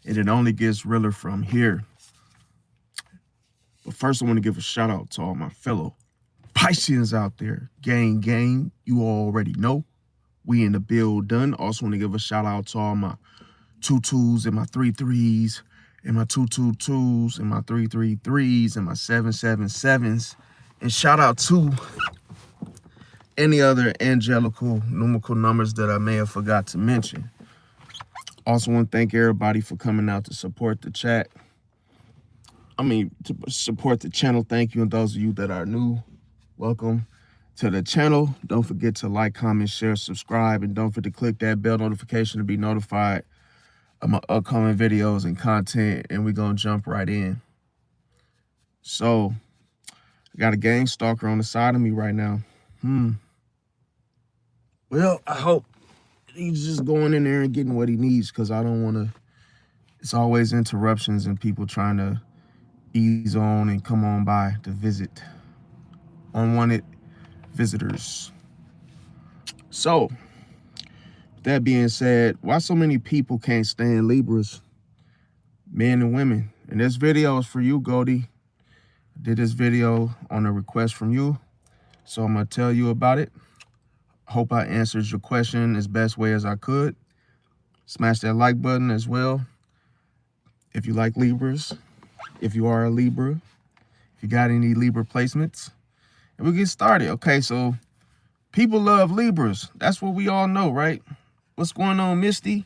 and it only gets realer from here. But first, I want to give a shout out to all my fellow Pisces out there. Gang, you already know. We in the build done. Also want to give a shout out to all my 2 2s and my 3 3s and my 2 2 2s and my 3 3 3s and my 7 7 7s. And shout out to any other angelical numerical numbers that I may have forgot to mention. Also want to thank everybody for coming out to support the chat. To support the channel. Thank you. And those of you that are new, welcome to the channel. Don't forget to like, comment, share, subscribe, and don't forget to click that bell notification to be notified of my upcoming videos and content. And we're going to jump right in. So, I got a gang stalker on the side of me right now. Well, I hope he's just going in there and getting what he needs, because I don't want to. It's always interruptions and people trying to ease on and come on by to visit. Unwanted visitors. So, that being said, why so many people can't stand Libras, men and women? And this video is for you, Goldie. I did this video on a request from you, so I'm going to tell you about it. Hope I answered your question as best way as I could. Smash that like button as well if you like Libras, if you are a Libra, if you got any Libra placements. And we'll get started. Okay, so people love Libras. That's what we all know, right? What's going on, Misty?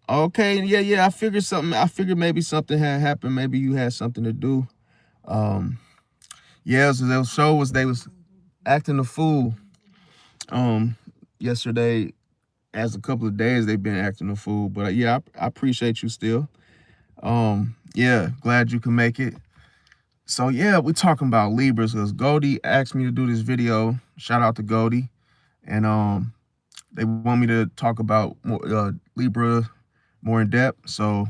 Okay, yeah. I figured maybe something had happened. Maybe you had something to do. Yeah, so the show was they was acting a fool. Yesterday, as a couple of days they've been acting a fool. But yeah, I appreciate you still. Yeah, glad you can make it. So yeah, we're talking about Libras because Goldie asked me to do this video. Shout out to Goldie. And they want me to talk about Libra more in depth. So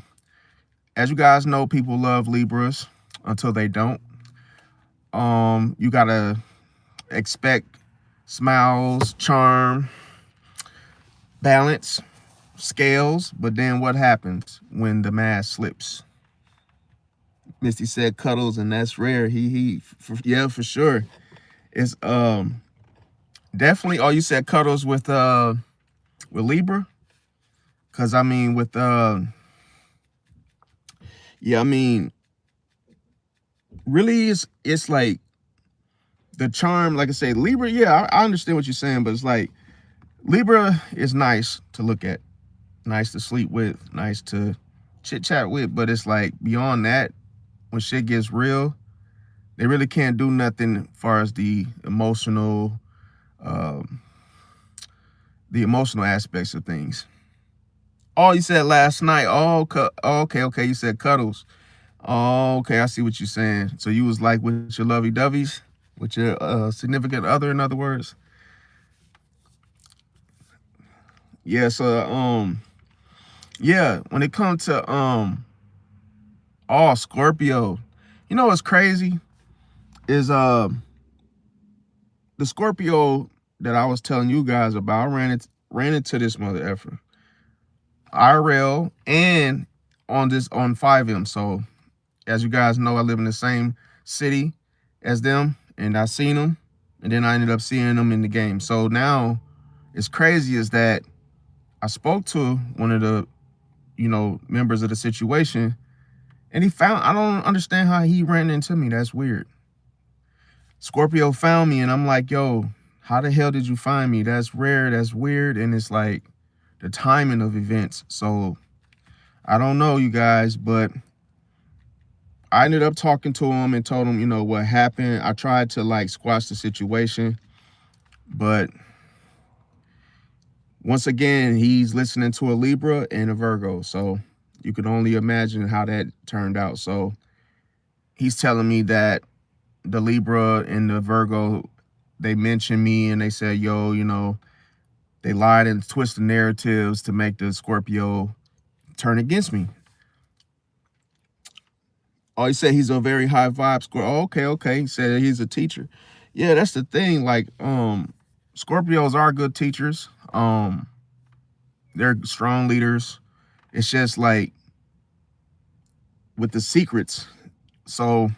as you guys know, people love Libras until they don't. You gotta expect smiles, charm, balance, scales, but then what happens when the mask slips? Misty said cuddles, and that's rare. Yeah, for sure. It's definitely. Oh, you said cuddles with Libra? Cause I mean with yeah, I mean really it's like the charm, like I say, Libra, yeah, I understand what you're saying, but it's like Libra is nice to look at, nice to sleep with, nice to chit chat with, but it's like beyond that, when shit gets real, they really can't do nothing as far as the emotional aspects of things. Oh, you said last night. Oh, okay. You said cuddles. Oh, okay. I see what you're saying. So you was like with your lovey-doveys, with your significant other, in other words. Yeah. So yeah. When it comes to Scorpio, you know what's crazy is the Scorpio that I was telling you guys about. I ran into this mother effer IRL and on 5M. So as you guys know, I live in the same city as them, and I seen them, and then I ended up seeing them in the game. So now it's crazy is that I spoke to one of the, members of the situation, and I don't understand how he ran into me. That's weird. Scorpio found me, and I'm like, yo, how the hell did you find me? That's rare, that's weird, and it's like the timing of events. So I don't know, you guys, but I ended up talking to him and told him, what happened. I tried to like squash the situation, but once again, he's listening to a Libra and a Virgo. So you can only imagine how that turned out. So he's telling me that the Libra and the Virgo, they mentioned me and they said, yo, they lied and twisted narratives to make the Scorpio turn against me. Oh, he said he's a very high vibe Scorpio. Oh, okay. He said he's a teacher. Yeah, that's the thing. Like, Scorpios are good teachers. They're strong leaders. It's just like with the secrets. So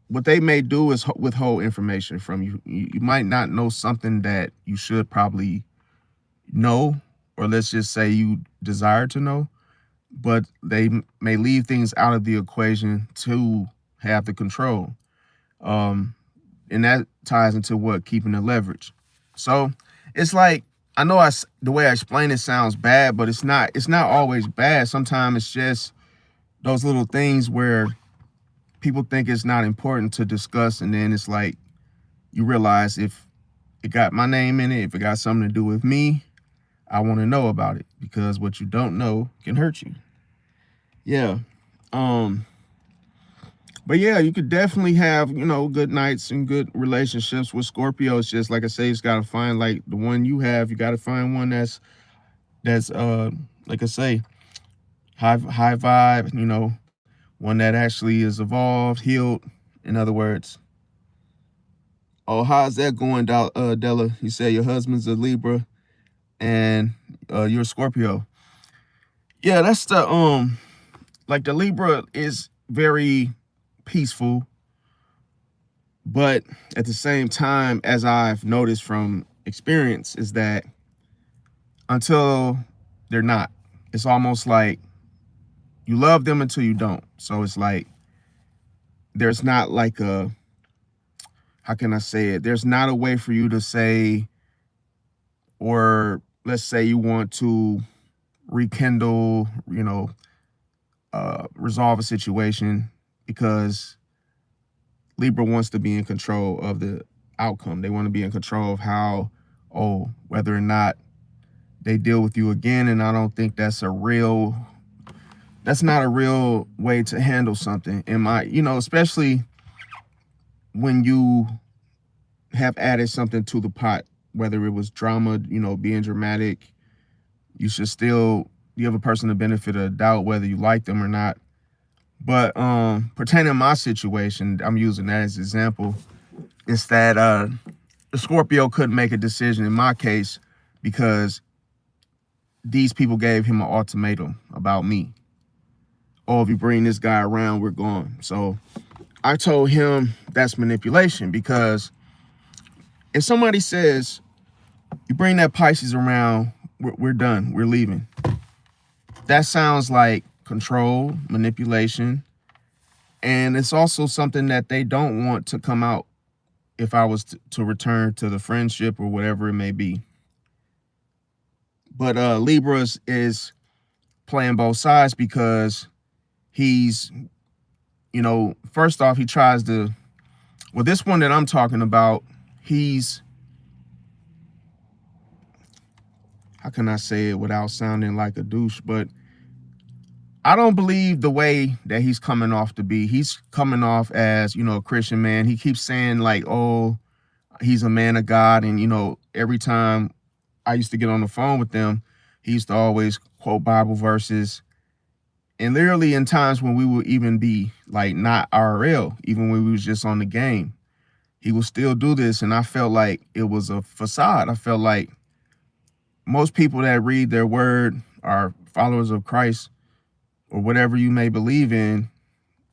what they may do is withhold information from you. You might not know something that you should probably know, or let's just say you desire to know, but they may leave things out of the equation to have the control. Um, and that ties into what? Keeping the leverage. So it's like, I know the way I explain it sounds bad, but it's not. It's not always bad. Sometimes it's just those little things where people think it's not important to discuss, and then it's like you realize if it got my name in it, if it got something to do with me, I want to know about it, because what you don't know can hurt you. Yeah. But yeah, you could definitely have, good nights and good relationships with Scorpio. It's just like I say, it's gotta find like the one you have. You gotta find one that's like I say, high vibe, one that actually is evolved, healed. In other words. Oh, how's that going, Della? You say your husband's a Libra and you're a Scorpio. Yeah, that's the Libra is very peaceful, but at the same time, as I've noticed from experience, is that until they're not, it's almost like you love them until you don't. So it's like there's not like how can I say it? There's not a way for you to say, or let's say you want to rekindle, resolve a situation, because Libra wants to be in control of the outcome. They want to be in control of whether or not they deal with you again. And I don't think that's not a real way to handle something. Especially when you have added something to the pot, whether it was drama, being dramatic, you should still give a person the benefit of the doubt, whether you like them or not. But pertaining to my situation, I'm using that as an example, is that the Scorpio couldn't make a decision in my case because these people gave him an ultimatum about me. Oh, if you bring this guy around, we're gone. So I told him that's manipulation, because if somebody says, you bring that Pisces around, we're done, we're leaving, that sounds like control, manipulation. And it's also something that they don't want to come out if I was to return to the friendship or whatever it may be. But Libra is playing both sides, because he's, first off, he tries to, this one that I'm talking about, he's, how can I say it without sounding like a douche, but I don't believe the way that he's coming off to be. He's coming off as, a Christian man. He keeps saying like, oh, he's a man of God. And, every time I used to get on the phone with them, he used to always quote Bible verses. And literally in times when we would even be like not IRL, even when we was just on the game, he would still do this. And I felt like it was a facade. I felt like most people that read their word are followers of Christ, or whatever you may believe in.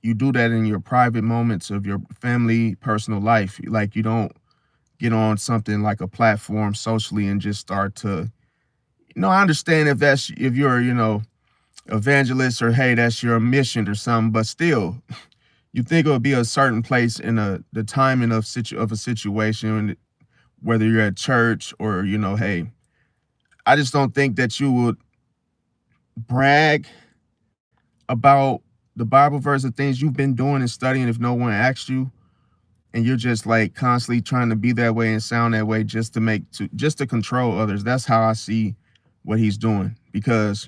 You do that in your private moments of your family, personal life. Like, you don't get on something like a platform socially and just start to, I understand if you're, evangelist, or hey, that's your mission or something, but still, you think it would be a certain place in the timing of a situation, whether you're at church or, hey, I just don't think that you would brag about the Bible verse of things you've been doing and studying if no one asked you, and you're just like constantly trying to be that way and sound that way just to control others. That's how I see what he's doing, because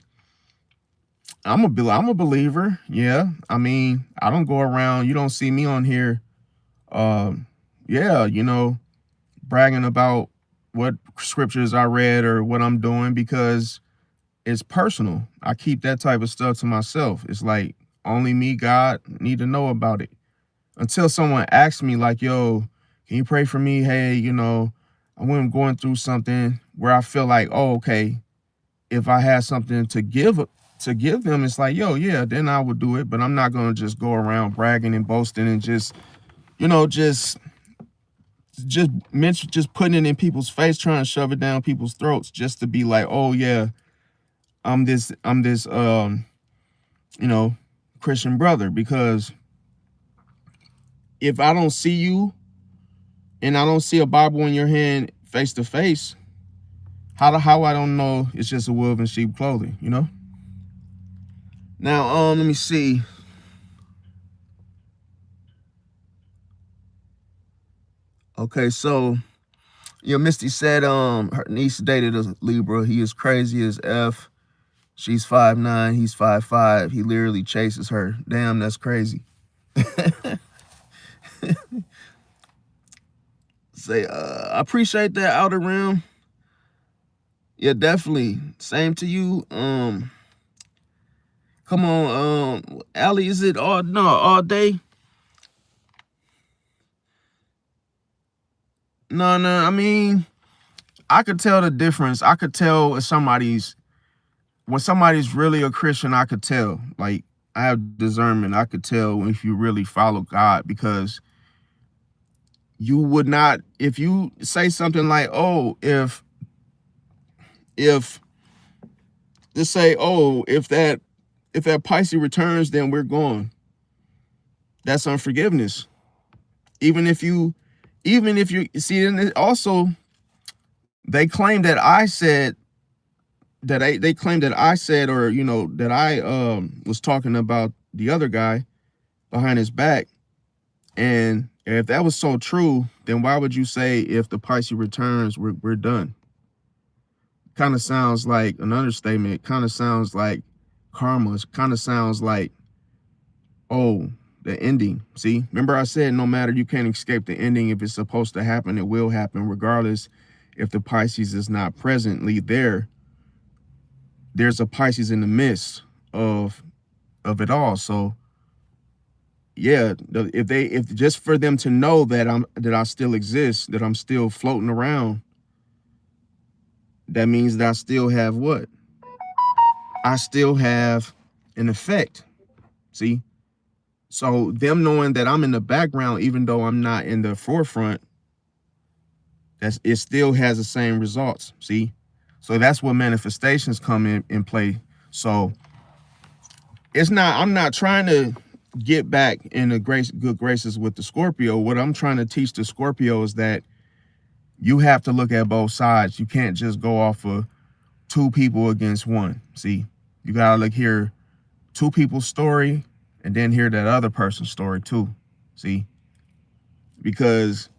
I'm a believer. Yeah. I mean, I don't go around, you don't see me on here, yeah, bragging about what scriptures I read or what I'm doing, because it's personal. I keep that type of stuff to myself. It's like only me, God, need to know about it. Until someone asks me like, yo, can you pray for me? Hey, I'm going through something where I feel like, oh, okay, if I had something to give them, it's like, yo, yeah, then I would do it. But I'm not gonna just go around bragging and boasting and just, you know, just putting it in people's face, trying to shove it down people's throats just to be like, oh yeah, I'm this you know, Christian brother. Because if I don't see you and I don't see a Bible in your hand face to face, how I don't know it's just a wolf in sheep clothing, you know? Now, let me see. Okay, so yeah, Misty said her niece dated a Libra. He is crazy as F. She's 5'9", he's 5'5". He literally chases her. Damn, that's crazy. Say, I appreciate that, Outer Rim. Yeah, definitely. Same to you. Come on, Allie, is it all day? No, I mean, I could tell the difference. I could tell if when somebody's really a Christian, I could tell. Like, I have discernment. I could tell if you really follow God, because you would not, if you say something like, oh, if just say, oh, if that Pisces returns, then we're gone. That's unforgiveness. Even if you see, and also they claim that I said they claim that I said, or you know, that I was talking about the other guy behind his back. And if that was so true, then why would you say if the Pisces returns, we're done? Kind of sounds like an understatement. Kind of sounds like karma. Kind of sounds like, oh, the ending. See, remember I said no matter, you can't escape the ending. If it's supposed to happen, it will happen, regardless if the Pisces is not presently there. There's a Pisces in the midst of it all. So yeah, if just for them to know that I still exist, that I'm still floating around, that means that I still have what? I still have an effect. See? So them knowing that I'm in the background, even though I'm not in the forefront, it still has the same results. See? So that's what manifestations come in play. So I'm not trying to get back in the good graces with the Scorpio. What I'm trying to teach the Scorpio is that you have to look at both sides. You can't just go off of two people against one. See, you gotta look here, two people's story, and then hear that other person's story too. See, because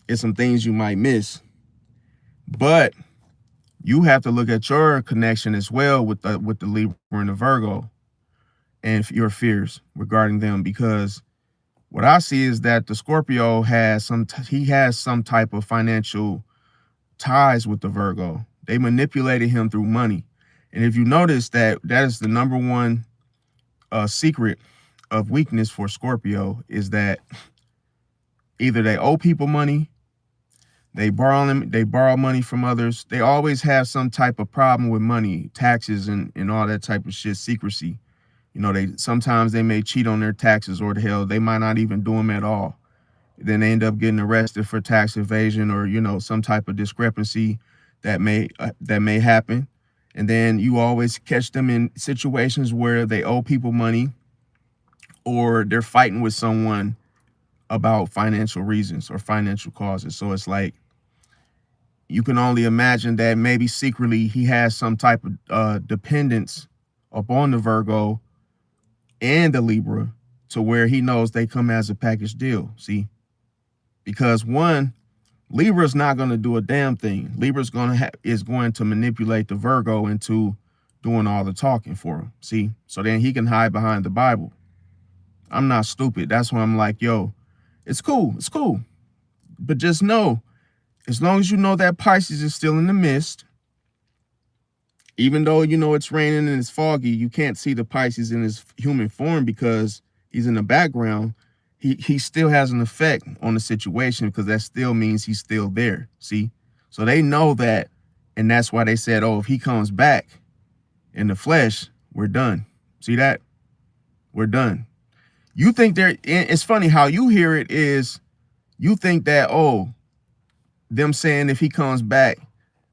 it's some things you might miss, but you have to look at your connection as well with the Libra and the Virgo, and your fears regarding them. Because what I see is that the Scorpio has some type of financial ties with the Virgo. They manipulated him through money. And if you notice that is the number one secret of weakness for Scorpio, is that either they owe people money, they borrow money from others. They always have some type of problem with money, taxes, and all that type of shit, secrecy. You know, sometimes they may cheat on their taxes, or the hell, they might not even do them at all. Then they end up getting arrested for tax evasion, or, you know, some type of discrepancy that may happen. And then you always catch them in situations where they owe people money, or they're fighting with someone about financial reasons or financial causes. So it's like, you can only imagine that maybe secretly he has some type of dependence upon the Virgo and the Libra, to where he knows they come as a package deal. See, because one, Libra's not going to do a damn thing. Libra's is going to manipulate the Virgo into doing all the talking for him. See, so then he can hide behind the Bible. I'm not stupid. That's why I'm like, yo, it's cool. It's cool. But just know, as long as you know that Pisces is still in the mist, even though you know it's raining and it's foggy, you can't see the Pisces in his human form because he's in the background. He still has an effect on the situation, because that still means he's still there. See? So they know that And that's why they said, oh, if he comes back in the flesh, we're done. See that? We're done. You think it's funny how you hear it is, you think that, oh, them saying if he comes back,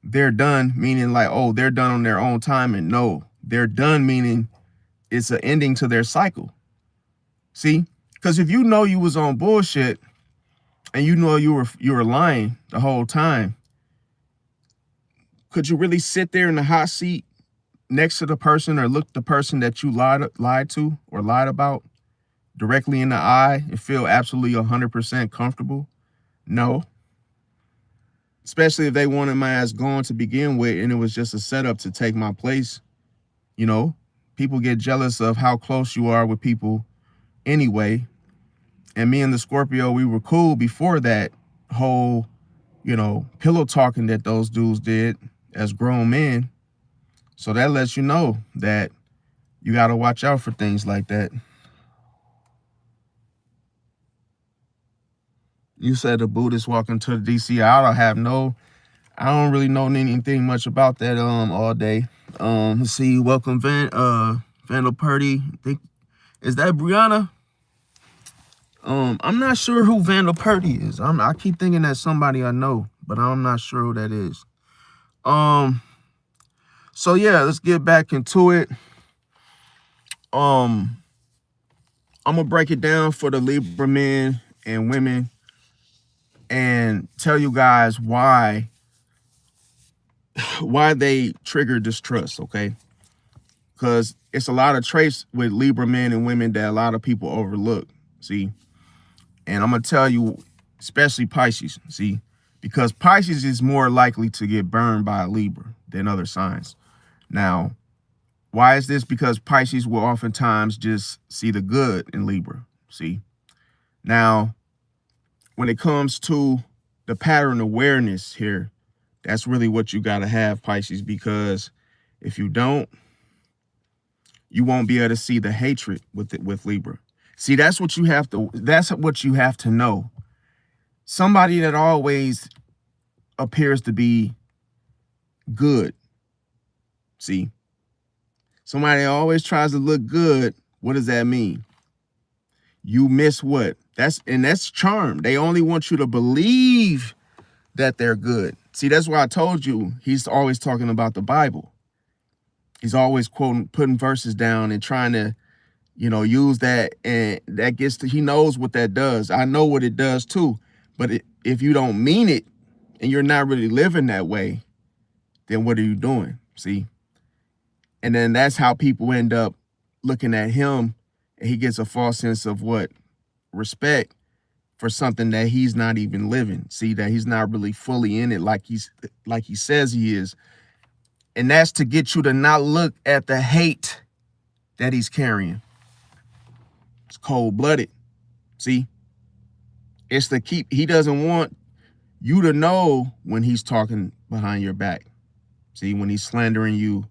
they're done, meaning like, oh, they're done on their own time. And no, they're done, meaning it's an ending to their cycle. See? Because if you know you was on bullshit and you know you were lying the whole time, could you really sit there in the hot seat next to the person or look the person that you lied to or lied about directly in the eye and feel absolutely 100% comfortable? No. Especially if they wanted my ass gone to begin with and it was just a setup to take my place. You know, people get jealous of how close you are with people anyway. And me and the Scorpio, we were cool before that whole, you know, pillow talking that those dudes did as grown men. So that lets you know that you got to watch out for things like that. You said the Buddhists walking to the DC. I don't really know anything much about that all day. Let's see, welcome Vandal Purdy. Is that Brianna? I'm not sure who Vandal Purdy is. I keep thinking that's somebody I know, but I'm not sure who that is. So yeah, let's get back into it. I'm gonna break it down for the Libra men and women and tell you guys why they trigger distrust, okay? Because it's a lot of traits with Libra men and women that a lot of people overlook, see? And I'm gonna tell you, especially Pisces, see? Because Pisces is more likely to get burned by a Libra than other signs. Now, why is this? Because Pisces will oftentimes just see the good in Libra, see? Now, when it comes to the pattern awareness here, that's really what you got to have, Pisces, because if you don't, you won't be able to see the hatred with Libra. See, that's what you have to know. Somebody that always appears to be good. See, somebody that always tries to look good. What does that mean? You miss what? That's charm. They only want you to believe that they're good. See, that's why I told you he's always talking about the Bible. He's always putting verses down and trying to, you know, use that, and that gets to, he knows what that does. I know what it does too. But if you don't mean it and you're not really living that way, then what are you doing? See? And then that's how people end up looking at him, and he gets a false sense of what? Respect for something that he's not even living. See, that he's not really fully in it like he says he is. And that's to get you to not look at the hate that he's carrying. It's cold-blooded. See? It's to keep, he doesn't want you to know when he's talking behind your back. See, when he's slandering you,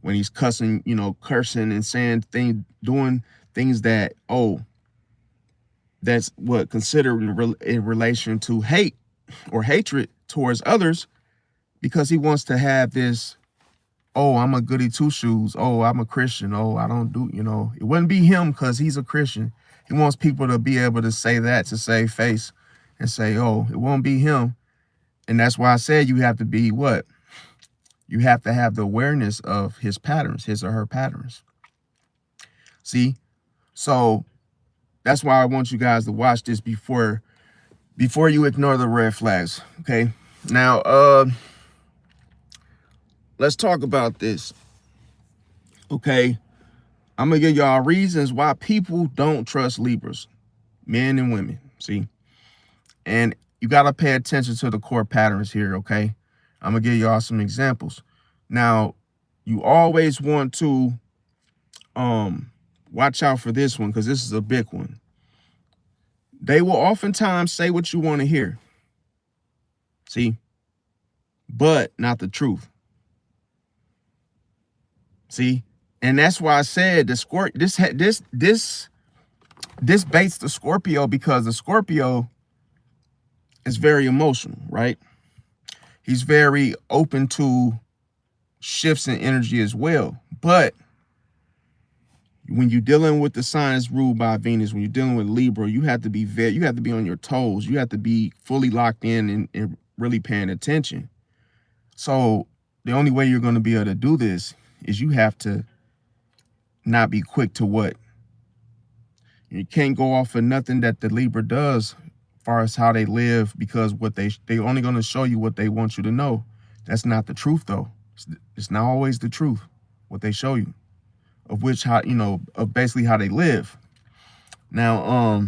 when he's cussing, you know, cursing and saying things, doing things that, oh, that's what considered in relation to hate or hatred towards others, because he wants to have this, oh, I'm a goody two shoes. Oh, I'm a Christian. Oh, I don't do, you know, it wouldn't be him because he's a Christian. He wants people to be able to say that, to save face and say, oh, it won't be him. And that's why I said you have to be what? You have to have the awareness of his patterns, his or her patterns. See? So that's why I want you guys to watch this before you ignore the red flags. Okay. Now, let's talk about this. Okay. I'm going to give y'all reasons why people don't trust Libras, men and women. See? And you got to pay attention to the core patterns here. Okay. I'm going to give y'all some examples. Now, you always want to watch out for this one, because this is a big one. They will oftentimes say what you want to hear. See? But not the truth. See? And that's why I said this baits the Scorpio, because the Scorpio is very emotional, right? He's very open to shifts in energy as well. But when you're dealing with the signs ruled by Venus, when you're dealing with Libra, you have to be on your toes. You have to be fully locked in and really paying attention. So the only way you're going to be able to do this is you have to not be quick to what. You can't go off of nothing that the Libra does as far as how they live, because what they only going to show you what they want you to know. That's not the truth though. It's not always the truth what they show you, of which how, you know, of basically how they live. Now,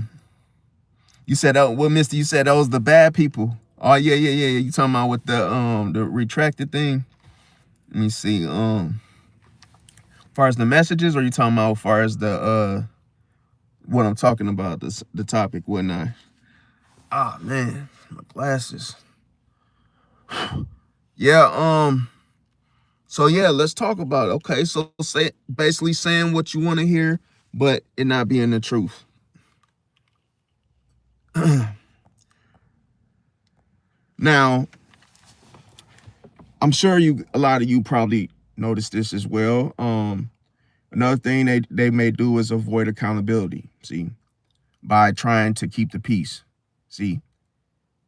you said, well, Mister, you said those the bad people. Oh yeah. You talking about with the retracted thing? Let me see. As far as the messages, or you talking about as far as the what I'm talking about, the topic, whatnot? Ah man, my glasses. Yeah. So yeah, let's talk about it. Okay, so basically saying what you want to hear, but it not being the truth. Now, I'm sure a lot of you probably noticed this as well. Another thing they may do is avoid accountability. See, by trying to keep the peace. See,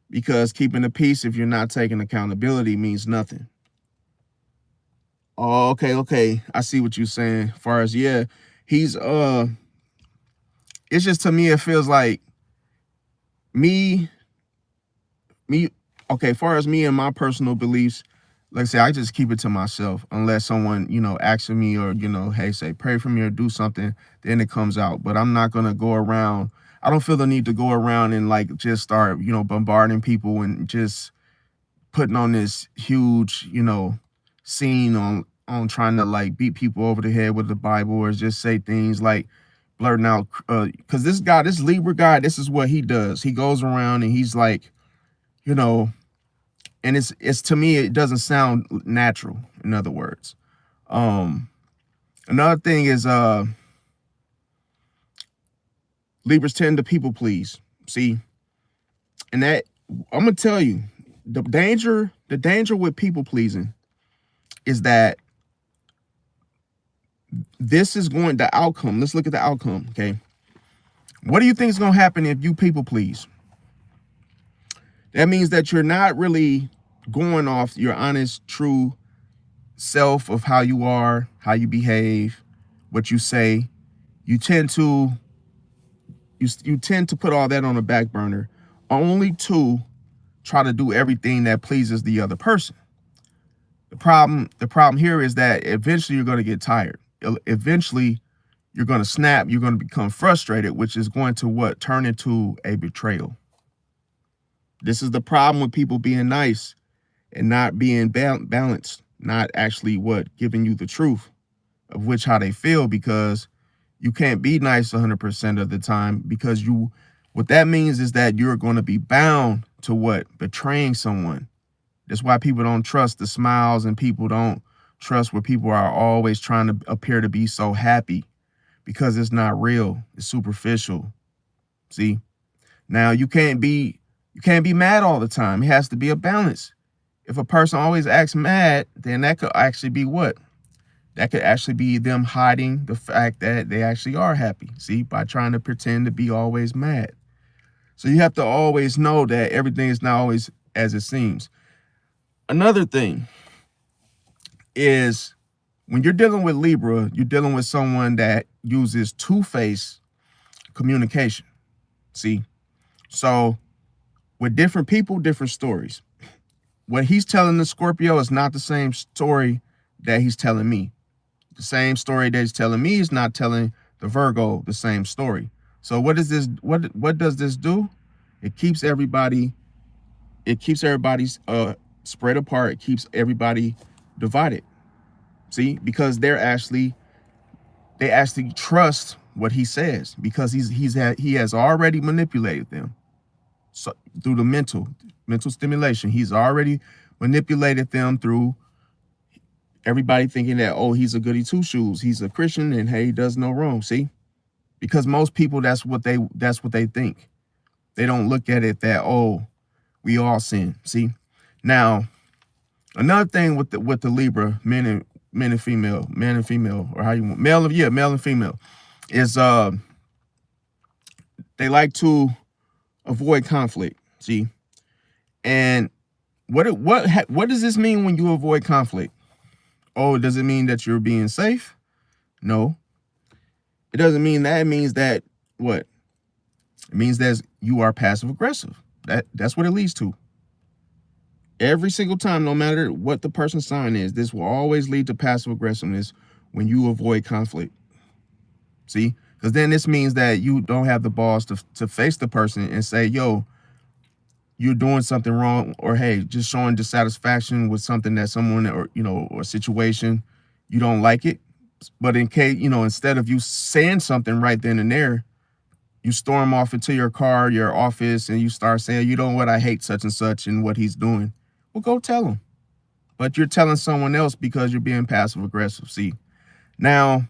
because keeping the peace, if you're not taking accountability, means nothing. Oh, okay. I see what you're saying. As far as, yeah, he's it's just, to me, it feels like me, okay, as far as me and my personal beliefs, like I say, I just keep it to myself unless someone, you know, asks me, or, you know, hey, say, pray for me or do something, then it comes out. But I'm not going to go around. I don't feel the need to go around and like just start, you know, bombarding people and just putting on this huge, you know, scene on trying to like beat people over the head with the Bible, or just say things like blurting out, because this Libra guy, this is what he does. He goes around and he's like, you know, and it's to me, it doesn't sound natural. In other words, another thing is Libras tend to people please. See, and that, I'm gonna tell you, the danger with people pleasing is that this is going, the outcome. Let's look at the outcome. Okay, what do you think is going to happen if you people please? That means that you're not really going off your honest, true self of how you are, how you behave, what you say. You tend to put all that on the back burner, only to try to do everything that pleases the other person. The problem here is that eventually you're going to get tired. Eventually you're going to snap. You're going to become frustrated, which is going to turn into a betrayal. This is the problem with people being nice and not being balanced, not actually giving you the truth of which how they feel, because you can't be nice 100% of the time, because what that means is that you're going to be bound to betraying someone. That's why people don't trust the smiles, and people don't trust where people are always trying to appear to be so happy, because it's not real. It's superficial. See, now you can't be mad all the time. It has to be a balance. If a person always acts mad, then that could actually be what? That could actually be them hiding the fact that they actually are happy. See, by trying to pretend to be always mad. So you have to always know that everything is not always as it seems. Another thing is, when you're dealing with Libra, you're dealing with someone that uses two-faced communication. See, so with different people, different stories. What he's telling the Scorpio is not the same story that he's telling me. The same story that he's telling me is not telling the Virgo the same story. So what does this do? It keeps everybody spread apart. It keeps everybody divided. See, because they actually trust what he says, because he has already manipulated them. So through the mental stimulation, he's already manipulated them through everybody thinking that, oh, he's a goody two shoes, he's a Christian, and hey, he does no wrong. See, because most people, that's what they think. They don't look at it that, oh, we all sin. See, now Another thing with the Libra men and female, or how you want male and female, is they like to avoid conflict. See, and what does this mean when you avoid conflict? Oh, does it mean that you're being safe? No, it doesn't mean that. It means that what? It means that you are passive aggressive. That's what it leads to. Every single time, no matter what the person's sign is, this will always lead to passive aggressiveness when you avoid conflict. See, because then this means that you don't have the balls to face the person and say, yo, you're doing something wrong, or hey, just showing dissatisfaction with something that someone, or or a situation, you don't like it. But in case, instead of you saying something right then and there, you storm off into your car, your office, and you start saying, you know what, I hate such and such and what he's doing. Well, go tell him. But you're telling someone else because you're being passive aggressive. See, now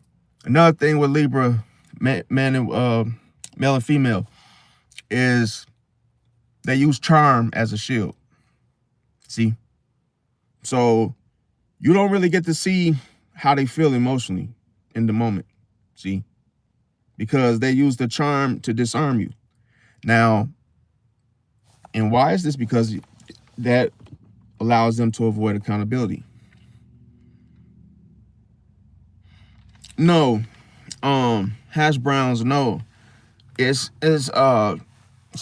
another thing with Libra, male and female, is they use charm as a shield. See, so you don't really get to see how they feel emotionally in the moment. See, because they use the charm to disarm you. Now, and why is this? Because that allows them to avoid accountability. No, hash browns. No, it's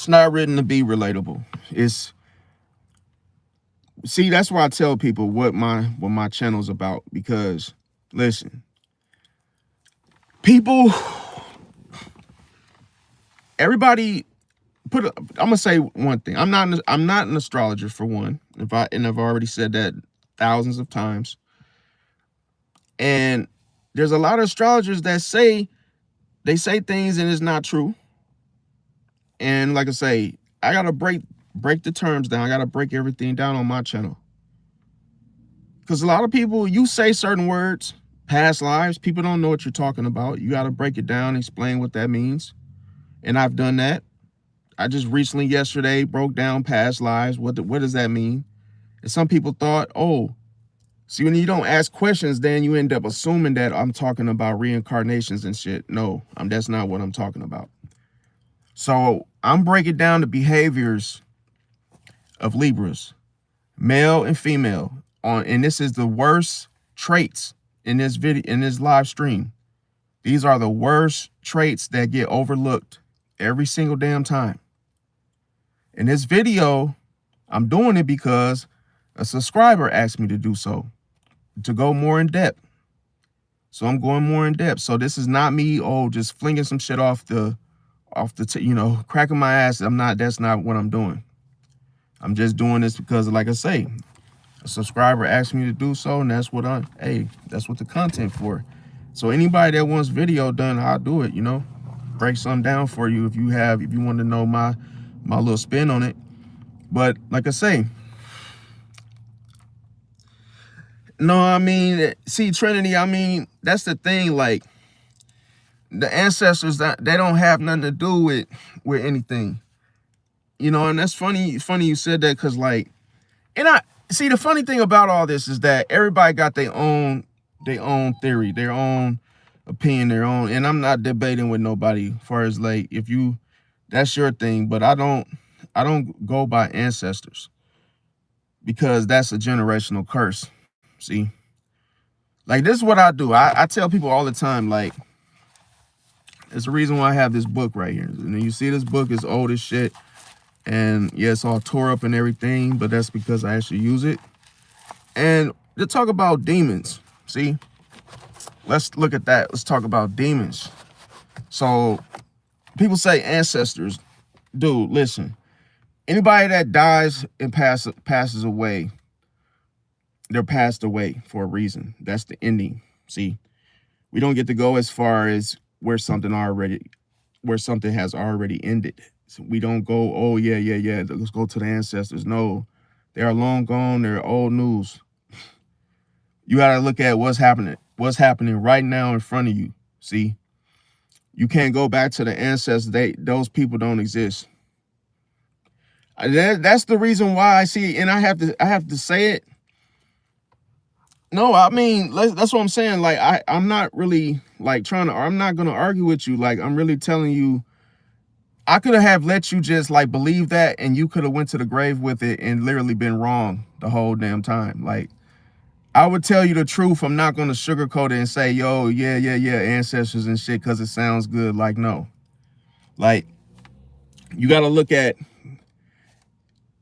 not written to be relatable. See, that's why I tell people what my channel's about, because listen, people, everybody I'm gonna say one thing. I'm not an astrologer, for one. I've already said that thousands of times. And there's a lot of astrologers that say things and it's not true. And like I say, I gotta break the terms down. I gotta break everything down on my channel. Because a lot of people, you say certain words, past lives, people don't know what you're talking about. You gotta break it down, explain what that means. And I've done that. I just recently, yesterday, broke down past lives. What does that mean? And some people thought, oh, see, when you don't ask questions, then you end up assuming that I'm talking about reincarnations and shit. No, that's not what I'm talking about. So I'm breaking down the behaviors of Libras, male and female, and this is the worst traits in this video, in this live stream. These are the worst traits that get overlooked every single damn time. In this video, I'm doing it because a subscriber asked me to do so, to go more in depth. So I'm going more in depth. So this is not me, just flinging some shit off the cracking my ass. That's not what I'm doing. I'm just doing this because, like I say, a subscriber asked me to do so, and that's what that's what the content for. So anybody that wants video done, I'll do it, break something down for you if you want to know my little spin on it. But like I say, no, I mean, see, Trinity, I mean, that's the thing, like, the ancestors, that they don't have nothing to do with anything. And that's funny you said that, because like, and I see, the funny thing about all this is that everybody got their own theory, their own opinion, their own, and I'm not debating with nobody as far as like, if you, that's your thing, but I don't go by ancestors, because that's a generational curse. See, like, this is what I do. I tell people all the time, like, it's the reason why I have this book right here. And you see, this book is old as shit, and yeah, it's all tore up and everything, but that's because I actually use it. And to talk about demons, see, let's look at that. Let's talk about demons. So people say ancestors. Dude, listen, anybody that dies and passes away, they're passed away for a reason. That's the ending. See, we don't get to go as far as where something has already ended. So we don't go, oh yeah, let's go to the ancestors. No, they are long gone. They're old news. You got to look at what's happening right now in front of you. See, you can't go back to the ancestors. Those people don't exist. That's the reason why I see, and I have to say it, No, I mean, that's what I'm saying. Like, I'm not really like trying to, I'm not going to argue with you. Like, I'm really telling you, I could have let you just like believe that, and you could have went to the grave with it and literally been wrong the whole damn time. Like, I would tell you the truth. I'm not going to sugarcoat it and say, yo, yeah, ancestors and shit, because it sounds good. Like, no. Like, you got to look at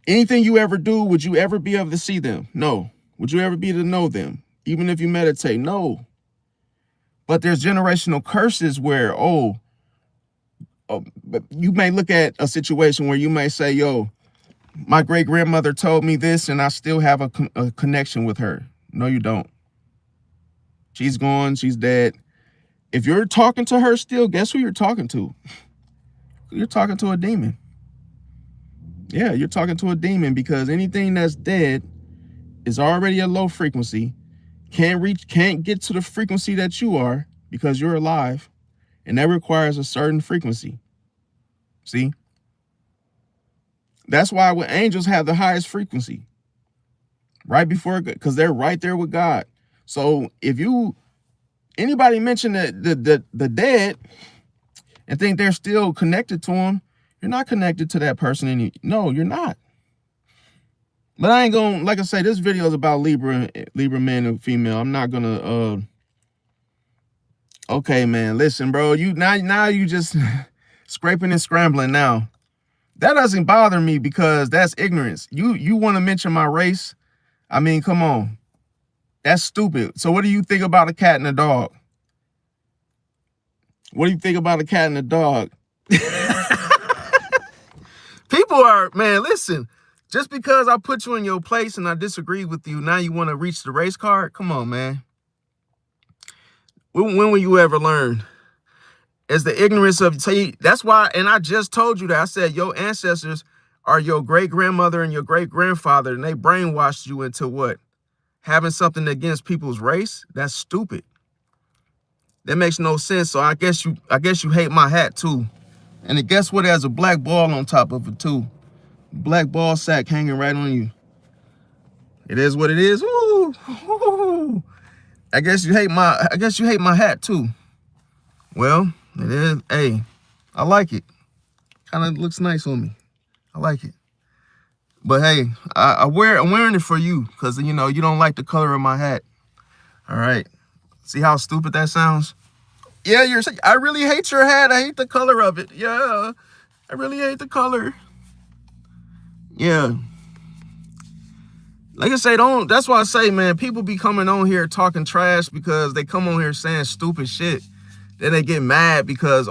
anything you ever do. Would you ever be able to see them? No. Would you ever be able to know them? Even if you meditate? No. But there's generational curses where, you may look at a situation where you may say, yo, my great-grandmother told me this and I still have a connection with her. No, you don't. She's gone. She's dead. If you're talking to her still, guess who you're talking to? You're talking to a demon. Yeah, you're talking to a demon, because anything that's dead is already a low frequency, can't get to the frequency that you are because you're alive, and that requires a certain frequency. See? That's why with angels have the highest frequency. Right before, because they're right there with God. So if anybody mention the dead and think they're still connected to them, you're not connected to that person. No, you're not. But I ain't gonna, like I say, this video is about Libra man and female. I'm not gonna okay, man, listen, bro, now you just scraping and scrambling now. That doesn't bother me because that's ignorance. You want to mention my race? I mean, come on. That's stupid. So what do you think about a cat and a dog? What do you think about a cat and a dog? People are, man, listen, just because I put you in your place and I disagree with you, now you want to reach the race card? Come on, man. When will you ever learn? It's the ignorance of, see, that's why, and I just told you that. I said your ancestors are your great-grandmother and your great-grandfather, and they brainwashed you into what? Having something against people's race? That's stupid. That makes no sense. So I guess you hate my hat too. And guess what? It has a black ball on top of it too. Black ball sack hanging right on you. It is what it is. Woo, woo. I guess you hate my hat too. Well, it is. Hey, I like it. Kind of looks nice on me. I like it. But hey, I'm wearing it for you because you don't like the color of my hat. All right. See how stupid that sounds? Yeah, I really hate your hat. I hate the color of it. Yeah, I really hate the color. Yeah. Like I say, that's why I say, man, people be coming on here talking trash because they come on here saying stupid shit. Then they get mad because,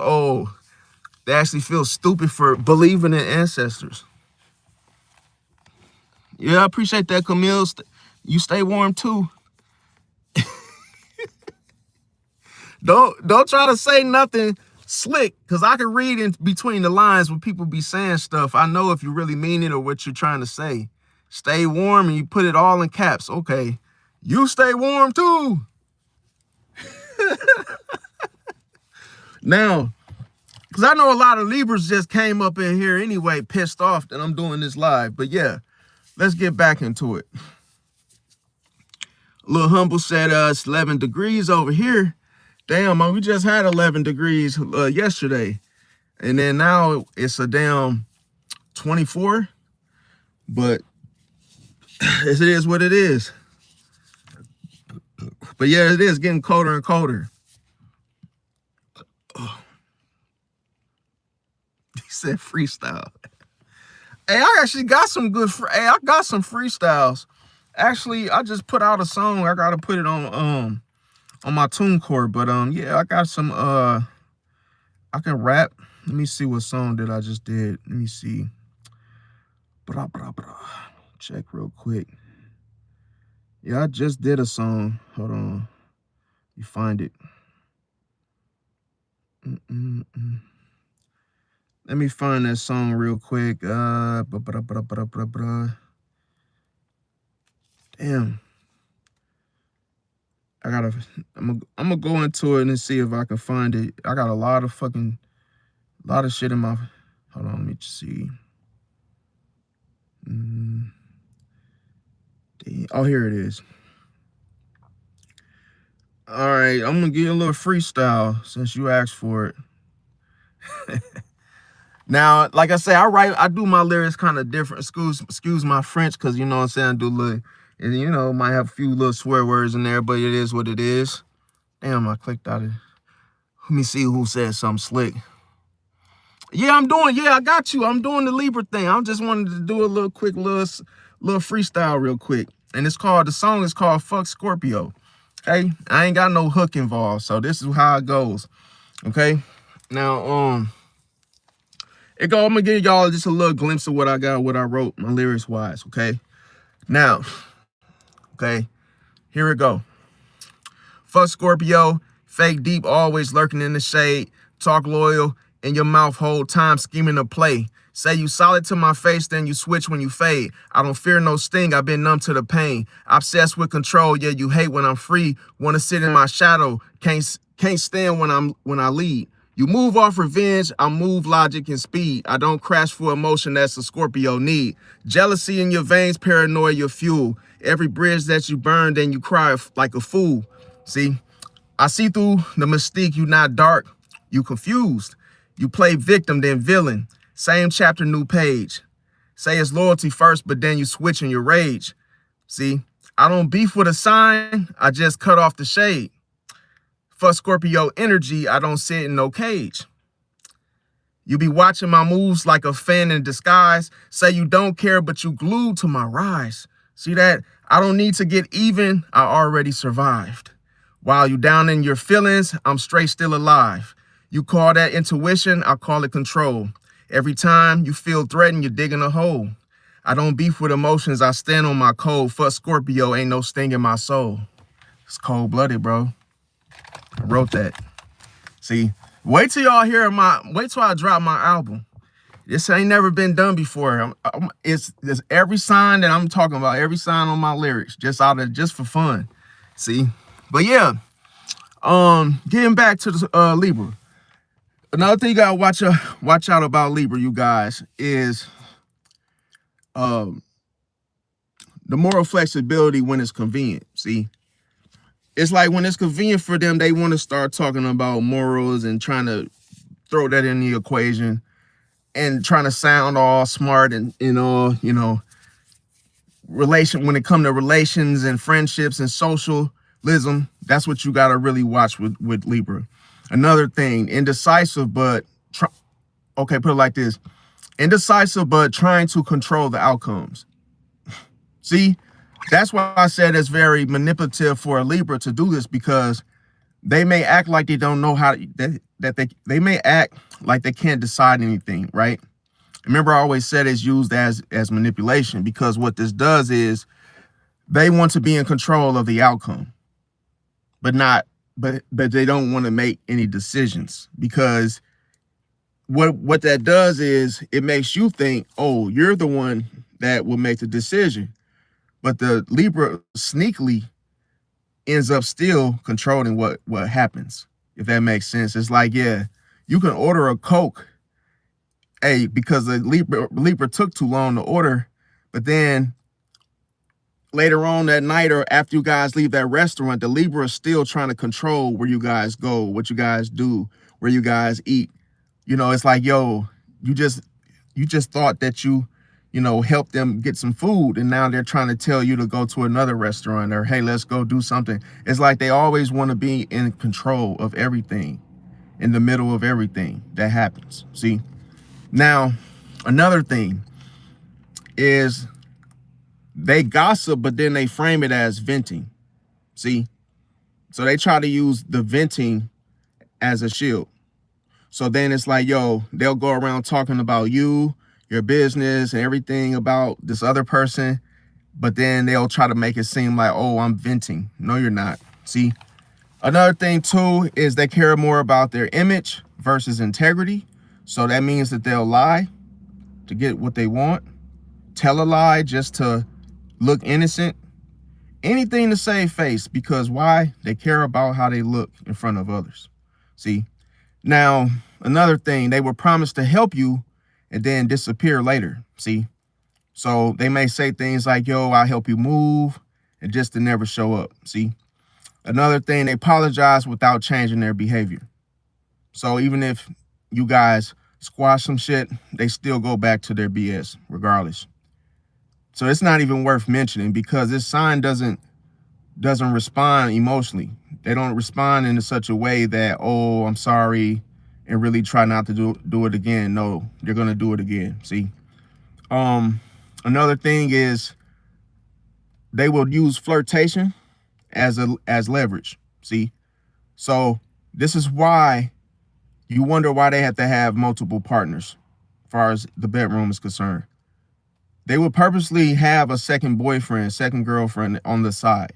they actually feel stupid for believing in ancestors. Yeah, I appreciate that, Camille. You stay warm too. Don't try to say nothing slick, because I can read in between the lines when people be saying stuff. I know if you really mean it or what you're trying to say. Stay warm, and you put it all in caps. Okay, you stay warm too. Now, because I know a lot of Libras just came up in here anyway, pissed off that I'm doing this live. But yeah, let's get back into it. Lil Humble said it's 11 degrees over here. Damn, man, we just had 11 degrees yesterday. And then now it's a damn 24. But it is what it is. But yeah, it is getting colder and colder. He said freestyle. Hey, I actually got some good, I got some freestyles. Actually, I just put out a song. I got to put it on my TuneCore. But yeah, I got some, I can rap. Let me see what song that I just did. Let me see. Blah, blah, blah. Check real quick. Yeah, I just did a song. Hold on. You find it. Let me find that song real quick. Damn. I'm gonna go into it and see if I can find it. I got a lot of shit in my, hold on, let me see. Oh, here it is. All right, I'm gonna give you a little freestyle since you asked for it. Now, like I say, I do my lyrics kind of different. Excuse my French, because you know what I'm saying, I do little, and you know, might have a few little swear words in there, but it is what it is. Damn, I clicked out of it. Let me see who said something slick. Yeah, I got you. I'm doing the Libra thing. I just wanted to do a little quick little freestyle real quick. And the song is called Fuck Scorpio. Okay. I ain't got no hook involved. So this is how it goes. Okay. Now, I'm gonna give y'all just a little glimpse of what I wrote, my lyrics wise. Okay. Now, okay, here it go. Fuck Scorpio, fake deep, always lurking in the shade. Talk loyal, in your mouth whole time scheming to play. Say you solid to my face, then you switch when you fade. I don't fear no sting, I've been numb to the pain. Obsessed with control, yeah, you hate when I'm free. Wanna sit in my shadow, can't stand when I lead. You move off revenge, I move logic and speed. I don't crash for emotion, that's a Scorpio need. Jealousy in your veins, paranoia your fuel. Every bridge that you burn, then you cry like a fool. See, I see through the mystique, you not dark, you confused. You play victim, then villain. Same chapter, new page. Say it's loyalty first, but then you switch in your rage. See, I don't beef with a sign, I just cut off the shade. For Scorpio energy, I don't sit in no cage. You be watching my moves like a fan in disguise. Say you don't care, but you glued to my rise. See that? I don't need to get even, I already survived. While you down in your feelings, I'm straight still alive. You call that intuition, I call it control. Every time you feel threatened, you're digging a hole. I don't beef with emotions, I stand on my code. Fuck Scorpio, ain't no sting in my soul. It's cold-blooded, bro. I wrote that. See, wait till I drop my album. This ain't never been done before. It's every sign that I'm talking about, every sign on my lyrics, just for fun. See, but yeah, getting back to the Libra. Another thing you gotta watch out about Libra, you guys, is the moral flexibility when it's convenient. See, it's like when it's convenient for them, they want to start talking about morals and trying to throw that in the equation and trying to sound all smart and when it comes to relations and friendships and socialism. That's what you got to really watch with Libra. Another thing, indecisive, but put it like this: indecisive, but trying to control the outcomes. See, that's why I said it's very manipulative for a Libra to do this, because they may act like they don't know how they may act like they can't decide anything, right? Remember, I always said it's used as manipulation, because what this does is they want to be in control of the outcome, but they don't want to make any decisions, because what that does is it makes you think, oh, you're the one that will make the decision. But the Libra sneakily ends up still controlling what happens, if that makes sense. It's like, yeah, you can order a Coke, hey, because the Libra took too long to order, but then later on that night or after you guys leave that restaurant, the Libra is still trying to control where you guys go, what you guys do, where you guys eat. It's like, yo, you just thought that you help them get some food, and now they're trying to tell you to go to another restaurant, or hey, let's go do something. It's like they always want to be in control of everything, in the middle of everything that happens. See, now another thing is they gossip, but then they frame it as venting. See, so they try to use the venting as a shield. So then it's like, yo, they'll go around talking about you, your business, and everything about this other person, but then they'll try to make it seem like, oh, I'm venting. No, you're not. See, another thing too is they care more about their image versus integrity. So that means that they'll lie to get what they want, tell a lie just to look innocent, anything to save face, because why? They care about how they look in front of others. See, now another thing, they were promised to help you and then disappear later. See, so they may say things like, yo, I'll help you move, and just to never show up. See, Another thing, they apologize without changing their behavior. So even if you guys squash some shit, they still go back to their BS regardless. So it's not even worth mentioning because this sign doesn't respond emotionally. They don't respond in such a way that, oh, I'm sorry, and really try not to do it again. No, they're gonna do it again. See, another thing is they will use flirtation as leverage. See, so this is why you wonder why they have to have multiple partners, as far as the bedroom is concerned. They would purposely have a second boyfriend, second girlfriend on the side,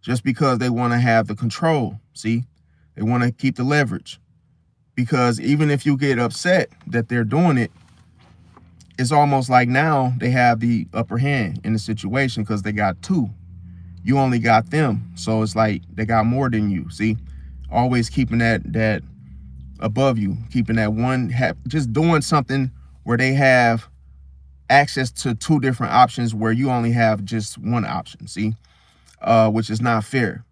just because they want to have the control. See, they want to keep the leverage, because even if you get upset that they're doing it, it's almost like now they have the upper hand in the situation because they got two. You only got them, so it's like they got more than you. See, always keeping that above you, keeping that one, just doing something where they have access to two different options where you only have just one option. See, which is not fair.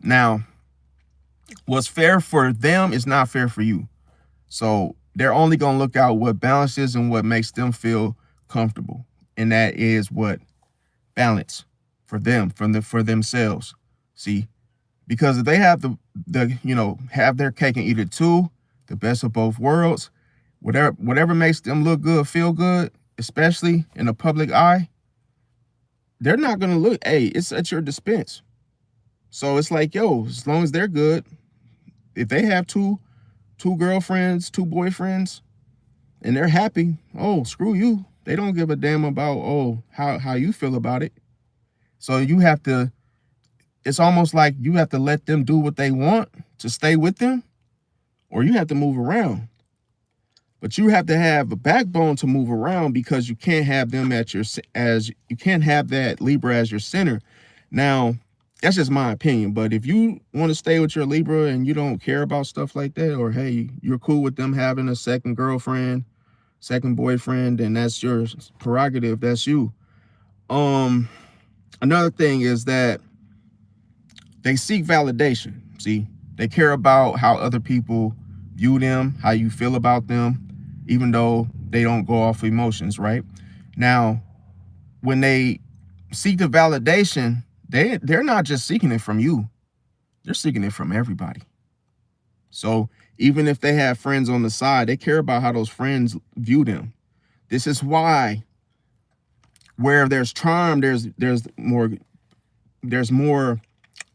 Now, what's fair for them is not fair for you. So they're only going to look out what balances and what makes them feel comfortable. And that is what balance for them, for themselves. See, because if they have have their cake and eat it too, the best of both worlds, whatever makes them look good, feel good, especially in the public eye, they're not going to look, hey, it's at your dispense. So it's like, yo, as long as they're good, if they have two girlfriends, two boyfriends, and they're happy, oh, screw you. They don't give a damn about, oh, how you feel about it. So you have to, it's almost like you have to let them do what they want to stay with them, or you have to move around. But you have to have a backbone to move around, because you can't have them you can't have that Libra as your center. Now, that's just my opinion. But if you want to stay with your Libra and you don't care about stuff like that, or hey, you're cool with them having a second girlfriend, second boyfriend, then that's your prerogative. That's you. Another thing is that they seek validation. See, they care about how other people view them, how you feel about them, even though they don't go off emotions, right? Now, when they seek the validation, they're not just seeking it from you. They're seeking it from everybody. So even if they have friends on the side, they care about how those friends view them. This is why where there's charm, there's more,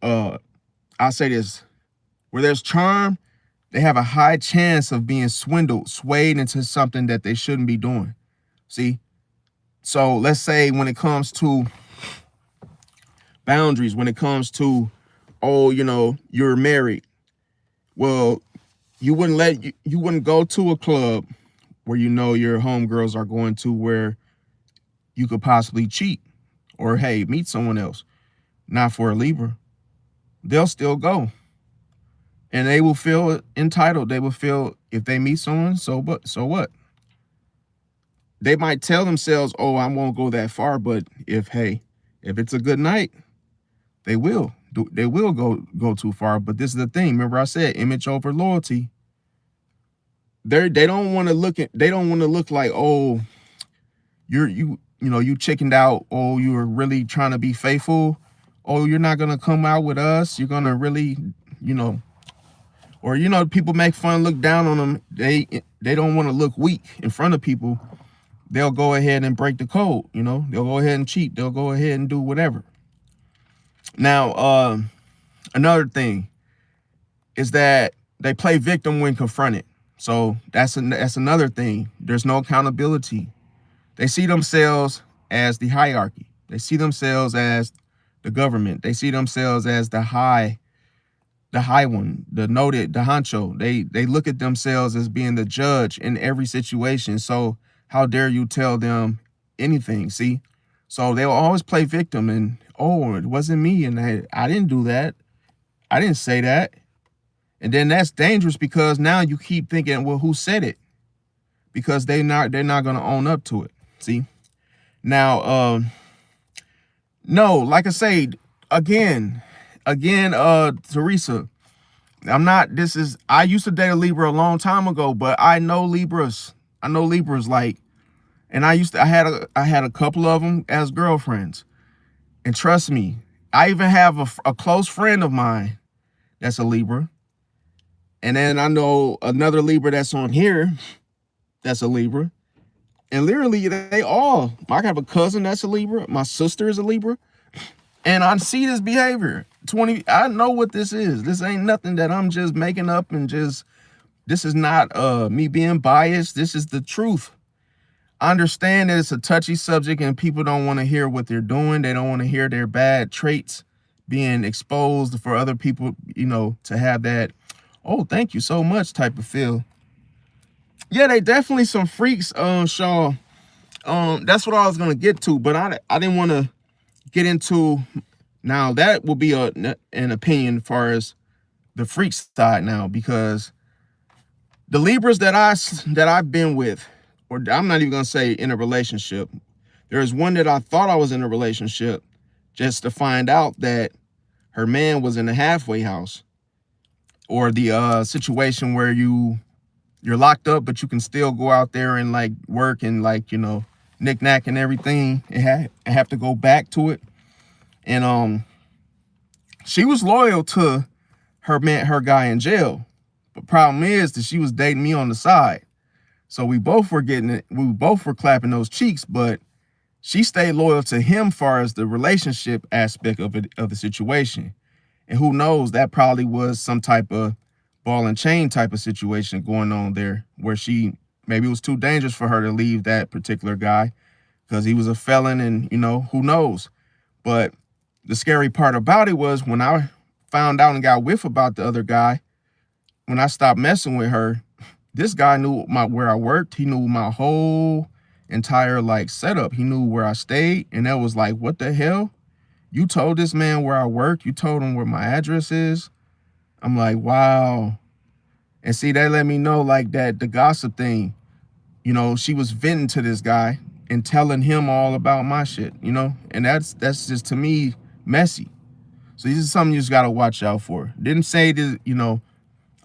I'll say this, where there's charm, they have a high chance of being swayed into something that they shouldn't be doing. See? So let's say when it comes to boundaries, when it comes to, oh, you're married. Well, you wouldn't go to a club where your homegirls are going to, where you could possibly cheat or, hey, meet someone else. Not for a Libra. They'll still go. And they will feel entitled. They will feel, if they meet someone, so what? They might tell themselves, oh, I won't go that far. But if it's a good night, they will go too far. But this is the thing. Remember I said image over loyalty. They don't want to look like, oh, you chickened out. Oh, you were really trying to be faithful. Oh, you're not going to come out with us. You're going to really, or, people make fun, look down on them. They don't want to look weak in front of people. They'll go ahead and break the code. They'll go ahead and cheat. They'll go ahead and do whatever. Now, another thing is that they play victim when confronted. So that's another thing. There's no accountability. They see themselves as the hierarchy. They see themselves as the government. They see themselves as the high one, the honcho. They look at themselves as being the judge in every situation. So how dare you tell them anything? See? So they'll always play victim, and, oh, it wasn't me, and I didn't do that. I didn't say that. And then that's dangerous, because now you keep thinking, well, who said it? Because they're not going to own up to it. See? Now, no, like I say, again, again, Teresa, I used to date a Libra a long time ago, but I know Libras. I know Libras like, and I had a couple of them as girlfriends. And trust me, I even have a close friend of mine that's a Libra. And then I know another Libra that's on here that's a Libra. And literally, I have a cousin that's a Libra. My sister is a Libra. And I see this behavior. I know what this is. This ain't nothing that I'm just making up this is not me being biased. This is the truth. I understand that it's a touchy subject and people don't want to hear what they're doing. They don't want to hear their bad traits being exposed for other people, to have that, oh, thank you so much type of feel. Yeah, they definitely some freaks, Shaw. That's what I was going to get to, but I didn't want to get into, now that will be an opinion as far as the freak side now, because the Libras that I've been with, or I'm not even gonna say in a relationship. There's one that I thought I was in a relationship, just to find out that her man was in a halfway house, or the situation where you're locked up, but you can still go out there and like work and like knick-knack and everything, and have to go back to it. And she was loyal to her guy in jail. But problem is that she was dating me on the side. So we both were clapping those cheeks, but she stayed loyal to him far as the relationship aspect of the situation. And who knows, that probably was some type of ball and chain type of situation going on there, where maybe it was too dangerous for her to leave that particular guy because he was a felon, and who knows. But the scary part about it was when I found out and got whiff about the other guy, when I stopped messing with her, this guy knew where I worked. He knew my whole entire like setup. He knew where I stayed. And that was like, what the hell? You told this man where I work. You told him where my address is. I'm like, wow. And see, that let me know like that the gossip thing, she was venting to this guy and telling him all about my shit, and that's just, to me, messy. So this is something you just got to watch out for. Didn't say that, I'm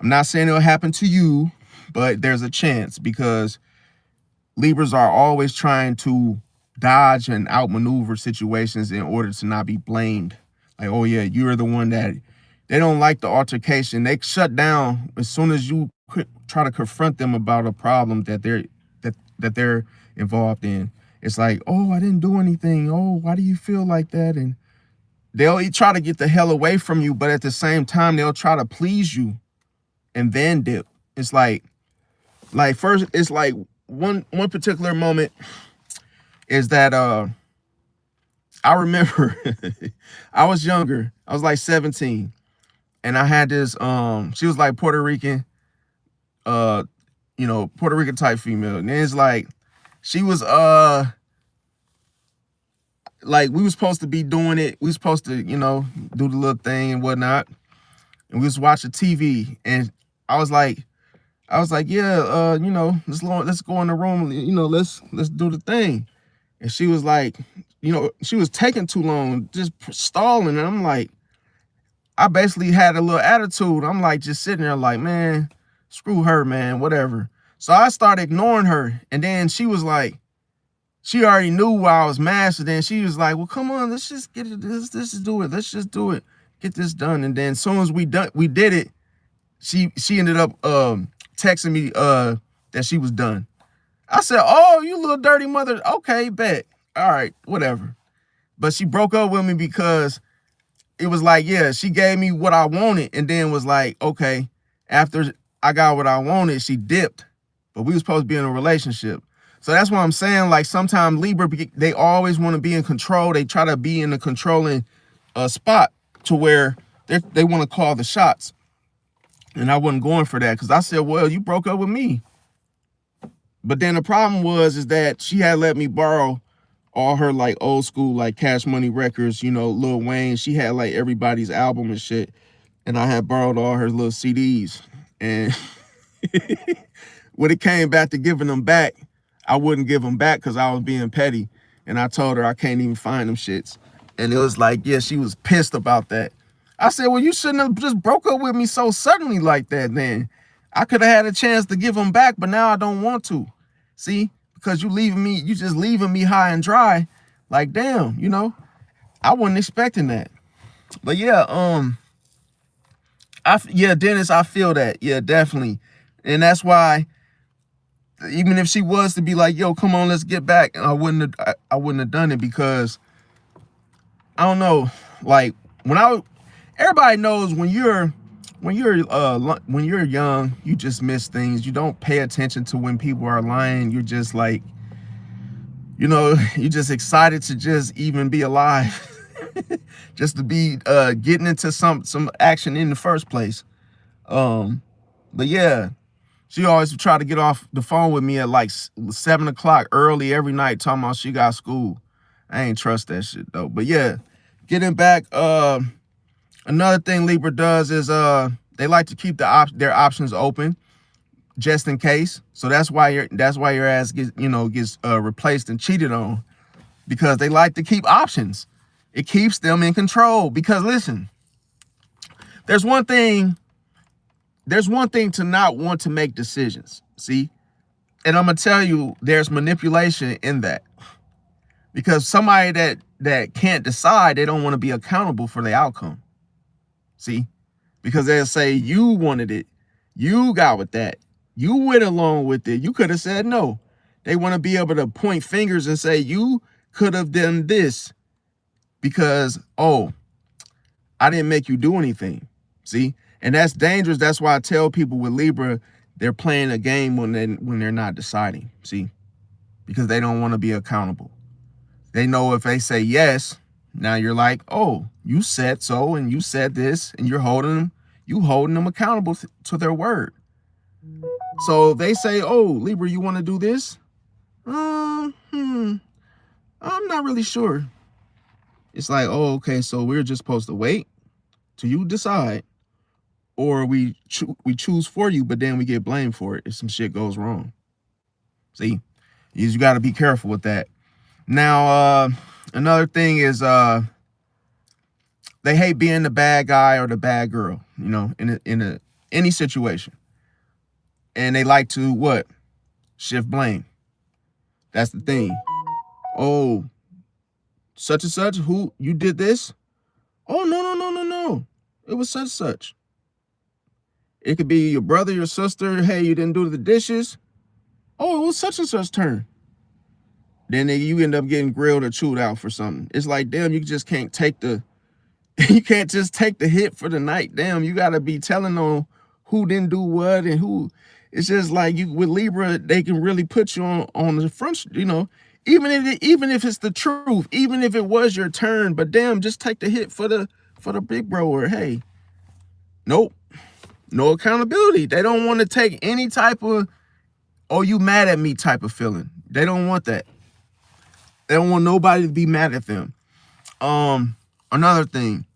not saying it'll happen to you, but there's a chance, because Libras are always trying to dodge and outmaneuver situations in order to not be blamed. Like, oh yeah, you're the one that, they don't like the altercation. They shut down as soon as you try to confront them about a problem that they're involved in. It's like, oh, I didn't do anything. Oh, why do you feel like that? And they'll try to get the hell away from you, but at the same time, they'll try to please you and then dip. It's like first, it's like one particular moment is that I remember I was younger. I was like 17. And I had this, she was like Puerto Rican, Puerto Rican type female. And it's like, she was, like, we was supposed to be doing it. We was supposed to, do the little thing and whatnot. And we was watching TV. And I was like, yeah, let's go in the room, let's do the thing. And she was like, she was taking too long, just stalling. And I'm like, I basically had a little attitude. I'm like just sitting there like, man, screw her, man, whatever. So I started ignoring her. And then she was like, she already knew why I was mad. So then she was like, well, come on, let's just get it. Let's just do it. Let's just do it. Get this done. And then as soon as we did it, she ended up texting me that she was done. I said, oh, you little dirty mother. Okay, bet. All right, whatever. But she broke up with me because it was like, yeah, she gave me what I wanted and then was like, okay, after I got what I wanted, she dipped. But we were supposed to be in a relationship. So that's what I'm saying. Like sometimes Libra, they always want to be in control. They try to be in the controlling spot to where they want to call the shots. And I wasn't going for that because I said, well, you broke up with me. But then the problem is that she had let me borrow all her like old school like Cash Money records, Lil Wayne. She had like everybody's album and shit. And I had borrowed all her little CDs. And when it came back to giving them back, I wouldn't give them back because I was being petty. And I told her I can't even find them shits. And it was like, yeah, she was pissed about that. I said, well, you shouldn't have just broke up with me so suddenly like that then. I could have had a chance to give them back, but now I don't want to. See? Because you just leaving me high and dry. Like, damn, you know, I wasn't expecting that. But yeah, yeah, Dennis, I feel that. Yeah, definitely. And that's why even if she was to be like, yo, come on, let's get back, I wouldn't have done it, because I don't know, like everybody knows when you're young, you just miss things. You don't pay attention to when people are lying. You're just like, you know, you're just excited to just even be alive. Just to be getting into some action in the first place. But yeah, she always try to get off the phone with me at like 7 o'clock early every night, talking about she got school. I ain't trust that shit though. But yeah, getting back, another thing Libra does is they like to keep their options open just in case. So that's why your ass gets replaced and cheated on, because they like to keep options. It keeps them in control. Because listen, there's one thing to not want to make decisions. See? And I'm gonna tell you, there's manipulation in that. Because somebody that can't decide, they don't want to be accountable for the outcome. See? Because they'll say, you wanted it, you got with that, you went along with it, you could have said no. They want to be able to point fingers and say, you could have done this, because, oh, I didn't make you do anything. See? And that's dangerous. That's why I tell people with Libra, they're playing a game when they're not deciding. See? Because they don't want to be accountable. They know if they say yes, now you're like, oh, you said so, and you said this, and you're holding them accountable to their word. So they say, oh, Libra, you want to do this? I'm not really sure. It's like, oh, okay, so we're just supposed to wait till you decide, or we choose for you, but then we get blamed for it if some shit goes wrong. See, you got to be careful with that. Now, another thing is they hate being the bad guy or the bad girl, you know, in any situation, and they like to what? Shift blame. That's the thing. Oh, such and such, who, you did this? Oh, no. It was such and such. It could be your brother, your sister. Hey, you didn't do the dishes. Oh, it was such and such turn. Then you end up getting grilled or chewed out for something. It's like, damn, you just can't take you can't just take the hit for the night. Damn, you got to be telling on who didn't do what and who. It's just like with Libra, they can really put you on the front, you know, even if it's the truth, even if it was your turn, but damn, just take the hit for the big bro. Or hey, nope, no accountability. They don't want to take any type of, oh, you mad at me type of feeling. They don't want that. They don't want nobody to be mad at them. Another thing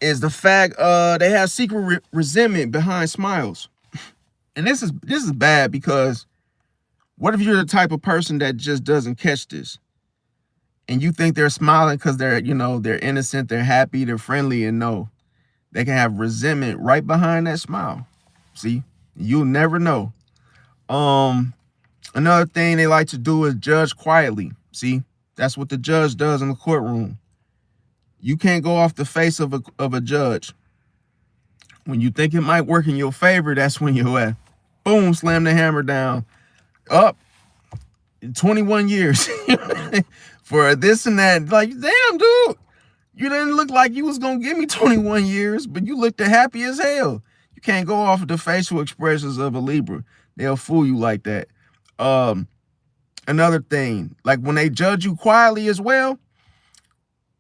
is the fact they have secret resentment behind smiles. And this is bad, because what if you're the type of person that just doesn't catch this, and you think they're smiling because they're innocent, they're happy, they're friendly, and no, they can have resentment right behind that smile. See, you'll never know. Another thing they like to do is judge quietly. See, that's what the judge does in the courtroom. You can't go off the face of a judge. When you think it might work in your favor, that's when you're at. Boom, slam the hammer down. Up 21 years for this and that. Like, damn, dude, you didn't look like you was gonna give me 21 years, but you looked happy as hell. You can't go off of the facial expressions of a Libra. They'll fool you like that. Another thing, like when they judge you quietly as well,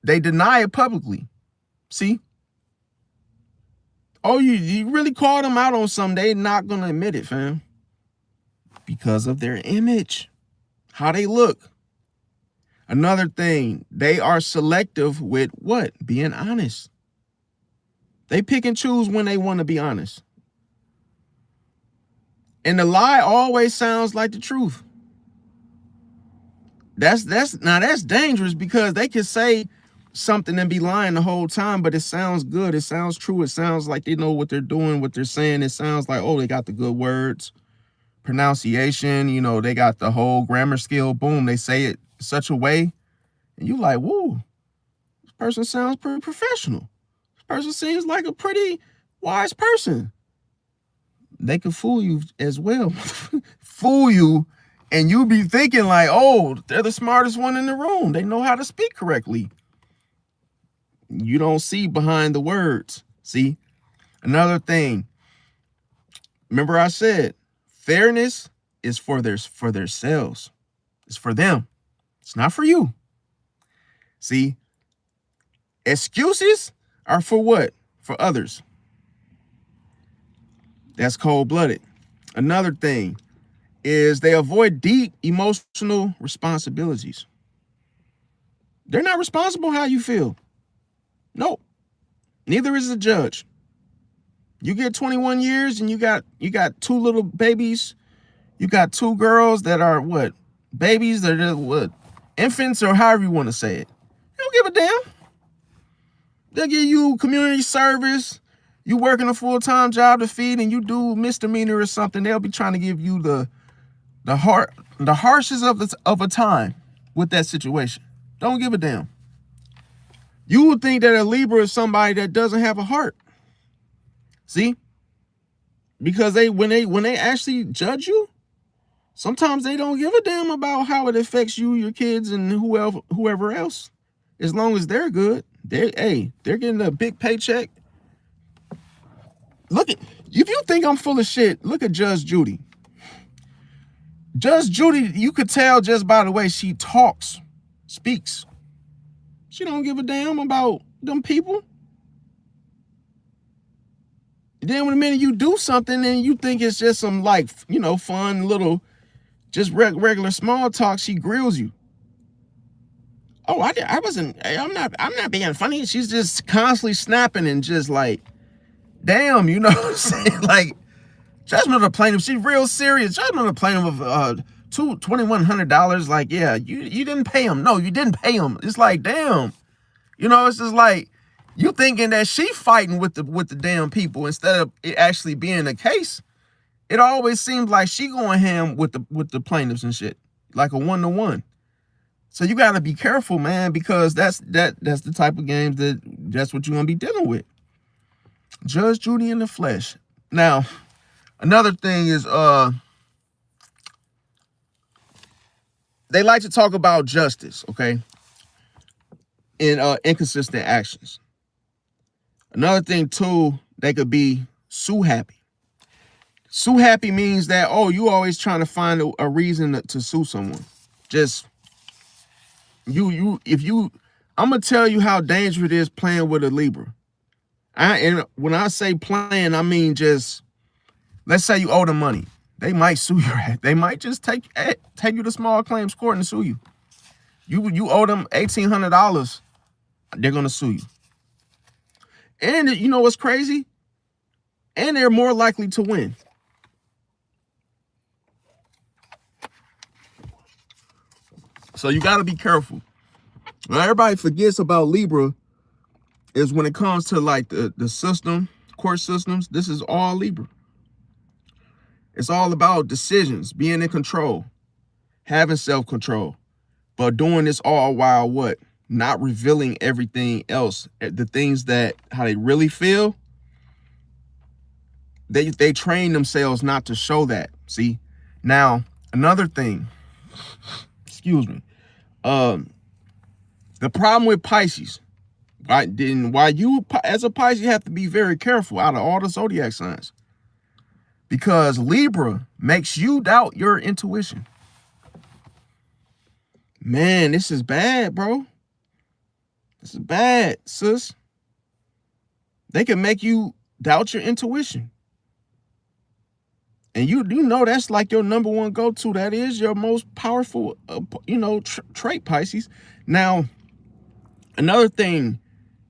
they deny it publicly. See? Oh, you really called them out on something. They're not going to admit it, fam. Because of their image. How they look. Another thing, they are selective with what? Being honest. They pick and choose when they want to be honest. And the lie always sounds like the truth. That's dangerous, because they can say something and be lying the whole time, but it sounds good. It sounds true. It sounds like they know what they're doing, what they're saying. It sounds like, oh, they got the good words, pronunciation, you know, they got the whole grammar skill. Boom, they say it such a way. And you like, whoa, this person sounds pretty professional. This person seems like a pretty wise person. They could fool you as well. Fool you, and you be thinking like, oh, they're the smartest one in the room. They know how to speak correctly. You don't see behind the words. See, another thing. Remember I said, fairness is for themselves. It's for them. It's not for you. See, excuses are for what? For others. That's cold-blooded. Another thing is they avoid deep emotional responsibilities. They're not responsible how you feel. Nope. Neither is the judge. You get 21 years and you got 2 little babies. You got 2 girls that are what? Babies, they're what? Infants, or however you want to say it. You don't give a damn. They'll give you community service. You working a full-time job to feed, and you do misdemeanor or something, they'll be trying to give you the harshest of a time with that situation. Don't give a damn. You would think that a Libra is somebody that doesn't have a heart. See? Because when they actually judge you, sometimes they don't give a damn about how it affects you, your kids, and whoever else. As long as they're good, they're getting a big paycheck. Look at, if you think I'm full of shit, look at Judge Judy. Judge Judy, you could tell just by the way she speaks. She don't give a damn about them people. Then when the minute you do something and you think it's just some like, you know, fun little, just regular small talk, she grills you. Oh, I'm not being funny. She's just constantly snapping and just like, damn, you know what I'm saying? Like, judgment of the plaintiff, she's real serious. Judgment of the plaintiff of $2,100. Like, yeah, you didn't pay him. No, you didn't pay him. It's like, damn. You know, it's just like, you thinking that she fighting with the damn people instead of it actually being the case. It always seems like she going ham with the plaintiffs and shit, like a 1-to-1. So you got to be careful, man, because that's the type of games that's what you're gonna be dealing with. Judge Judy in the flesh. Now, another thing is they like to talk about justice, okay, in inconsistent actions. Another thing too, they could be sue happy. Sue happy means that, oh, you always trying to find a reason to sue someone. Just I'm gonna tell you how dangerous it is playing with a Libra. And when I say playing, I mean just, let's say you owe them money. They might sue your ass. They might just take you to small claims court and sue you. You owe them $1,800. They're gonna sue you. And you know what's crazy? And they're more likely to win. So you got to be careful. Now, everybody forgets about Libra is when it comes to like the system, court systems, this is all Libra. It's all about decisions, being in control, having self-control, but doing this all while what? Not revealing everything else, the things that, how they really feel. They train themselves not to show that. See? Now, another thing, excuse me. The problem with Pisces, right? Then why you as a Pisces you have to be very careful out of all the zodiac signs, because Libra makes you doubt your intuition. Man, this is bad, bro. This is bad, sis. They can make you doubt your intuition. And you know that's like your number one go-to. That is your most powerful, trait, Pisces. Now, another thing,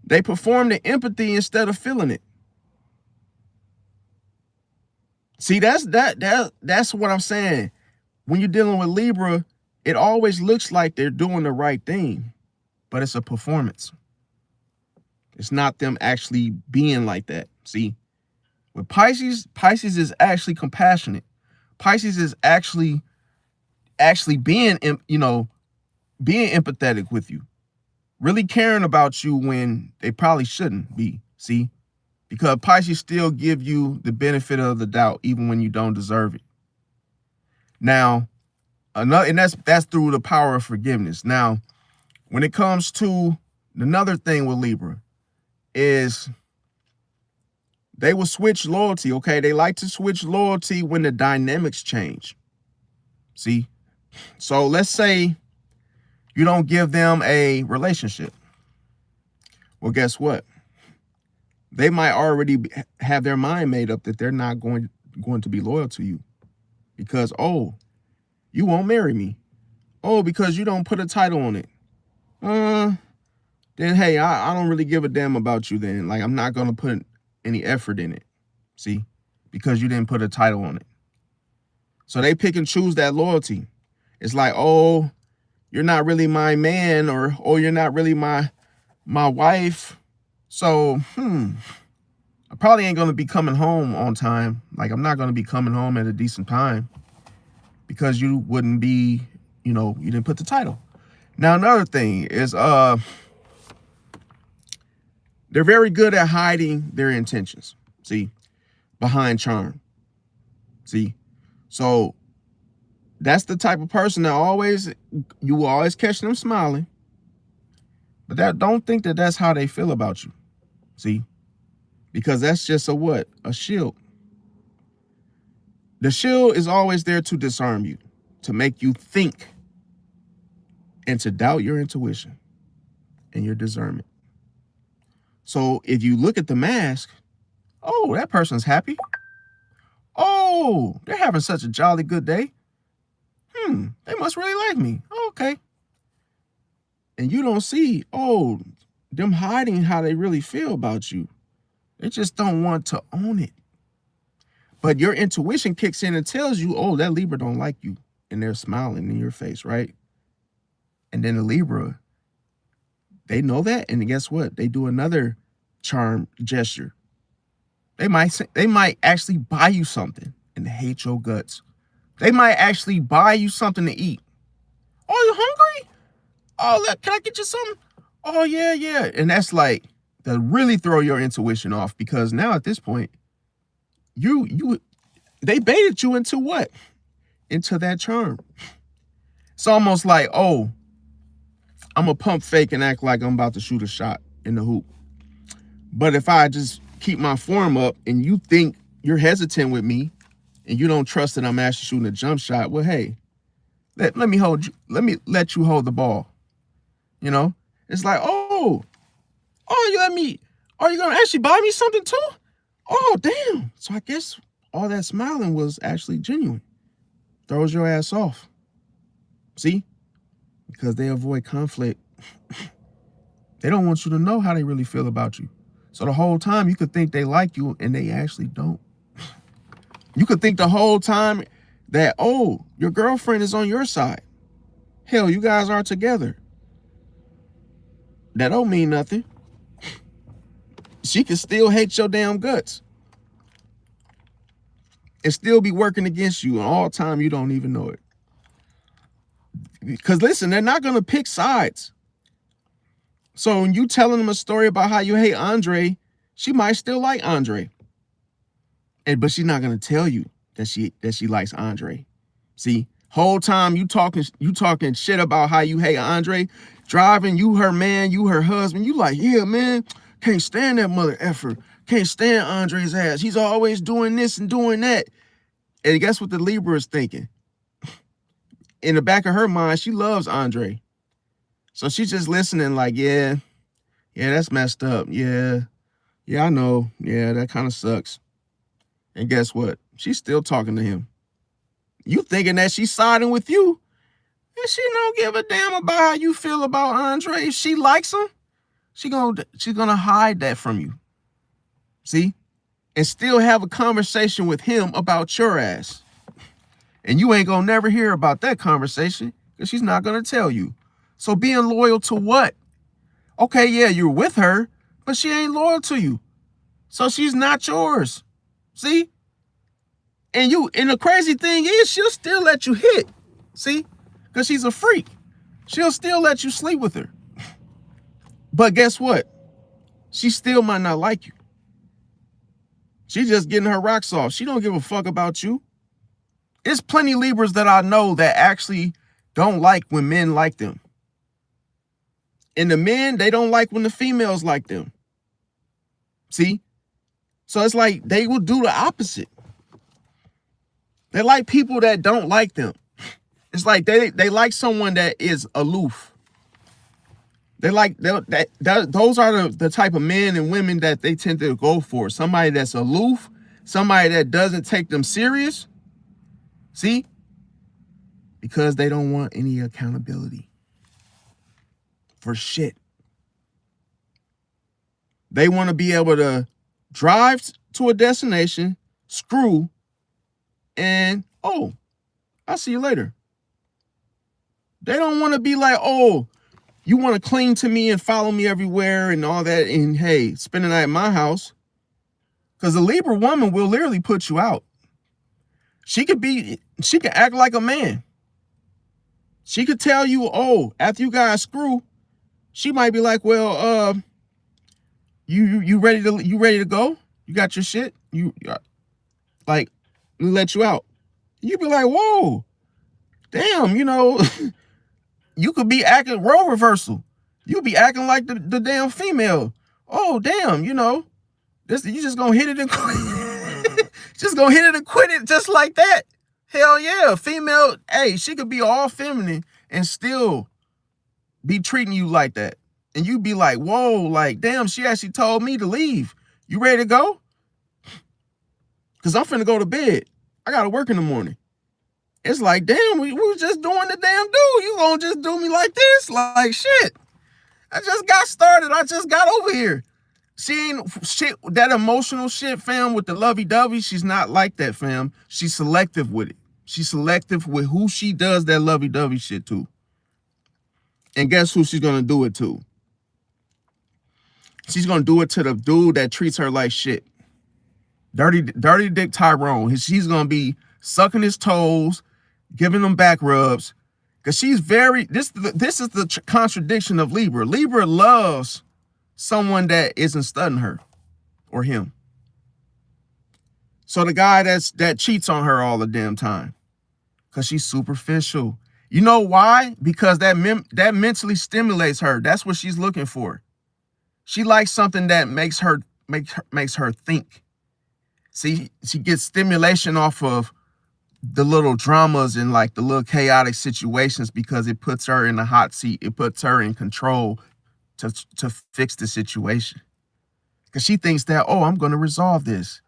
they perform the empathy instead of feeling it. See, that's what I'm saying. When you're dealing with Libra, it always looks like they're doing the right thing, but it's a performance. It's not them actually being like that. See, with Pisces, Pisces is actually compassionate. Pisces is actually being, being empathetic with you, really caring about you when they probably shouldn't be. See, because Pisces still give you the benefit of the doubt even when you don't deserve it. Now, and that's through the power of forgiveness. Now, when it comes to another thing with Libra is they will switch loyalty, okay? They like to switch loyalty when the dynamics change. See? So let's say you don't give them a relationship. Well, guess what? They might already have their mind made up that they're not going to be loyal to you because, oh, you won't marry me. Oh, because you don't put a title on it. Then, hey, I don't really give a damn about you then. Like, I'm not going to put any effort in it. See? Because you didn't put a title on it. So they pick and choose that loyalty. It's like, oh, you're not really my man, or oh, you're not really my wife. So, I probably ain't going to be coming home on time. Like, I'm not going to be coming home at a decent time because you wouldn't be, you didn't put the title. Now, another thing is, they're very good at hiding their intentions. See, behind charm. See, so that's the type of person that you will always catch them smiling, but don't think that that's how they feel about you. See, because that's just a shield. The shield is always there to disarm you, to make you think, and to doubt your intuition and your discernment. So if you look at the mask, oh, that person's happy. Oh, they're having such a jolly good day. They must really like me. Okay. And you don't see, oh, them hiding how they really feel about you. They just don't want to own it. But your intuition kicks in and tells you, oh, that Libra don't like you. And they're smiling in your face, right? And then the Libra, they know that. And guess what? They do another charm gesture. They might actually buy you something and hate your guts. They might actually buy you something to eat. Oh, you hungry? Oh, can I get you something? Oh, yeah. And that's like to really throw your intuition off, because now at this point, they baited you into what? Into that charm. It's almost like, oh, I'm going to pump fake and act like I'm about to shoot a shot in the hoop. But if I just keep my form up and you think you're hesitant with me and you don't trust that I'm actually shooting a jump shot, well, hey, let me let you hold the ball. It's like, oh, are you going to actually buy me something too? Oh, damn. So I guess all that smiling was actually genuine. Throws your ass off. See? Because they avoid conflict. They don't want you to know how they really feel about you. So the whole time you could think they like you and they actually don't. You could think the whole time that, oh, your girlfriend is on your side. Hell, you guys are together. That don't mean nothing. She can still hate your damn guts and still be working against you, and all time you don't even know it. Because listen, they're not going to pick sides. So when you telling them a story about how you hate Andre, she might still like Andre. But she's not going to tell you that she likes Andre. See, whole time you talking shit about how you hate Andre, driving, you her man, you her husband, you like, yeah, man, can't stand that mother effer. Can't stand Andre's ass. He's always doing this and doing that. And guess what the Libra is thinking? In the back of her mind, she loves Andre. So she's just listening like, yeah, that's messed up. Yeah, I know. Yeah, that kind of sucks. And guess what? She's still talking to him. You thinking that she's siding with you, and she don't give a damn about how you feel about Andre. If she likes him, she's gonna hide that from you. See? And still have a conversation with him about your ass. And you ain't gonna never hear about that conversation because she's not gonna tell you. So being loyal to what? Okay, yeah, you're with her, but she ain't loyal to you. So she's not yours. See? And the crazy thing is, she'll still let you hit. See? Because she's a freak. She'll still let you sleep with her. But guess what? She still might not like you. She's just getting her rocks off. She don't give a fuck about you. There's plenty of Libras that I know that actually don't like when men like them. And the men, they don't like when the females like them. See? So it's like they will do the opposite. They like people that don't like them. It's like they like someone that is aloof. They like those are the type of men and women that they tend to go for. Somebody that's aloof, somebody that doesn't take them serious. See? Because they don't want any accountability for shit. They want to be able to drive to a destination, screw, and oh, I'll see you later. They don't want to be like, oh, you want to cling to me and follow me everywhere and all that, and hey, spend the night at my house. Because a Libra woman will literally put you out. She can act like a man. She could tell you, oh, after you guys screw, she might be like, well, you ready to go? You got your shit? Like, let you out. You be like, whoa, damn, you could be acting role reversal. You be acting like the damn female. Oh, damn, this you just gonna hit it and quit. Just gonna hit it and quit it just like that. Hell yeah, female, hey, she could be all feminine and still be treating you like that. And you be like, whoa, like, damn, she actually told me to leave. You ready to go? Because I'm finna go to bed. I gotta work in the morning. It's like, damn, we was just doing the damn do. You gonna just do me like this? Like, shit. I just got started. I just got over here. She ain't shit, that emotional shit, fam, with the lovey-dovey. She's not like that, fam. She's selective with it. She's selective with who she does that lovey-dovey shit to. And guess who she's gonna do it to? She's gonna do it to the dude that treats her like shit. Dirty Dick Tyrone. She's gonna be sucking his toes, giving them back rubs. Because she's this is the contradiction of Libra. Libra loves someone that isn't studying her or him. So the guy that cheats on her all the damn time. Because she's superficial. You know why? Because that mentally stimulates her. That's what she's looking for. She likes something that makes her think. See, she gets stimulation off of the little dramas and like the little chaotic situations because it puts her in the hot seat. It puts her in control to fix the situation. Because she thinks that, oh, I'm going to resolve this.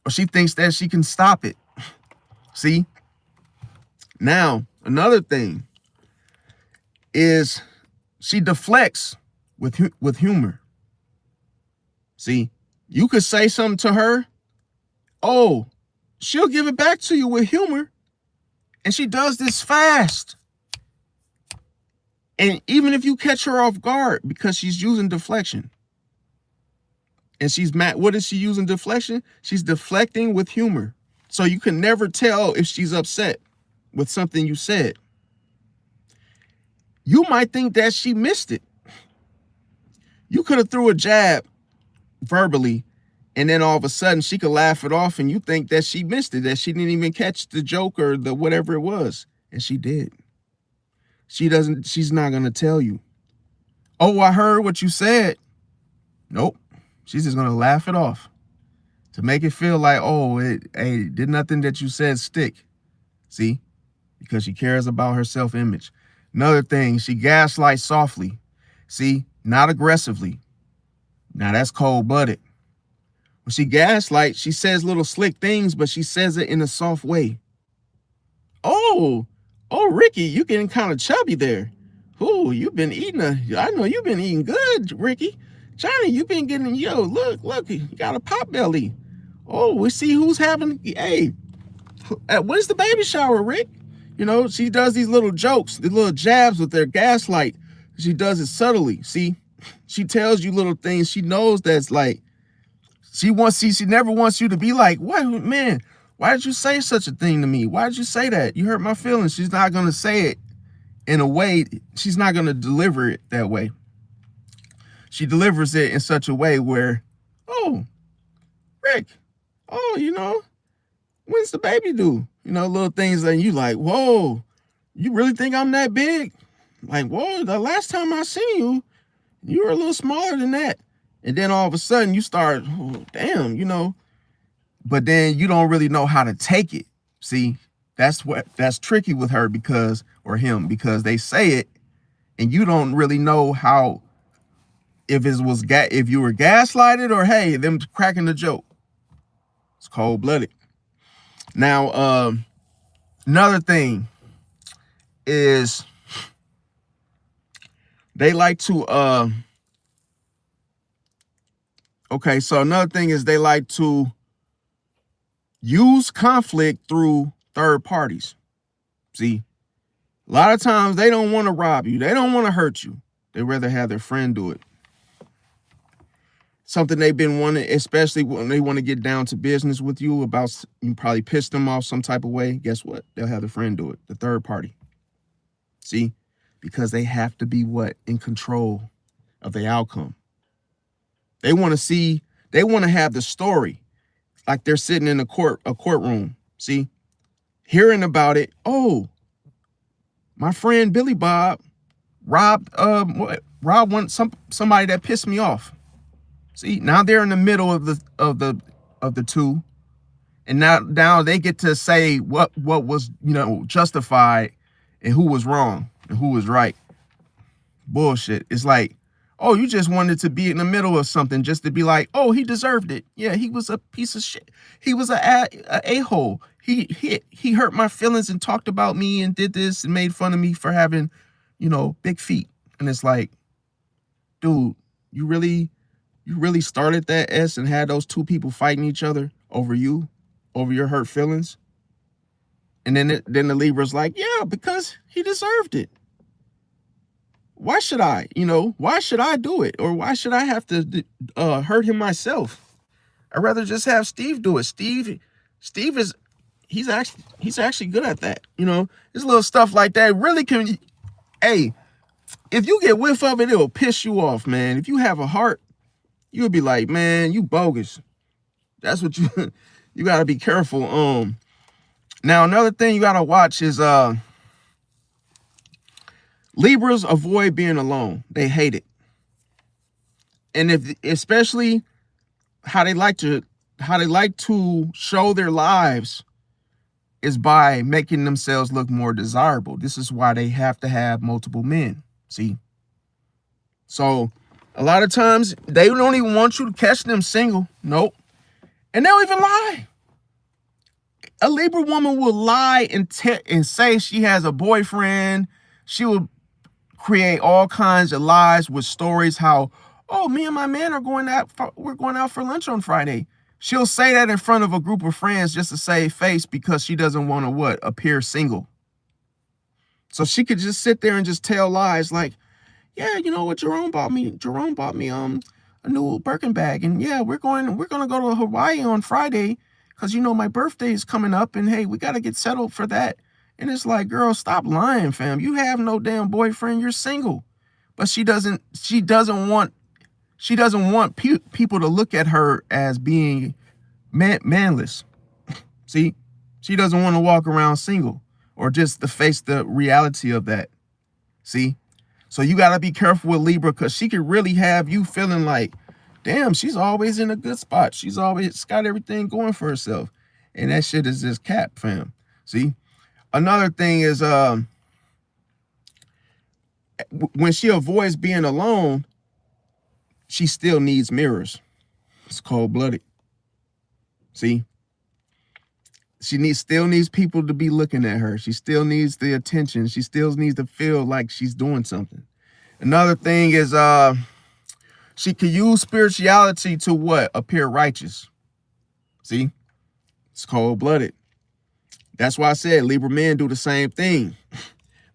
Or she thinks that she can stop it. See? Now, another thing is she deflects with humor. See? You could say something to her. Oh, she'll give it back to you with humor. And she does this fast. And even if you catch her off guard because she's using deflection. And she's mad. What is she using deflection? She's deflecting with humor. So you can never tell if she's upset with something you said. You might think that she missed it. You could have threw a jab verbally, and then all of a sudden she could laugh it off and you think that she missed it, that she didn't even catch the joke or the whatever it was. And she did. She's not going to tell you. Oh, I heard what you said. Nope. She's just going to laugh it off to make it feel like, oh, did nothing that you said stick. See? Because she cares about her self-image. Another thing, she gaslights softly. See? Not aggressively. Now that's cold-blooded. When she gaslights, she says little slick things, but she says it in a soft way. Oh, Ricky, you getting kind of chubby there. Ooh, you've been eating I know you've been eating good, Ricky. Johnny, you've been getting, look, you got a pot belly. Oh, we see who's having, hey, when's the baby shower, Rick? She does these little jokes, these little jabs with their gaslight. She does it subtly, see? She tells you little things. She knows that's like, she never wants you to be like, what, man, why did you say such a thing to me? Why did you say that? You hurt my feelings. She's not going to say it in a way, she's not going to deliver it that way. She delivers it in such a way where, oh, Rick, oh, you know, when's the baby due? You know, little things that you like, whoa, you really think I'm that big? Like, whoa, the last time I seen you, you were a little smaller than that. And then all of a sudden you start, oh, damn, you know, but then you don't really know how to take it. See, that's tricky with her because, or him, because they say it and you don't really know how, if you were gaslighted or, hey, them cracking the joke. It's cold-blooded. Now, another thing is they like to, okay, so another thing is they like to use conflict through third parties. See, a lot of times they don't want to rob you. They don't want to hurt you. They rather have their friend do it. Something they've been wanting, especially when they want to get down to business with you about, you probably pissed them off some type of way. Guess what? They'll have their friend do it, the third party. See, because they have to be what? In control of the outcome. They want to see, they want to have the story like they're sitting in a courtroom. See, hearing about it. Oh, my friend Billy Bob robbed somebody that pissed me off. See, now they're in the middle of the two, and now they get to say what was, you know, justified and who was wrong and who was right. Bullshit. It's like, oh, you just wanted to be in the middle of something just to be like, oh, he deserved it. Yeah, he was a piece of shit. He was a hole. He hurt my feelings and talked about me and did this and made fun of me for having, you know, big feet. And it's like, dude, you really started that S and had those two people fighting each other over you, over your hurt feelings? And then the Libra's like, yeah, because he deserved it. Why should I, why should I do it? Or why should I have to hurt him myself? I'd rather just have Steve do it. Steve he's actually good at that. There's little stuff like that really can, hey, if you get whiff of it, it'll piss you off, man. If you have a heart, you'll be like, man, you bogus. That's what you got to be careful. Now another thing you got to watch is Libras avoid being alone. They hate it. And especially how they like to show their lives is by making themselves look more desirable. This is why they have to have multiple men. See? So a lot of times they don't even want you to catch them single. Nope. And they'll even lie. A Libra woman will lie and say she has a boyfriend. She will create all kinds of lies with stories how, oh, me and my man we're going out for lunch on Friday. She'll say that in front of a group of friends just to save face because she doesn't want to appear single. So she could just sit there and just tell lies like, yeah, you know what, Jerome bought me a new Birkin bag, and yeah, we're gonna go to Hawaii on Friday because my birthday is coming up, and hey, we gotta get settled for that. And it's like, girl, stop lying, fam. You have no damn boyfriend. You're single. But she doesn't want people to look at her as being manless. See, she doesn't want to walk around single or just to face the reality of that. See, so you got to be careful with Libra because she could really have you feeling like, damn, she's always in a good spot. She's always got everything going for herself. And that shit is just cap, fam. See? Another thing is when she avoids being alone, she still needs mirrors. It's cold-blooded. See? She still needs people to be looking at her. She still needs the attention. She still needs to feel like she's doing something. Another thing is she can use spirituality to appear righteous. See? It's cold-blooded. That's why I said Libra men do the same thing.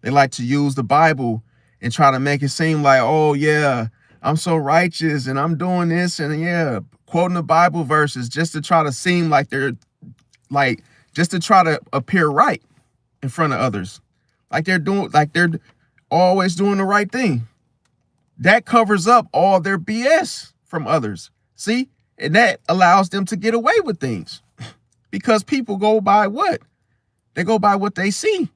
They like to use the Bible and try to make it seem like, oh yeah, I'm so righteous and I'm doing this and yeah, quoting the Bible verses just to try to seem like they're like, just to try to appear right in front of others. Like they're always doing the right thing. That covers up all their BS from others. See? And that allows them to get away with things because people go by what? They go by what they see.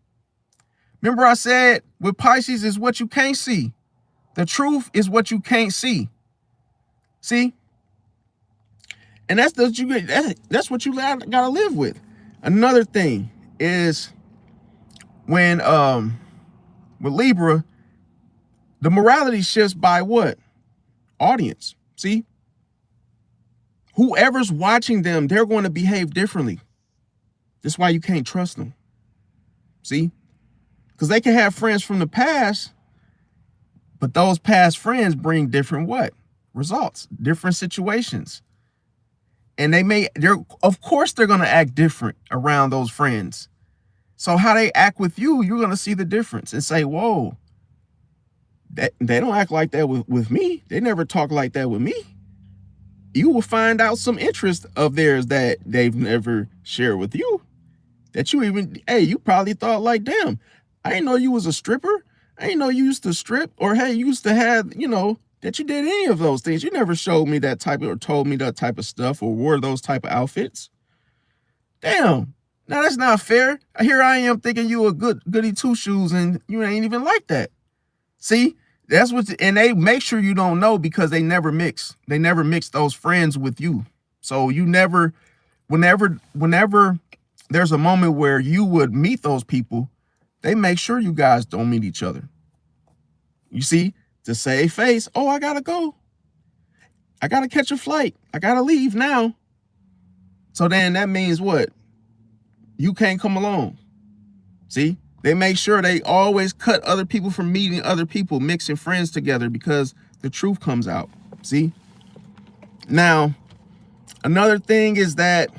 Remember I said with Pisces is what you can't see. The truth is what you can't see. See? And that's what you gotta live with. Another thing is when with Libra, the morality shifts by what? Audience. See? Whoever's watching them, they're going to behave differently. That's why you can't trust them. See? Because they can have friends from the past, but those past friends bring different what? Results, different situations. And of course they're going to act different around those friends. So how they act with you, you're going to see the difference and say, whoa, they don't act like that with me. They never talk like that with me. You will find out some interest of theirs that they've never shared with you. That you probably thought like, damn, I didn't know you was a stripper. I didn't know you used to strip, or hey, you used to have, that you did any of those things. You never showed me that type of, or told me that type of stuff, or wore those type of outfits. Damn, now that's not fair. Here I am thinking you a goody two shoes, and you ain't even like that. See, that's and they make sure you don't know because they never mix. They never mix those friends with you. So you never, whenever there's a moment where you would meet those people, they make sure you guys don't meet each other. You see, to save face, oh, I gotta go. I gotta catch a flight. I gotta leave now. So then that means what? You can't come along. See, they make sure they always cut other people from meeting other people, mixing friends together because the truth comes out. See? Now, another thing is that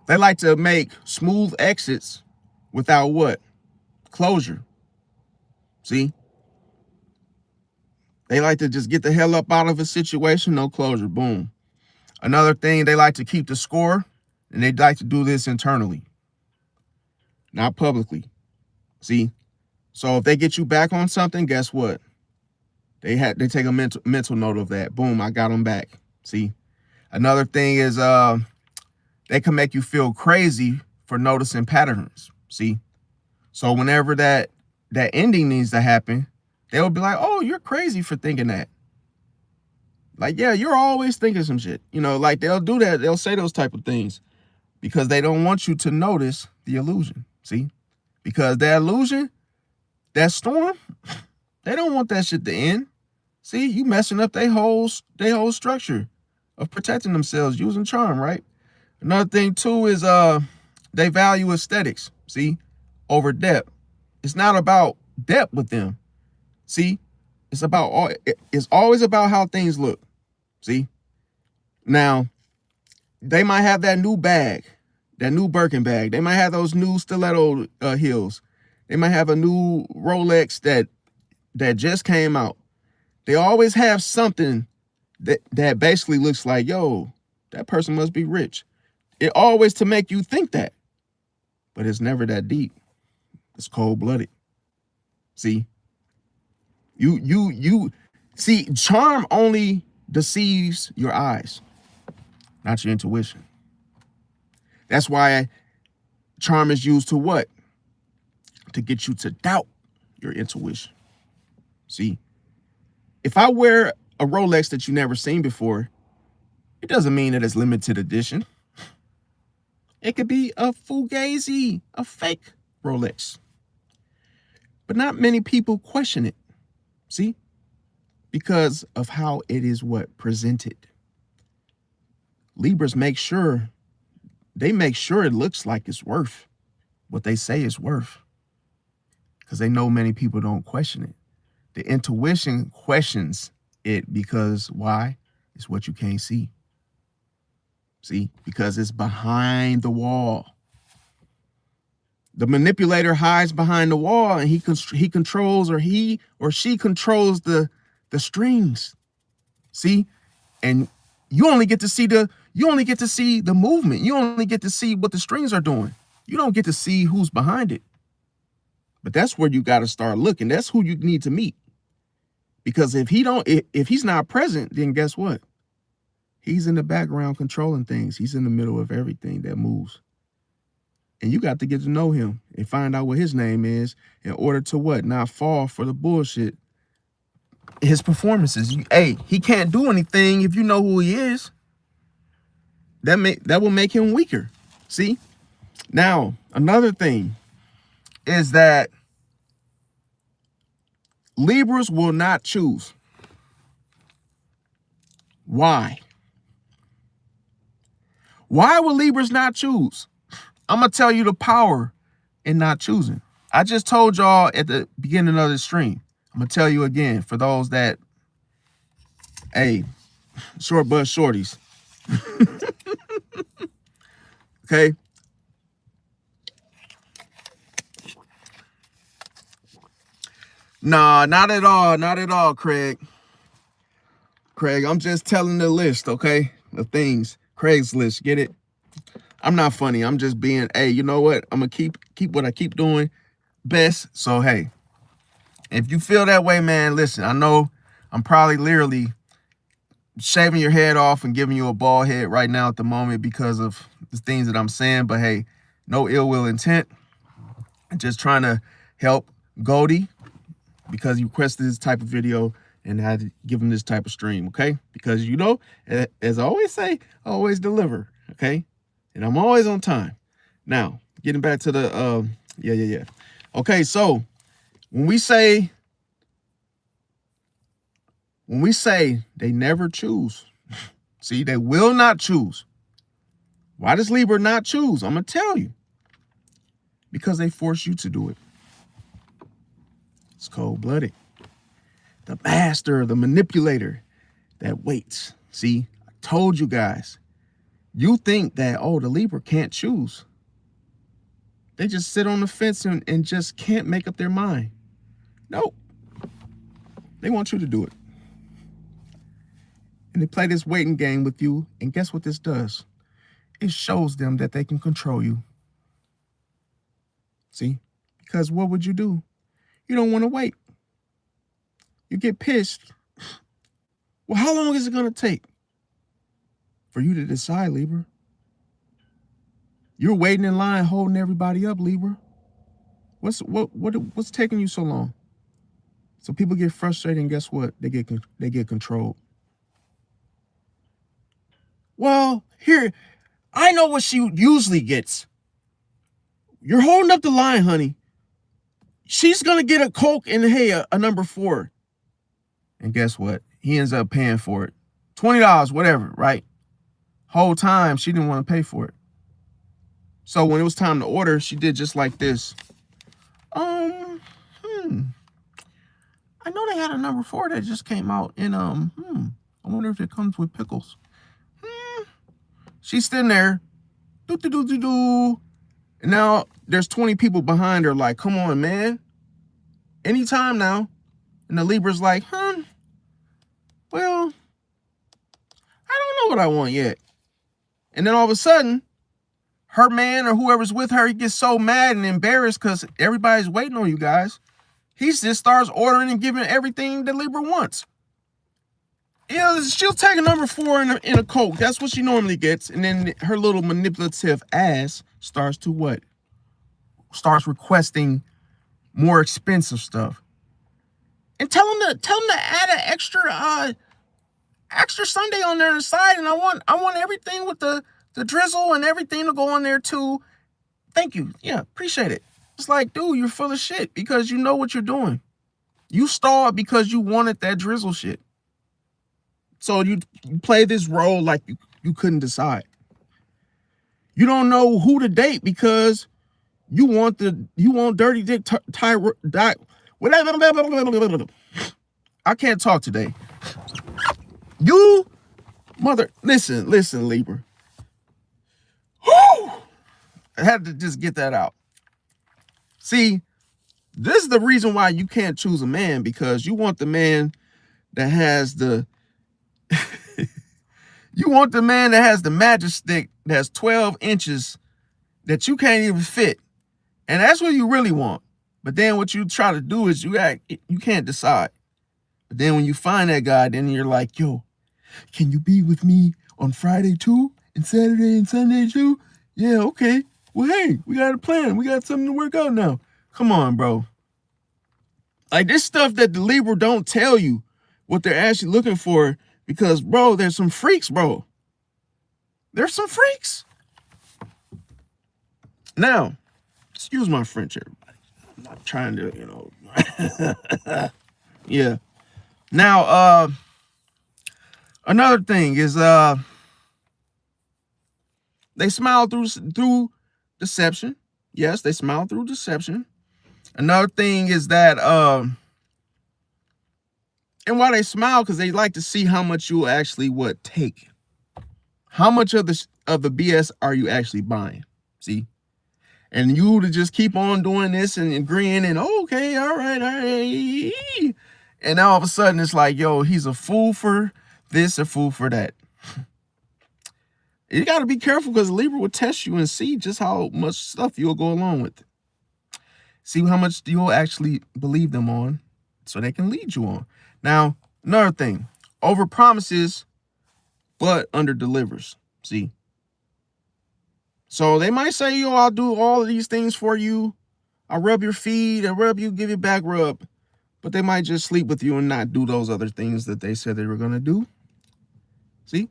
they like to make smooth exits without what? Closure. See? They like to just get the hell up out of a situation, no closure, boom. Another thing, they like to keep the score, and they like to do this internally, not publicly. See? So if they get you back on something, guess what? They take a mental note of that. Boom, I got them back. See? Another thing is they can make you feel crazy for noticing patterns. See? So whenever that ending needs to happen, they'll be like, oh, you're crazy for thinking that. Like, yeah, you're always thinking some shit. Like they'll do that. They'll say those type of things because they don't want you to notice the illusion. See? Because that illusion, that storm, they don't want that shit to end. See, you messing up their whole structure of protecting themselves using charm, right? Another thing too is they value aesthetics, see, over depth. It's not about depth with them. See, it's always about how things look. See? Now, they might have that new bag, that new Birkin bag. They might have those new stiletto heels. They might have a new Rolex that just came out. They always have something that basically looks like, yo, that person must be rich. It always to make you think that. But it's never that deep. It's cold-blooded. See? You see, charm only deceives your eyes, not your intuition. That's why charm is used to what? To get you to doubt your intuition. See? If I wear a Rolex that you never seen before, it doesn't mean that it's limited edition. It could be a fugazi, a fake Rolex. But not many people question it. See? Because of how it is presented. Libras make sure it looks like it's worth what they say it's worth. Because they know many people don't question it. The intuition questions it because why? It's what you can't see. See? Because it's behind the wall. The manipulator hides behind the wall and he controls, or he or she controls the the strings. See? And you only get to see the movement. You only get to see what the strings are doing. You don't get to see who's behind it. But that's where you got to start looking. That's who you need to meet. Because if he's not present, then guess what? He's in the background controlling things. He's in the middle of everything that moves. And you got to get to know him and find out what his name is in order to what? Not fall for the bullshit. His performances. He can't do anything if you know who he is. That will make him weaker. See? Now, another thing is that Libras will not choose. Why? Why will Libras not choose? I'm going to tell you the power in not choosing. I just told y'all at the beginning of the stream. I'm going to tell you again for those that, hey, short bus shorties. Okay? Nah, not at all. Not at all, Craig. Craig, I'm just telling the list, okay? The things. Craig's list, get it? I'm not funny. I'm just being, hey, you know what? I'm going to keep what I keep doing best. So, hey, if you feel that way, man, listen, I know I'm probably literally shaving your head off and giving you a bald head right now at the moment because of the things that I'm saying. But, hey, no ill will intent. I'm just trying to help Goldie because he requested this type of video and I had to give him this type of stream, okay? Because, you know, as I always say, I always deliver, okay? And I'm always on time. Now, getting back to the, yeah. Okay, so when we say they never choose, see, they will not choose. Why does Libra not choose? I'm going to tell you. Because they force you to do it. It's cold-blooded. The master, the manipulator that waits. See, I told you guys. You think that, oh, the Libra can't choose. They just sit on the fence and just can't make up their mind. Nope. They want you to do it. And they play this waiting game with you. And guess what this does? It shows them that they can control you. See? Because what would you do? You don't want to wait. You get pissed. Well, how long is it going to take for you to decide, Libra? You're waiting in line, holding everybody up, Libra. What's taking you so long? So people get frustrated, and guess what? They get controlled. Well, here, I know what she usually gets. You're holding up the line, honey. She's gonna get a Coke and hey, a number 4. And guess what? He ends up paying for it. $20, whatever, right? Whole time she didn't want to pay for it. So when it was time to order, she did just like this. I know they had a number 4 that just came out in I wonder if it comes with pickles. She's sitting there. And now there's 20 people behind her like, come on, man. Anytime now. And the Libra's like, well, I don't know what I want yet. And then all of a sudden, her man or whoever's with her, he gets so mad and embarrassed because everybody's waiting on you guys. He just starts ordering and giving everything that Libra wants. You know, she'll take a number 4 in a Coke. That's what she normally gets. And then her little manipulative ass starts to what? Starts requesting more expensive stuff. And tell them to add an extra sundae on there on the side. And I want everything with the drizzle and everything to go on there too. Thank you. Yeah, appreciate it. It's like, dude, you're full of shit because you know what you're doing. You stalled because you wanted that drizzle shit. So you play this role like you couldn't decide. You don't know who to date because you want dirty dick whatever. I can't talk today. You mother, listen, Libra. Whew! I had to just get that out. See, this is the reason why you can't choose a man, because you want the man that has the you want the man that has the magic stick that's 12 inches that you can't even fit. And that's what you really want. But then what you try to do is you can't decide. But then when you find that guy, then you're like, yo, can you be with me on Friday too? And Saturday and Sunday too? Yeah, okay. Well, hey, we got a plan. We got something to work out now. Come on, bro. Like this stuff that the Libra don't tell you what they're actually looking for, because, bro, there's some freaks, bro. There's some freaks. Now, excuse my French, everybody. I'm not trying to, yeah. Now, another thing is they smile through deception. Yes, they smile through deception. Another thing is that and why they smile, because they like to see how much you actually would take. How much of the BS are you actually buying? See? And you to just keep on doing this and agreeing and okay, all right. And now all of a sudden it's like, yo, he's a fool for this, a fool for that. You got to be careful, because Libra will test you and see just how much stuff you'll go along with. See how much you'll actually believe them on so they can lead you on. Now, another thing, over promises, but under delivers. See? So they might say, yo, I'll do all of these things for you. I'll rub your feet, I'll rub you, give you back rub. But they might just sleep with you and not do those other things that they said they were going to do. See?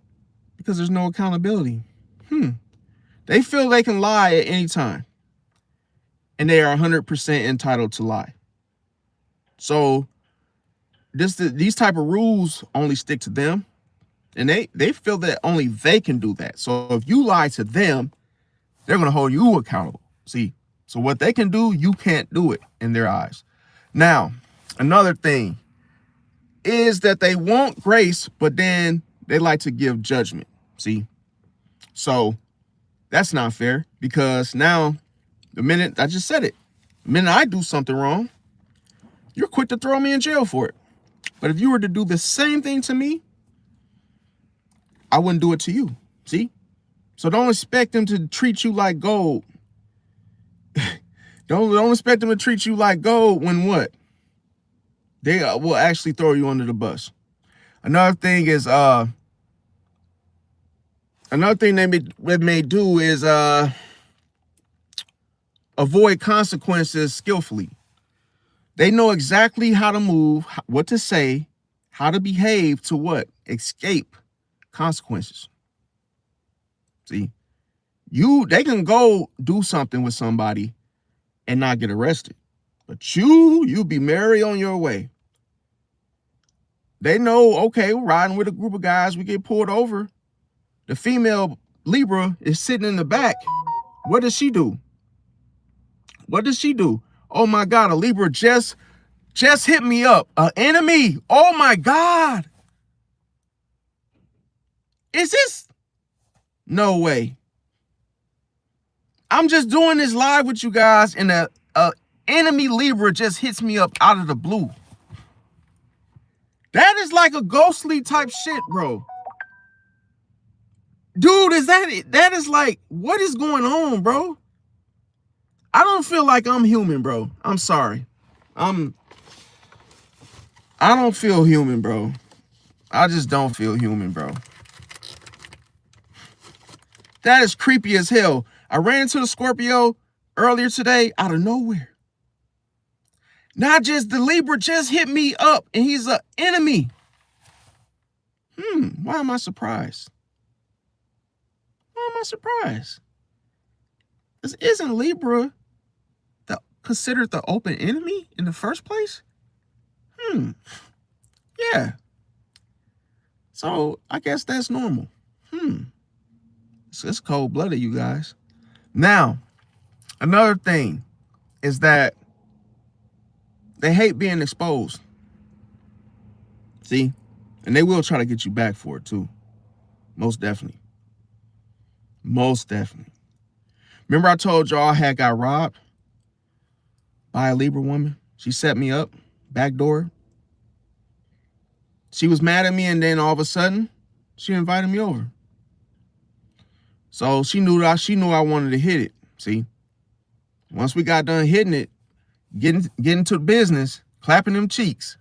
Because there's no accountability. They feel they can lie at any time. And they are 100% entitled to lie. So these type of rules only stick to them. And they feel that only they can do that. So if you lie to them, they're going to hold you accountable. See? So what they can do, you can't do it in their eyes. Now, another thing is that they want grace, but then they like to give judgment. See? So that's not fair, because now the minute I just said it, the minute I do something wrong, you're quick to throw me in jail for it. But if you were to do the same thing to me, I wouldn't do it to you. See? So don't expect them to treat you like gold. Don't expect them to treat you like gold when what? They will actually throw you under the bus. Another thing is another thing they may do is avoid consequences skillfully. They know exactly how to move, what to say, how to behave to what? Escape consequences. See, they can go do something with somebody and not get arrested, but you be merry on your way. They know, okay, we're riding with a group of guys, we get pulled over. The female Libra is sitting in the back. What does she do? What does she do? Oh my God, a Libra just hit me up. An enemy. Oh my God. Is this? No way. I'm just doing this live with you guys, and a enemy Libra just hits me up out of the blue. That is like a ghostly type shit, bro. Dude, that is like, what is going on, bro? I don't feel like I'm human, bro. I'm sorry. I don't feel human, bro. I just don't feel human, bro. That is creepy as hell. I ran into the Scorpio earlier today out of nowhere. Not just the Libra just hit me up and he's an enemy. Why am I surprised? Why am I surprised? Isn't Libra considered the open enemy in the first place? Yeah. So I guess that's normal. It's cold-blooded, you guys. Now, another thing is that they hate being exposed. See? And they will try to get you back for it too. Most definitely. Most definitely. Remember I told y'all I got robbed by a Libra woman? She set me up, backdoor. She was mad at me, and then all of a sudden, she invited me over. So she knew I wanted to hit it. See, once we got done hitting it, getting to business, clapping them cheeks.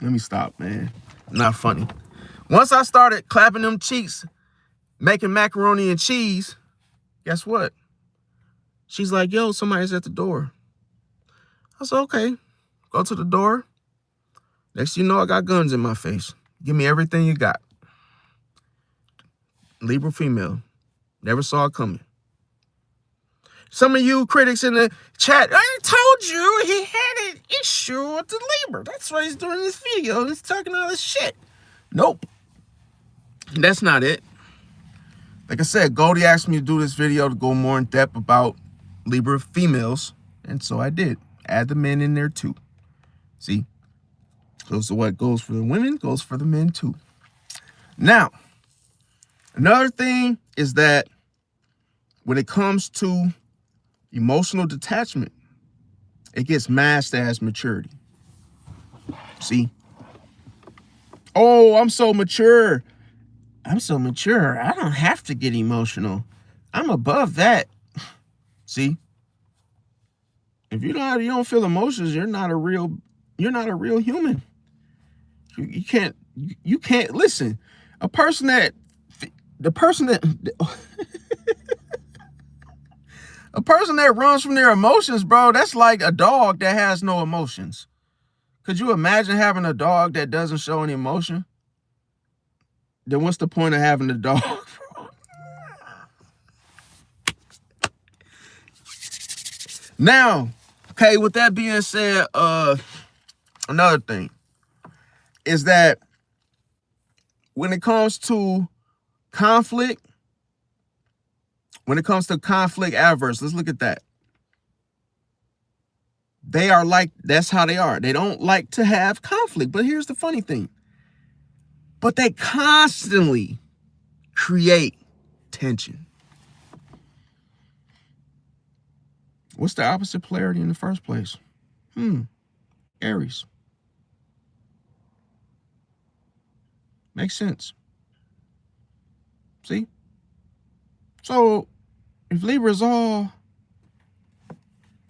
Let me stop, man. Not funny. Once I started clapping them cheeks, making macaroni and cheese, guess what? She's like, yo, somebody's at the door. I said, okay. Go to the door. Next thing you know, I got guns in my face. Give me everything you got. Libra female. Never saw it coming. Some of you critics in the chat, I told you he had an issue with the Libra. That's why he's doing this video. He's talking all this shit. Nope. That's not it. Like I said, Goldie asked me to do this video to go more in depth about Libra females. And so I did. Add the men in there too. See? So what goes for the women goes for the men too. Now, another thing is that when it comes to emotional detachment, it gets masked as maturity. See? Oh, I'm so mature. I'm so mature. I don't have to get emotional. I'm above that. See? If you don't feel emotions, you're not a real human. You can't listen. A person that runs from their emotions, bro, that's like a dog that has no emotions. Could you imagine having a dog that doesn't show any emotion? Then what's the point of having a dog, bro? Now, okay, with that being said, another thing is that when it comes to conflict, adverse, let's look at that. They are like, that's how they are. They don't like to have conflict. But here's the funny thing. But they constantly create tension. What's the opposite polarity in the first place? Aries. Makes sense. See? So if Libra's all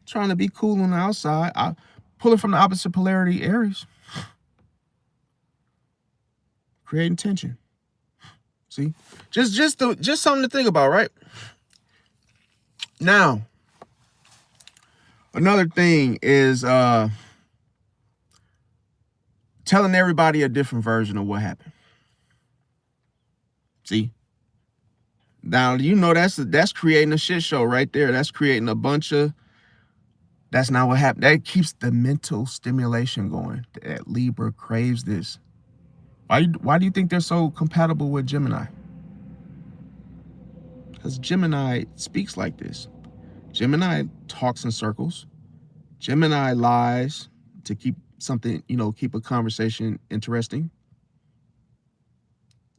trying to be cool on the outside, I pull it from the opposite polarity, Aries. Creating tension. See? Just something to think about, right? Now, another thing is telling everybody a different version of what happened. See? Now, you know that's creating a shit show right there. That's creating a bunch of, that's not what happened. That keeps the mental stimulation going. That Libra craves this. Why do you think they're so compatible with Gemini? Because Gemini speaks like this. Gemini talks in circles. Gemini lies to keep something, keep a conversation interesting.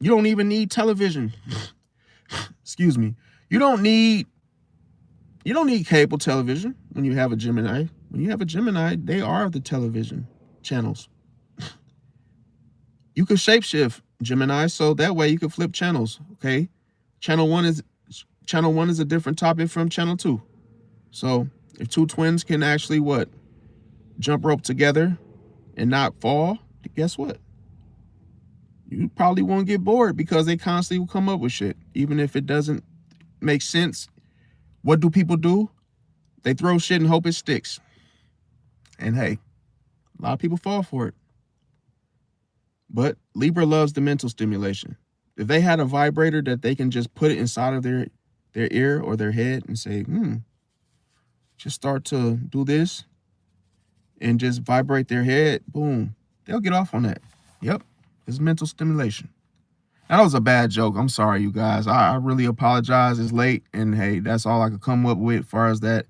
You don't even need television. Excuse me. You don't need cable television when you have a Gemini. When you have a Gemini, they are the television channels. You could shapeshift Gemini, so that way you can flip channels, okay? Channel one is a different topic from channel 2. So if two twins can actually jump rope together and not fall, guess what? You probably won't get bored because they constantly will come up with shit. Even if it doesn't make sense, what do people do? They throw shit and hope it sticks. And hey, a lot of people fall for it. But Libra loves the mental stimulation. If they had a vibrator that they can just put it inside of their ear or their head and say, just start to do this and just vibrate their head, boom, they'll get off on that. Yep, it's mental stimulation. That was a bad joke. I'm sorry, you guys. I really apologize. It's late, and hey, that's all I could come up with as far as that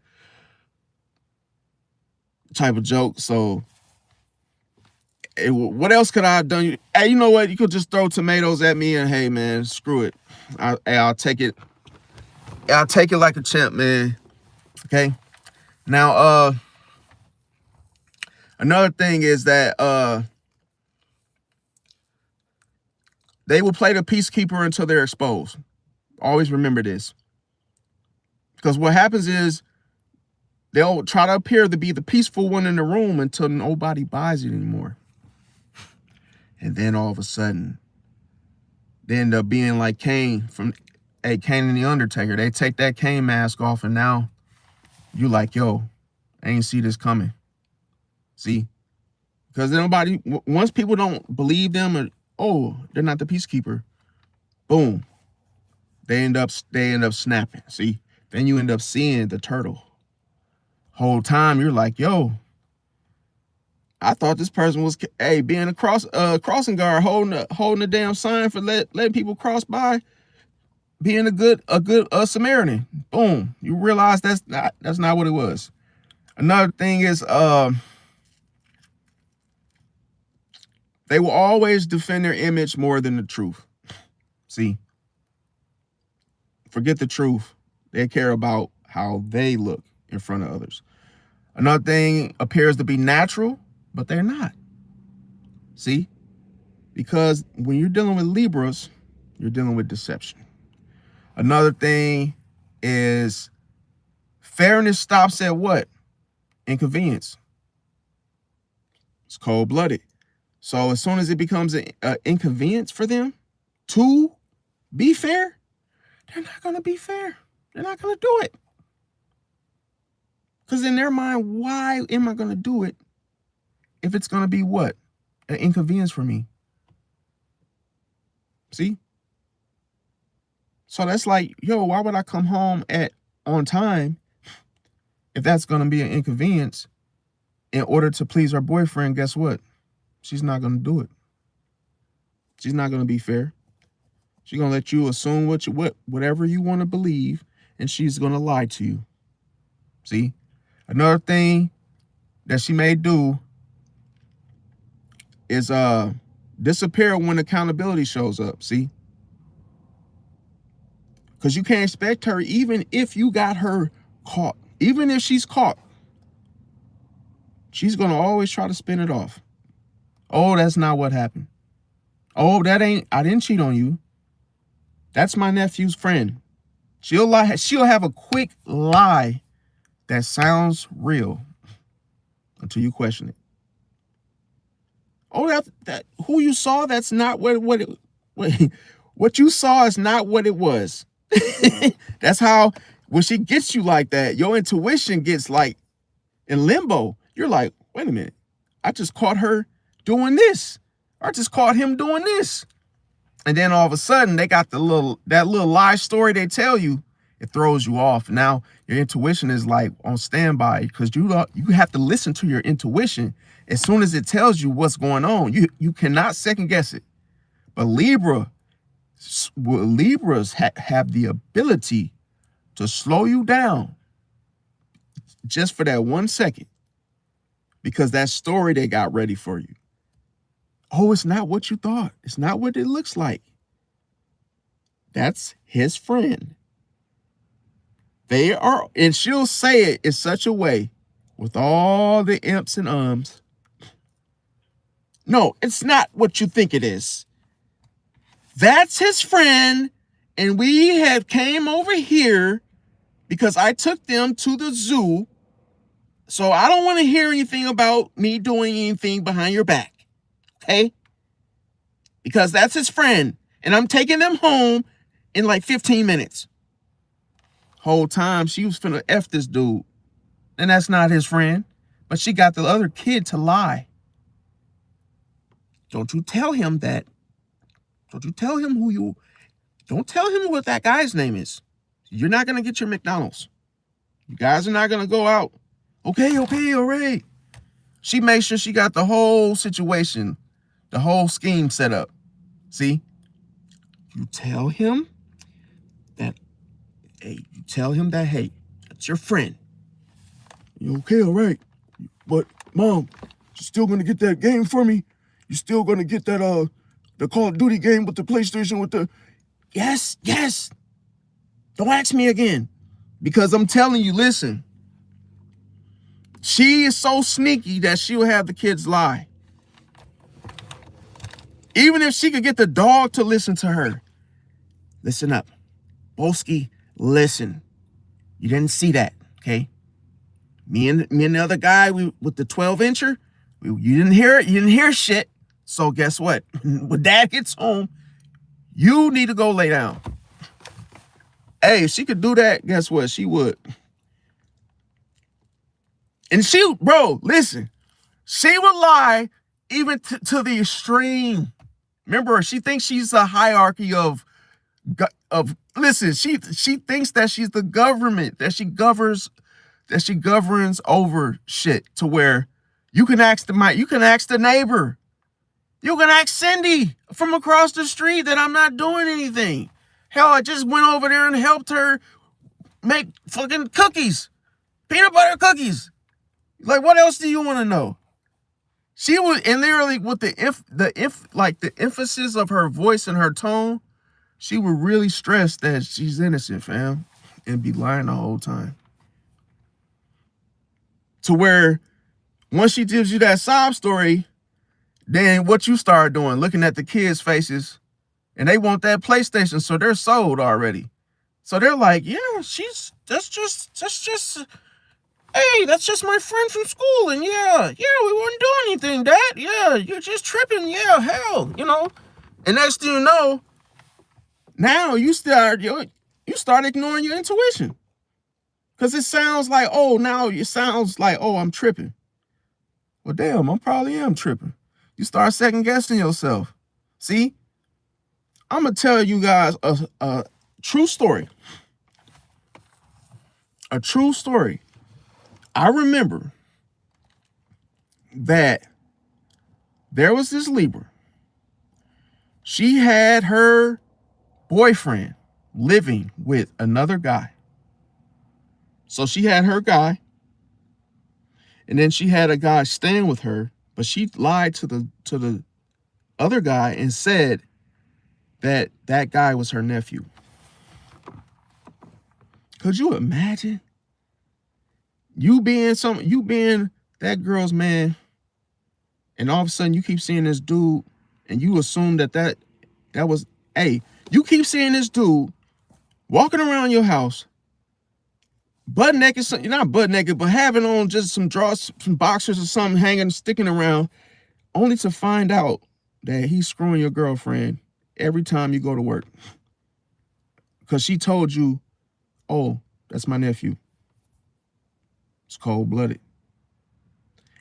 type of joke. So what else could I have done? Hey, you know what? You could just throw tomatoes at me and hey, man, screw it. I'll take it. I'll take it like a champ, man. Okay. Now, Another thing is that they will play the peacekeeper until they're exposed. Always remember this. Because what happens is they'll try to appear to be the peaceful one in the room until nobody buys it anymore. And then all of a sudden, they end up being like Kane from Kane and the Undertaker. They take that Kane mask off, and now you like, yo, I ain't see this coming. See? Because nobody, once people don't believe them, or, oh, they're not the peacekeeper, boom, they end up snapping. See? Then you end up seeing the turtle. Whole time you're like, yo, I thought this person was being a crossing guard, holding a damn sign for letting people cross by, being a good Samaritan. Boom, you realize that's not what it was. Another thing is they will always defend their image more than the truth. See, forget the truth. They care about how they look in front of others. Another thing appears to be natural, but they're not. See, because when you're dealing with Libras, you're dealing with deception. Another thing is fairness stops at what? Inconvenience. It's cold-blooded. So as soon as it becomes an inconvenience for them to be fair, they're not going to be fair. They're not going to do it. Because in their mind, why am I going to do it if it's going to be what? An inconvenience for me. See? So that's like, yo, why would I come home on time if that's going to be an inconvenience in order to please her boyfriend? Guess what? She's not going to do it. She's not going to be fair. She's going to let you assume whatever you want to believe, and she's going to lie to you. See? Another thing that she may do is disappear when accountability shows up. See? Because you can't expect her, even if you got her caught, even if she's caught, she's going to always try to spin it off. Oh, that's not what happened. Oh, I didn't cheat on you. That's my nephew's friend. She'll lie. She'll have a quick lie that sounds real until you question it. Oh, that who you saw, that's not what you saw is not what it was. That's how, when she gets you like that, your intuition gets like in limbo. You're like, wait a minute, I just caught her doing this. I just caught him doing this. And then all of a sudden they got that little lie story they tell you. It throws you off. Now your intuition is like on standby, because you have to listen to your intuition as soon as it tells you what's going on. You cannot second guess it. But Libras have the ability to slow you down just for that 1 second, because that story they got ready for you. Oh, it's not what you thought. It's not what it looks like. That's his friend. They are, and she'll say it in such a way with all the imps and ums. No, it's not what you think it is. That's his friend, and we have came over here because I took them to the zoo. So I don't want to hear anything about me doing anything behind your back. Okay? Because that's his friend, and I'm taking them home in like 15 minutes. Whole time she was finna F this dude, and that's not his friend, but she got the other kid to lie. Don't you tell him that. Don't you tell him don't tell him what that guy's name is. You're not going to get your McDonald's. You guys are not going to go out. Okay, all right. She made sure she got the whole situation, the whole scheme set up. See? You tell him that, hey, that's your friend. Okay, all right. But, Mom, you still going to get that game for me? You still going to get that, the Call of Duty game with the PlayStation with the... Yes. Don't ask me again. Because I'm telling you, listen. She is so sneaky that she'll have the kids lie. Even if she could get the dog to listen to her. Listen up. Boski, listen. You didn't see that, okay? Me and the other guy with the 12-incher, you didn't hear it. You didn't hear shit. So guess what? When dad gets home, you need to go lay down. Hey, if she could do that, guess what? She would. And bro, listen. She would lie even to the extreme. Remember, she thinks she's a hierarchy of listen, she thinks that she's the government, that she governs over shit, to where you can ask the neighbor, you can ask Cindy from across the street that I'm not doing anything. Hell, I just went over there and helped her make fucking cookies, peanut butter cookies. Like, what else do you want to know? She was, and literally with the emphasis of her voice and her tone, she would really stress that she's innocent, fam, and be lying the whole time. To where once she gives you that sob story, then what you start doing, looking at the kids' faces, and they want that PlayStation, so they're sold already. So they're like, yeah, that's just hey, that's just my friend from school, and yeah, we wouldn't do anything, Dad. Yeah, you're just tripping. Yeah, hell, And next thing you know, now you start ignoring your intuition, because it sounds like, I'm tripping. Well, damn, I probably am tripping. You start second guessing yourself. See, I'm gonna tell you guys a true story. A true story. I remember that there was this Libra. She had her boyfriend living with another guy. So she had her guy, and then she had a guy staying with her, but she lied to the other guy and said that guy was her nephew. Could you imagine? You being that girl's man, and all of a sudden you keep seeing this dude, and you assume that was, hey, you keep seeing this dude walking around your house, butt naked, not butt naked, but having on just some drawers, some boxers or something hanging, sticking around, only to find out that he's screwing your girlfriend every time you go to work. Because she told you, oh, that's my nephew. It's cold-blooded.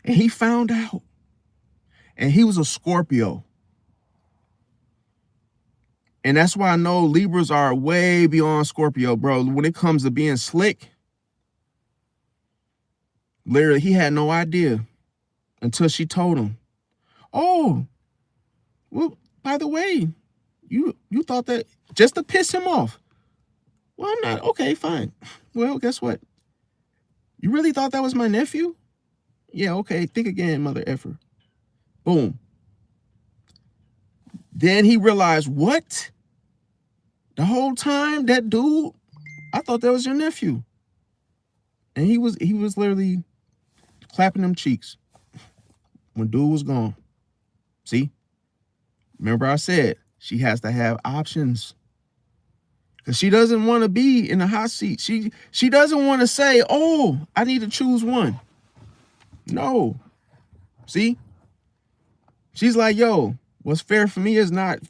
And he found out. And he was a Scorpio. And that's why I know Libras are way beyond Scorpio, bro. When it comes to being slick, literally, he had no idea until she told him. Oh, well, by the way, you thought that just to piss him off. Well, I'm not. Okay, fine. Well, guess what? You really thought that was my nephew? Yeah, okay. Think again, mother effer. Boom. Then he realized, what? The whole time, that dude, I thought that was your nephew. And he was literally clapping them cheeks when dude was gone. See? Remember I said, she has to have options. Because she doesn't want to be in the hot seat. She doesn't want to say, oh, I need to choose one. No. See? She's like, yo, what's fair for me is not.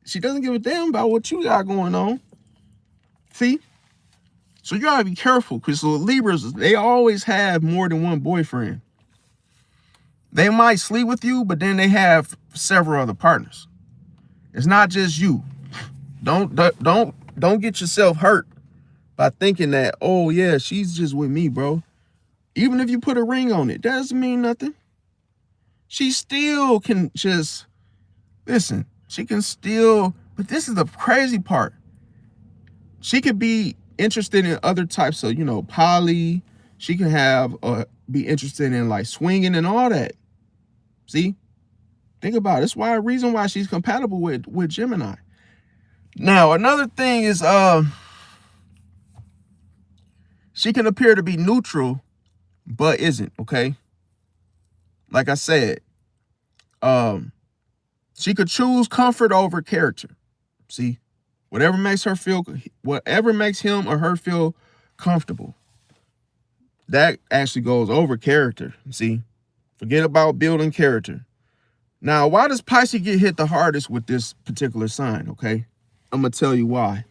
She doesn't give a damn about what you got going on. See? So you gotta be careful, because the Libras, they always have more than one boyfriend. They might sleep with you, but then they have several other partners. It's not just you. Don't get yourself hurt by thinking that, oh yeah, she's just with me, bro. Even if you put a ring on it, that doesn't mean nothing. She still can just, listen, she can still, but this is the crazy part. She could be interested in other types of, poly. She can be interested in like swinging and all that. See? Think about it. That's why a reason why she's compatible with Gemini. Now, another thing is she can appear to be neutral, but isn't, okay? Like I said, she could choose comfort over character. See, whatever makes him or her feel comfortable, that actually goes over character. See, forget about building character. Now, why does Pisces get hit the hardest with this particular sign? Okay, I'm gonna tell you why.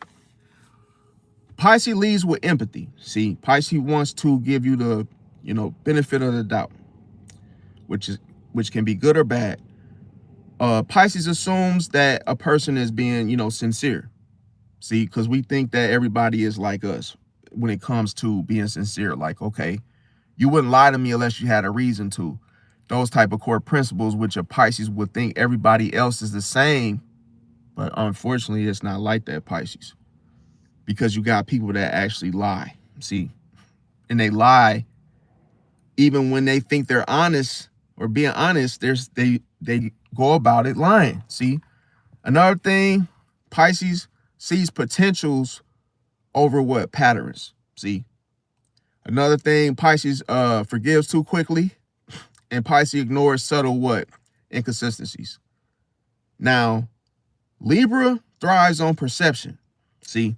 Pisces leads with empathy. See, Pisces wants to give you the, benefit of the doubt, which can be good or bad. Pisces assumes that a person is being, sincere. See, because we think that everybody is like us when it comes to being sincere. Like, okay, you wouldn't lie to me unless you had a reason to. Those type of core principles, which a Pisces would think everybody else is the same. But unfortunately, it's not like that, Pisces. Because you got people that actually lie. See, and they lie even when they think they're honest or being honest. They go about it lying. See, another thing, Pisces sees potentials over what? Patterns. See, another thing, Pisces forgives too quickly, and Pisces ignores subtle what? Inconsistencies. Now, Libra thrives on perception. See,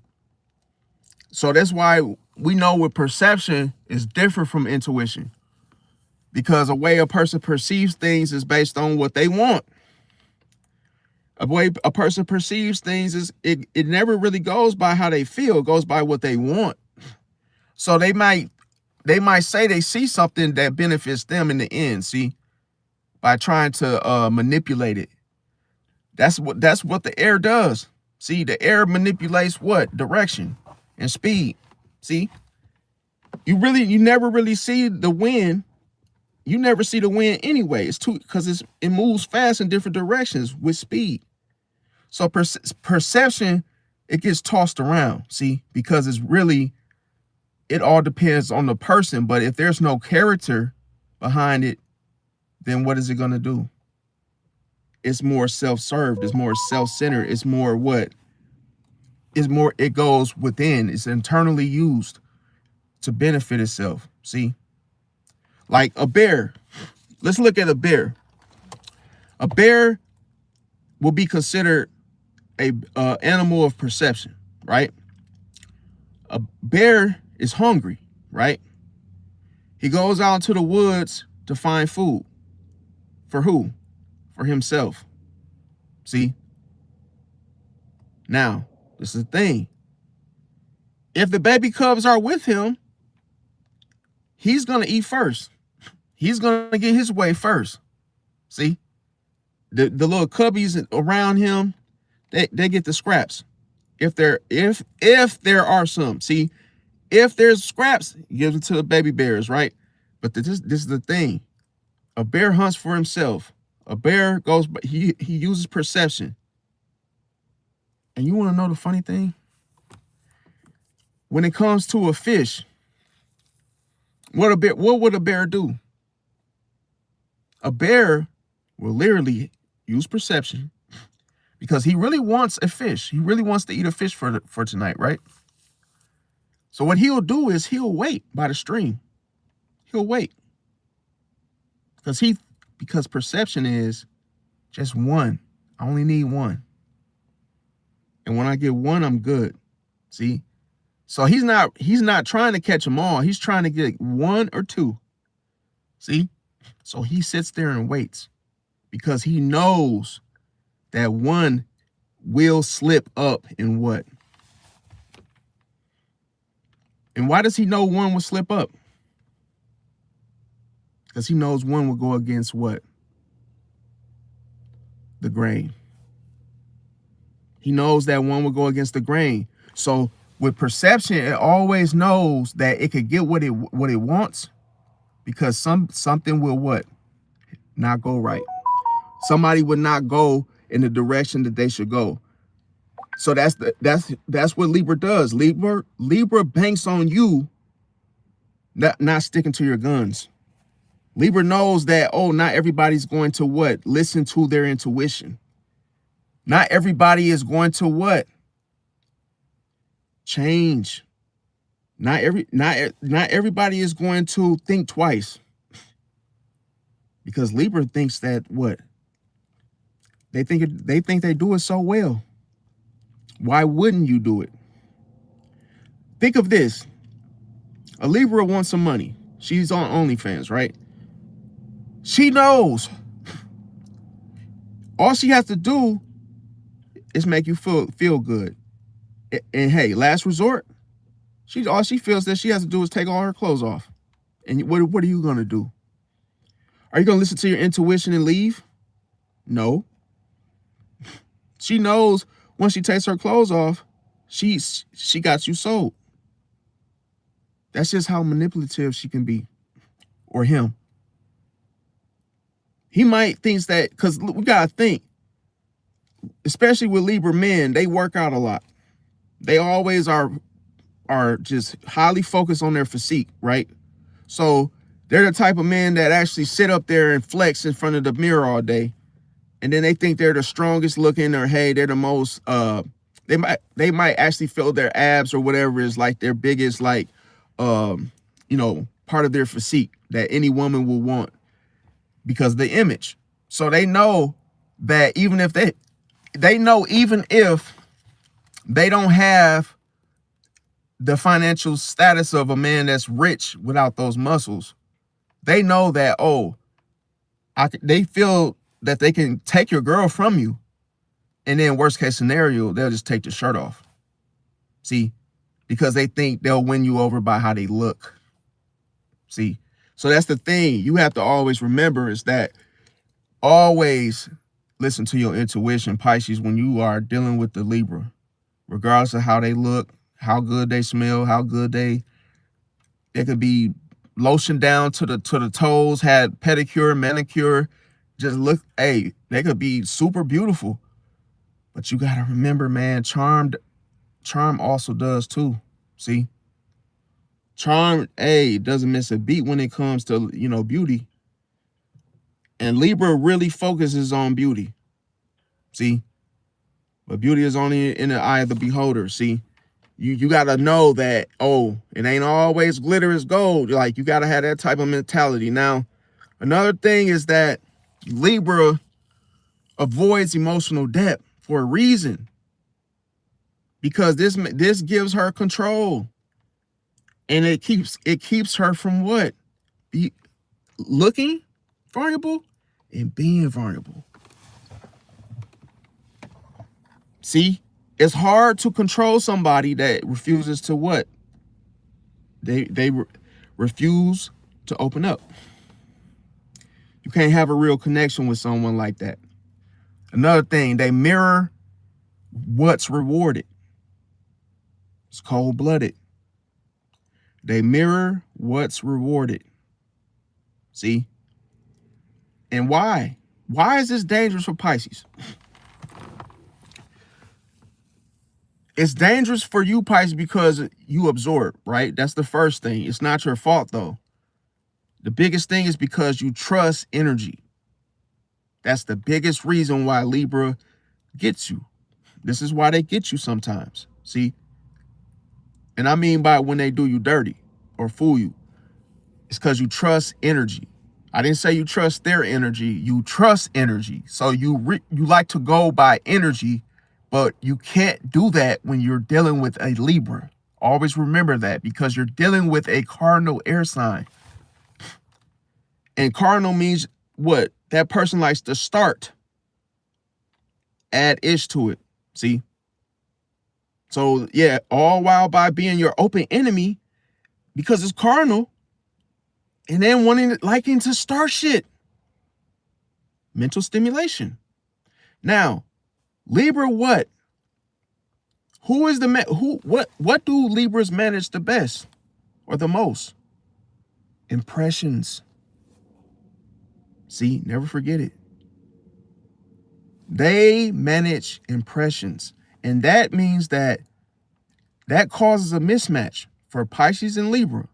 so that's why we know what perception is different from intuition, because a way a person perceives things is based on what they want. A way a person perceives things is it never really goes by how they feel. It goes by what they want. So they might say they see something that benefits them in the end. See, by trying to manipulate it. That's what the air does. See, the air manipulates what? Direction and speed. See, you never really see the wind. You never see the wind anyway. It's because it moves fast in different directions with speed. So perception, it gets tossed around, see, because it all depends on the person. But if there's no character behind it, then what is it going to do? It's more self-served. It's more self-centered. It's more what? It goes within. It's internally used to benefit itself, see? Like a bear. Let's look at a bear. A bear will be considered a animal of perception, right? A bear is hungry, right? He goes out into the woods to find food. For who? For himself. See? Now, this is the thing. If the baby cubs are with him, he's going to eat first. He's going to get his way first. See? The little cubbies around him, they get the scraps. If there are some, see, if there's scraps, give it to the baby bears, right? But this is the thing. A bear hunts for himself. A bear goes, he uses perception. And you want to know the funny thing? When it comes to a fish, what would a bear do? A bear will literally use perception because he really wants a fish. He really wants to eat a fish for tonight, right? So what he'll do is he'll wait by the stream. He'll wait. Because perception is just one. I only need one. And when I get one, I'm good. See? So he's not trying to catch them all. He's trying to get one or two. See? So he sits there and waits because he knows that one will slip up in what? And why does he know one will slip up? Because he knows one will go against what? The grain. He knows that one will go against the grain. So with perception, it always knows that it could get what it wants because something will what? Not go right. Somebody would not go in the direction that they should go. So that's what Libra does. Libra banks on you not sticking to your guns. Libra knows that, not everybody's going to what? Listen to their intuition. Not everybody is going to what? Change. Not everybody is going to think twice, because Libra thinks that what? They think they do it so well. Why wouldn't you do it? Think of this. A Libra wants some money. She's on OnlyFans, right? She knows all she has to do is make you feel good. And hey, last resort, all she feels that she has to do is take all her clothes off. And what are you gonna do? Are you gonna listen to your intuition and leave? No. She knows once she takes her clothes off, she got you sold. That's just how manipulative she can be, or him. He might think that, because we gotta think, especially with Libra men, they work out a lot. They always are just highly focused on their physique, right? So they're the type of men that actually sit up there and flex in front of the mirror all day, and then they think they're the strongest looking, or hey, they're the most. They might actually feel their abs or whatever is like their biggest, like, part of their physique that any woman will want because of the image. So they know that even if even if they don't have the financial status of a man that's rich without those muscles, they know that, they feel that they can take your girl from you, and then worst case scenario, they'll just take the shirt off. See, because they think they'll win you over by how they look. See, so that's the thing you have to always remember, is that always listen to your intuition, Pisces, when you are dealing with the Libra, regardless of how they look, how good they smell, how good they could be lotion down to the toes, had pedicure, manicure, just look, hey, they could be super beautiful. But you got to remember, man, charm also does too. See, charm, doesn't miss a beat when it comes to, beauty. And Libra really focuses on beauty. See, but beauty is only in the eye of the beholder. See, you got to know that, it ain't always glitter is gold. Like, you got to have that type of mentality. Now, another thing is that Libra avoids emotional depth for a reason, because this gives her control, and it keeps her from what? Looking vulnerable and being vulnerable. See, it's hard to control somebody that refuses to what? They refuse to open up. You can't have a real connection with someone like that. Another thing, they mirror what's rewarded. It's cold-blooded. They mirror what's rewarded. See? And why? Why is this dangerous for Pisces? It's dangerous for you, Pisces, because you absorb, right? That's the first thing. It's not your fault, though. The biggest thing is because you trust energy. That's the biggest reason why Libra gets you. This is why they get you sometimes. See? And I mean by when they do you dirty or fool you. It's because you trust energy. I didn't say you trust their energy. You trust energy. So you like to go by energy, but you can't do that when you're dealing with a Libra. Always remember that, because you're dealing with a cardinal air sign. And cardinal means what? That person likes to start, add ish to it. See? So yeah, all while by being your open enemy, because it's cardinal, and then liking to start shit. Mental stimulation. Now, Libra, what? Who is what do Libras manage the best or the most? Impressions. See, never forget it. They manage impressions. And that means that causes a mismatch for Pisces and Libra.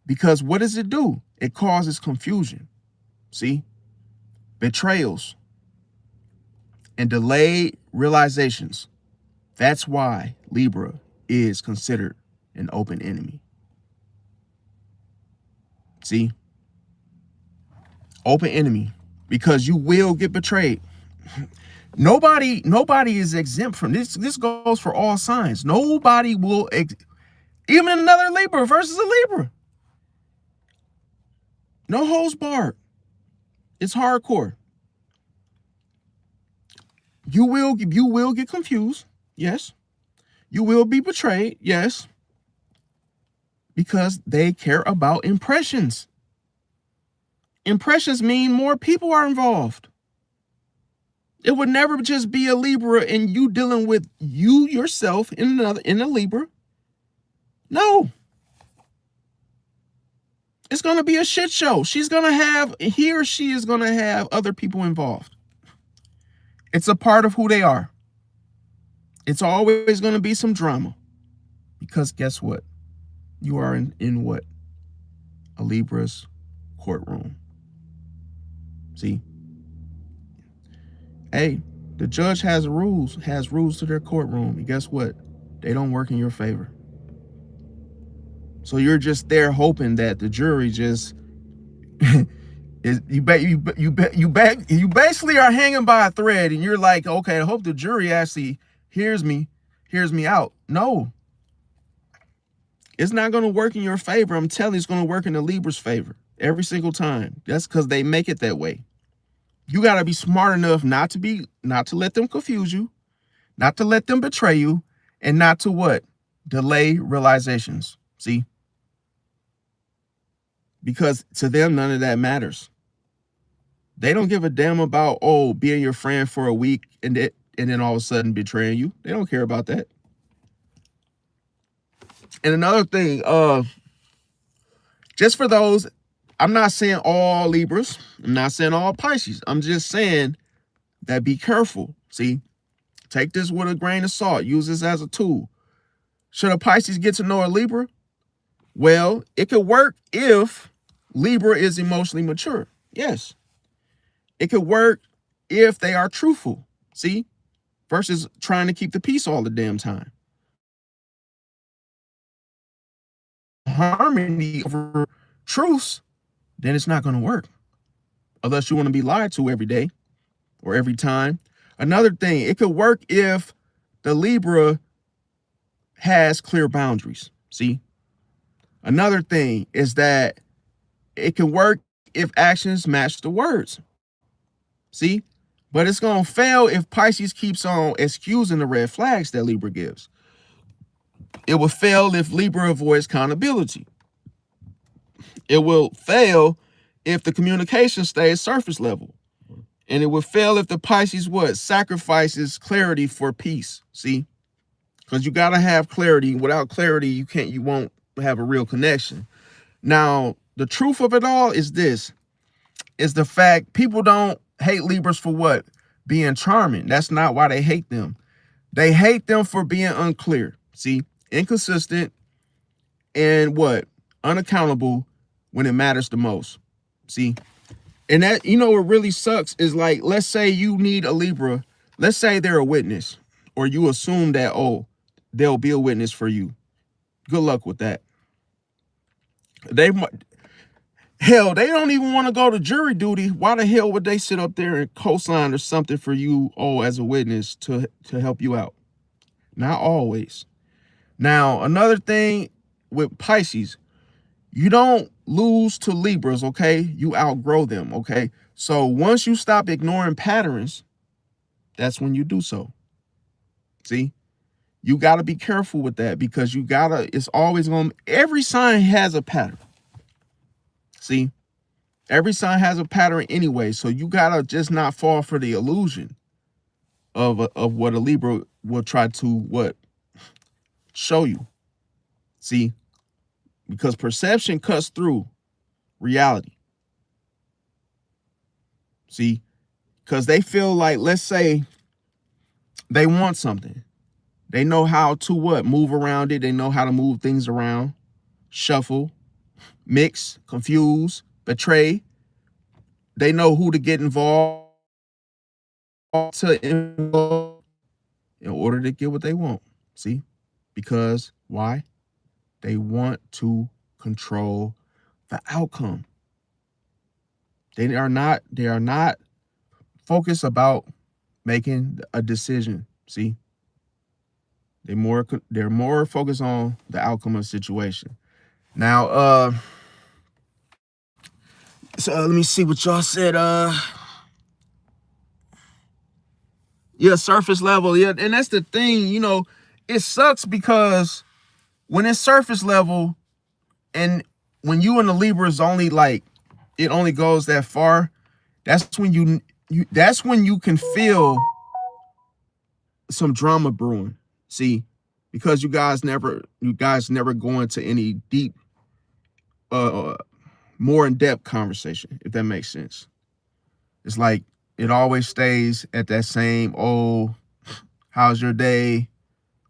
Because what does it do? It causes confusion. See? Betrayals and delayed realizations. That's why Libra is considered an open enemy. See? Open enemy. Because you will get betrayed. Nobody is exempt from this. This goes for all signs. Nobody will, even another Libra versus a Libra. No holds barred. It's hardcore. You will get confused. Yes. You will be betrayed. Yes. Because they care about impressions. Impressions mean more people are involved. It would never just be a Libra and you dealing with you yourself in a Libra. No. It's going to be a shit show. He or she is going to have other people involved. It's a part of who they are. It's always going to be some drama. Because guess what? You are in what? A Libra's courtroom. See? Hey, the judge has rules to their courtroom. And guess what? They don't work in your favor. So you're just there hoping that the jury just you basically are hanging by a thread, and you're like, okay, I hope the jury actually hears me out. No, it's not going to work in your favor. I'm telling you, it's going to work in the Libra's favor every single time. That's because they make it that way. You got to be smart enough not to let them confuse you, not to let them betray you, and not to what? Delay realizations. See? Because to them, none of that matters. They don't give a damn about, being your friend for a week and then all of a sudden betraying you. They don't care about that. And another thing, just for those, I'm not saying all Libras. I'm not saying all Pisces. I'm just saying that be careful. See, take this with a grain of salt. Use this as a tool. Should a Pisces get to know a Libra? Well, it could work if Libra is emotionally mature. Yes. It could work if they are truthful. See? Versus trying to keep the peace all the damn time. Harmony over truths, then it's not going to work. Unless you want to be lied to every day or every time. Another thing, it could work if the Libra has clear boundaries. See? Another thing is that it can work if actions match the words. See? But it's going to fail if Pisces keeps on excusing the red flags that Libra gives. It will fail if Libra avoids accountability. It will fail if the communication stays surface level. And it will fail if the Pisces sacrifices clarity for peace. See? Because you got to have clarity. Without clarity, you won't have a real connection. Now, the truth of it all is this. Is the fact people don't hate Libras for what? Being charming. That's not why they hate them. They hate them for being unclear. See? Inconsistent and what? Unaccountable when it matters the most. See? And that, what really sucks is like, let's say you need a Libra. Let's say they're a witness, or you assume that, they'll be a witness for you. Good luck with that. Hell, they don't even want to go to jury duty. Why the hell would they sit up there and co-sign or something for you, as a witness to help you out? Not always. Now, another thing with Pisces, you don't lose to Libras, okay? You outgrow them, okay? So once you stop ignoring patterns, that's when you do so. See? You got to be careful with that because it's always going to, every sign has a pattern. See? Every sign has a pattern anyway, so you got to just not fall for the illusion of what a Libra will try to show you. See? Because perception cuts through reality. See? Because they feel like, let's say they want something. They know how to move around it. They know how to move things around, shuffle, mix, confuse, betray. They know who to get involved in order to get what they want. See? Because why? They want to control the outcome. They are not focused about making a decision. See, they're more focused on the outcome of the situation. Now, so let me see what y'all said. Yeah, surface level. Yeah, and that's the thing. You know, it sucks because when it's surface level, and when you and the Libra is only like it only goes that far, that's when that's when you can feel some drama brewing. See, because you guys never go into any deep, more in-depth conversation, if that makes sense. It's like it always stays at that same, oh, how's your day?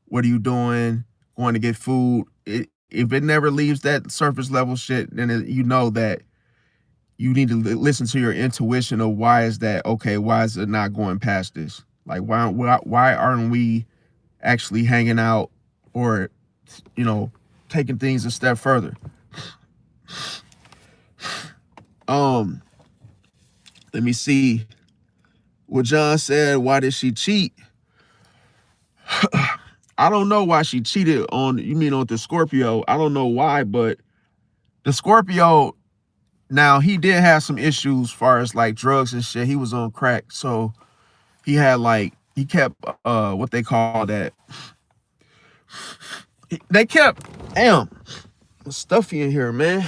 What are you doing? Going to get food? If it never leaves that surface level shit, then you know that you need to listen to your intuition of why is that okay? Why is it not going past this? Like why aren't we actually hanging out or taking things a step further? Let me see what John said. Why did she cheat? I don't know why she cheated on, you mean on the Scorpio. I don't know why, but the Scorpio, now he did have some issues as far as like drugs and shit. He was on crack. So he had he kept what they call that. They kept, damn, stuffy in here, man.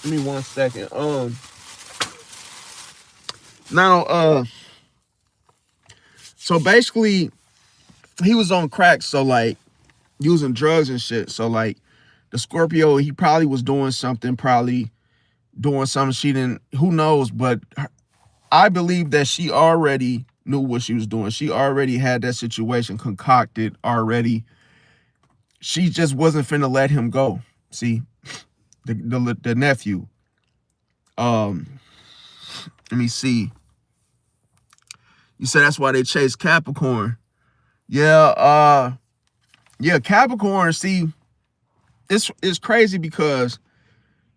Give me 1 second. Now, so basically he was on crack, so like using drugs and shit. So like the Scorpio, he probably was doing something she didn't, who knows, but I believe that she already knew what she was doing. She already had that situation concocted already. She just wasn't finna let him go. See, the nephew. Let me see. You said that's why they chase Capricorn. Yeah, Capricorn, see, it's crazy because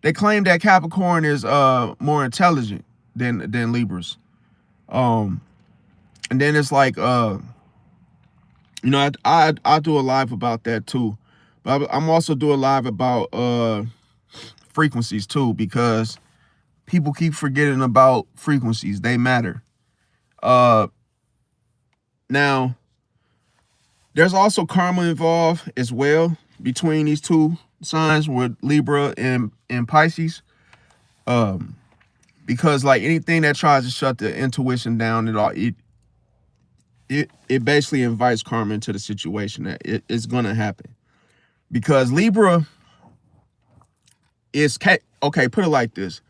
they claim that Capricorn is more intelligent than Libras. And then it's like I do a live about that too. But I'm also doing live about frequencies too, because people keep forgetting about frequencies. They matter. Now there's also karma involved as well between these two signs with Libra and Pisces. Because like anything that tries to shut the intuition down, it basically invites karma into the situation. That it's gonna happen. Because Libra is okay, put it like this.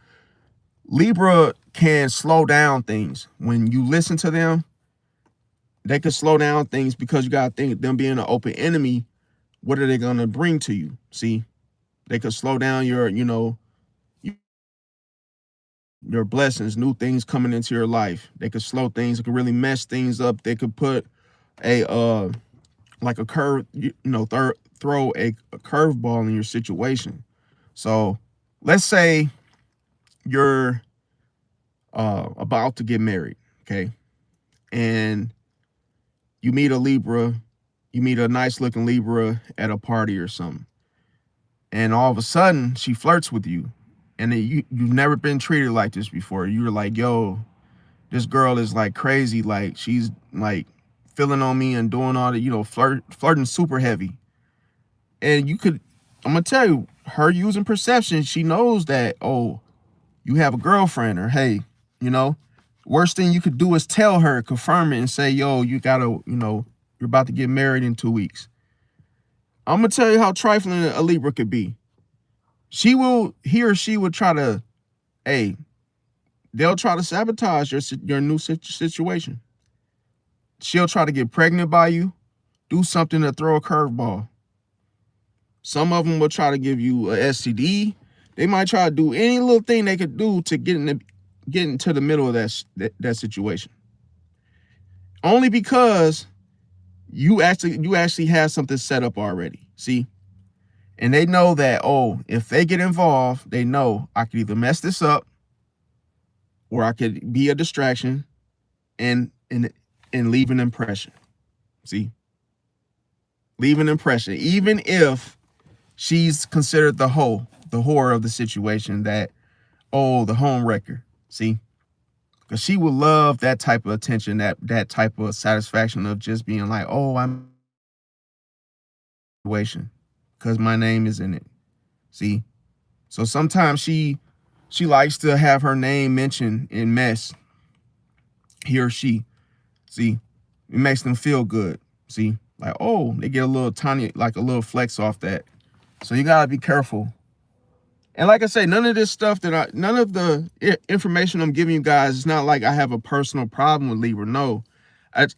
Libra can slow down things. When you listen to them, they can slow down things because you gotta think, them being an open enemy, what are they gonna bring to you? See, they could slow down your blessings, new things coming into your life. They could slow things, it could really mess things up. They could put a like a curve, throw a curveball in your situation. So let's say you're about to get married, okay? And you meet a Libra, you meet a nice looking Libra at a party or something. And all of a sudden she flirts with you. And then you've never been treated like this before. You're like, yo, this girl is like crazy. Like she's like feeling on me and doing all the, flirting super heavy. And I'm gonna tell you, her using perception, she knows that, oh, you have a girlfriend, or hey, worst thing you could do is tell her, confirm it and say, yo, you gotta, you're about to get married in 2 weeks. I'm gonna tell you how trifling a Libra could be. He or she will try to, they'll try to sabotage your new situation. She'll try to get pregnant by you, do something to throw a curveball. Some of them will try to give you a STD. They might try to do any little thing they could do to get into the middle of that situation. Only because You actually have something set up already. See? And they know that, oh, if they get involved, they know I could either mess this up or I could be a distraction and leave an impression. See? Leave an impression. Even if she's considered the whore of the situation, that, oh, the home wrecker. See? Because she would love that type of attention, that type of satisfaction of just being like, oh, I'm situation because my name is in it. See? So sometimes she likes to have her name mentioned in mess. He or she. See? It makes them feel good. See? Like, oh, they get a little tiny, like a little flex off that. So you gotta be careful. And like I say, none of this stuff none of the information I'm giving you guys, it's not like I have a personal problem with Libra. No,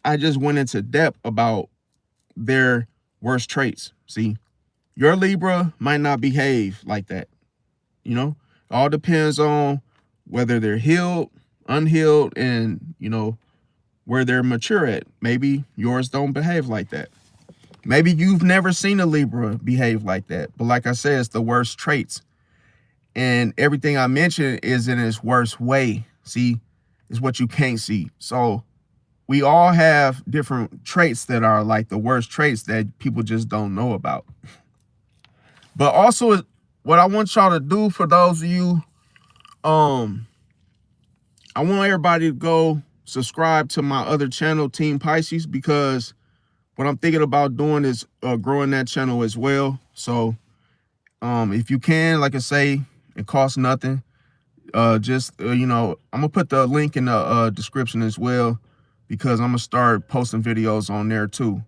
I just went into depth about their worst traits. See, your Libra might not behave like that. You know, it all depends on whether they're healed, unhealed, and, you know, where they're mature at. Maybe yours don't behave like that. Maybe you've never seen a Libra behave like that. But like I said, it's the worst traits. And everything I mentioned is in its worst way. See, is what you can't see. So we all have different traits that are like the worst traits that people just don't know about. But also, what I want y'all to do, for those of you, I want everybody to go subscribe to my other channel, Team Pisces, because what I'm thinking about doing is growing that channel as well. So if you can, like I say, it costs nothing. You know, I'm gonna put the link in the description as well, because I'm gonna start posting videos on there too.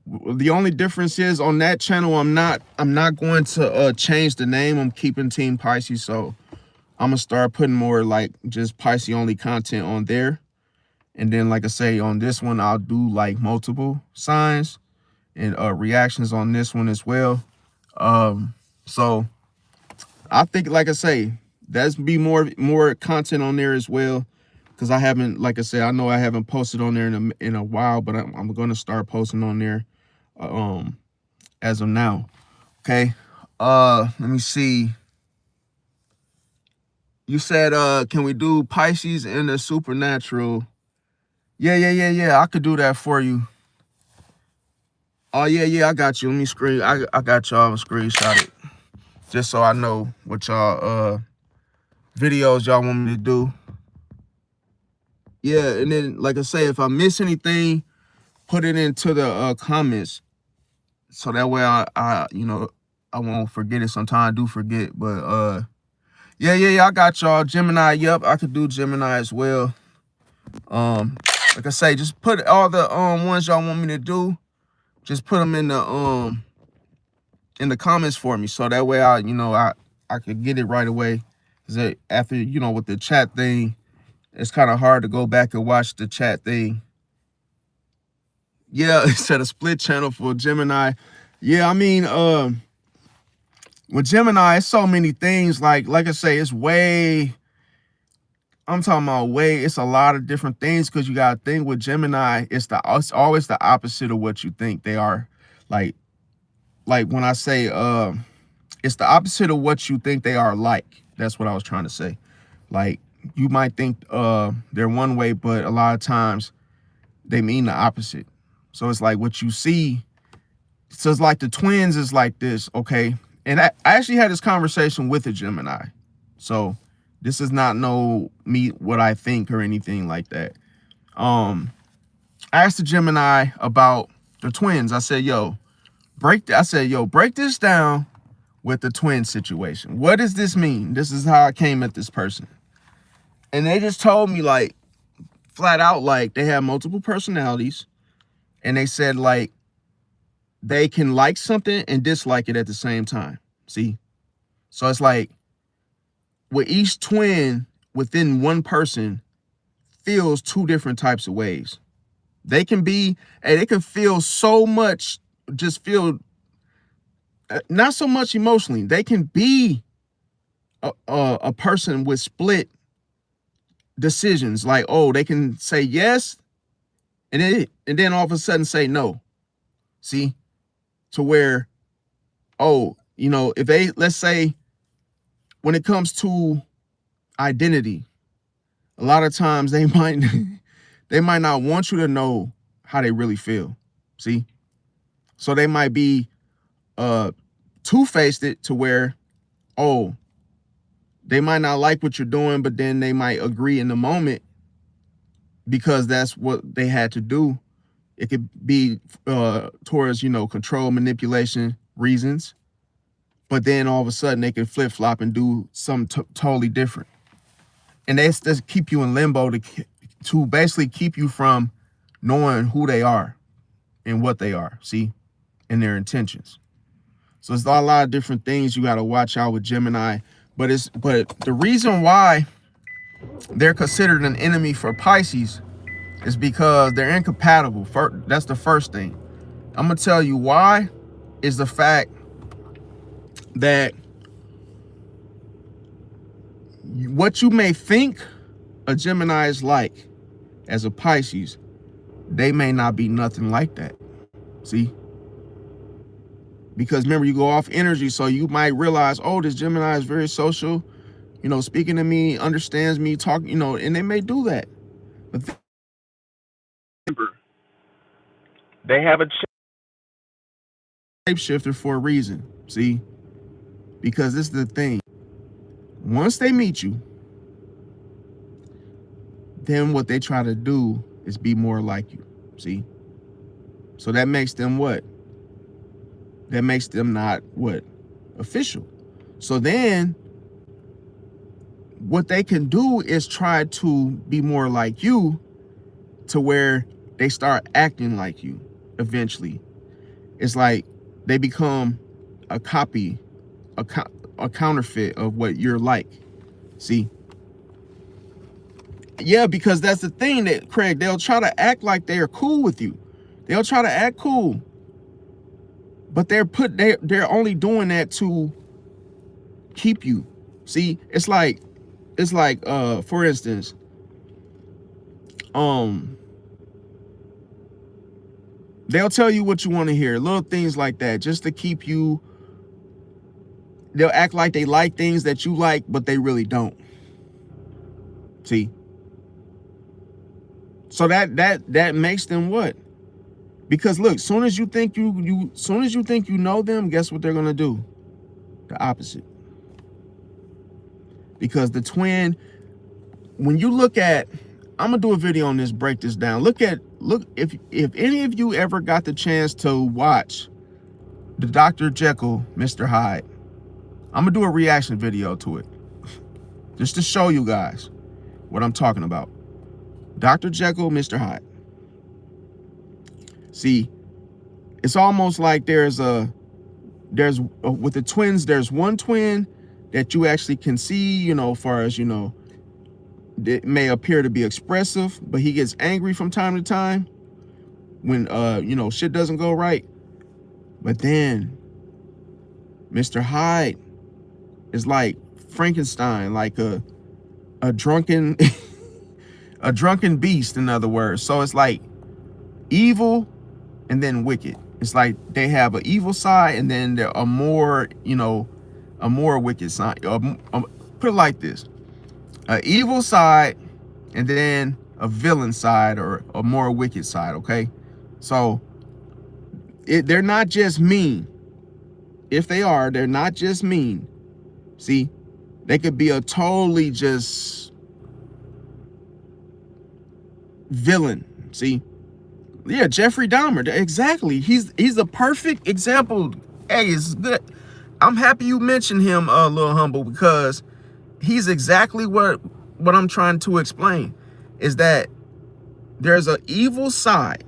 The only difference is on that channel, I'm not going to change the name. I'm keeping Team Pisces, so I'm gonna start putting more like just Pisces only content on there. And then, like I say, on this one, I'll do like multiple signs and reactions on this one as well. So I think, like I say, that's be more content on there as well, because I haven't, like I said, I know I haven't posted on there in a while, but I'm going to start posting on there as of now. Okay. Let me see. You said can we do Pisces in the supernatural? Yeah. I could do that for you. Oh yeah, I got you. Let me screen. I got y'all screenshot it, just so I know what y'all videos y'all want me to do. Yeah, and then, like I say, if I miss anything, put it into the comments, so that way I you know, I won't forget it. Sometimes I do forget, but yeah, I got y'all. Gemini, yep, I could do Gemini as well. Like I say, just put all the ones y'all want me to do, just put them in the comments for me, so that way I could get it right away. Cause after, you know, with the chat thing, it's kind of hard to go back and watch the chat thing. Yeah, it said a split channel for Gemini. Yeah, I mean, with Gemini, it's so many things. Like I say, it's I'm talking about it's a lot of different things, because you got to think with Gemini, it's always the opposite of what you think they are. Like when I say it's the opposite of what you think they are like. That's what I was trying to say. Like, you might think they're one way, but a lot of times they mean the opposite. So it's like what you see. So it's like the twins is like this, okay? And I actually had this conversation with a Gemini. So this is not what I think or anything like that. I asked the Gemini about the twins. I said, break this down with the twin situation. What does this mean? This is how I came at this person. And they just told me, like, flat out, like, they have multiple personalities. And they said, like, they can like something and dislike it at the same time. See? So it's like, with each twin within one person feels two different types of ways. They can feel so much, just feel not so much emotionally. They can be a person with split decisions. Like, oh, they can say yes and then all of a sudden say no. See, to where, oh, you know, if they, let's say, when it comes to identity, a lot of times they might they might not want you to know how they really feel. See, so they might be two-faced it to where, oh, they might not like what you're doing, but then they might agree in the moment because that's what they had to do. It could be towards, you know, control, manipulation reasons, but then all of a sudden they can flip-flop and do something totally different. And they just keep you in limbo to basically keep you from knowing who they are and what they are, see, and their intentions. So it's a lot of different things you got to watch out with Gemini. But the reason why they're considered an enemy for Pisces is because they're incompatible. That's the first thing. I'm gonna tell you why. Is the fact that what you may think a Gemini is like as a Pisces, they may not be nothing like that. See? Because remember, you go off energy, so you might realize, oh, this Gemini is very social, you know, speaking to me, understands me, talking, you know, and they may do that. But remember, they have a shapeshifter for a reason, see? Because this is the thing. Once they meet you, then what they try to do is be more like you, see? So that makes them what? That makes them not what? Official. So then what they can do is try to be more like you to where they start acting like you eventually. It's like they become a copy, a counterfeit of what you're like. See? Yeah, because that's the thing that, Craig, they'll try to act like they're cool with you. They'll try to act cool. But they're only doing that to keep you. See, it's like for instance, they'll tell you what you want to hear, little things like that, just to keep you. They'll act like they like things that you like, but they really don't. See? So that makes them what? Because look, soon as you think you know them, guess what they're gonna do? The opposite. Because the twin, when you look at, I'm gonna do a video on this, break this down. Look if any of you ever got the chance to watch the Dr. Jekyll, Mr. Hyde, I'm gonna do a reaction video to it, just to show you guys what I'm talking about. Dr. Jekyll, Mr. Hyde. See, it's almost like there's with the twins, there's one twin that you actually can see, you know, as far as, you know, it may appear to be expressive, but he gets angry from time to time when, you know, shit doesn't go right. But then Mr. Hyde is like Frankenstein, like a drunken, a drunken beast, in other words. So it's like evil and then wicked. It's like they have an evil side and then there are more, you know, a more wicked side. Put it like this: an evil side and then a villain side, or a more wicked side. Okay, so they're not just mean. If they are, they're not just mean. See, they could be a totally just villain. See. Yeah, Jeffrey Dahmer, exactly. He's a perfect example. Hey, it's good. I'm happy you mentioned him, Lil Humble, because he's exactly what I'm trying to explain, is that there's an evil side,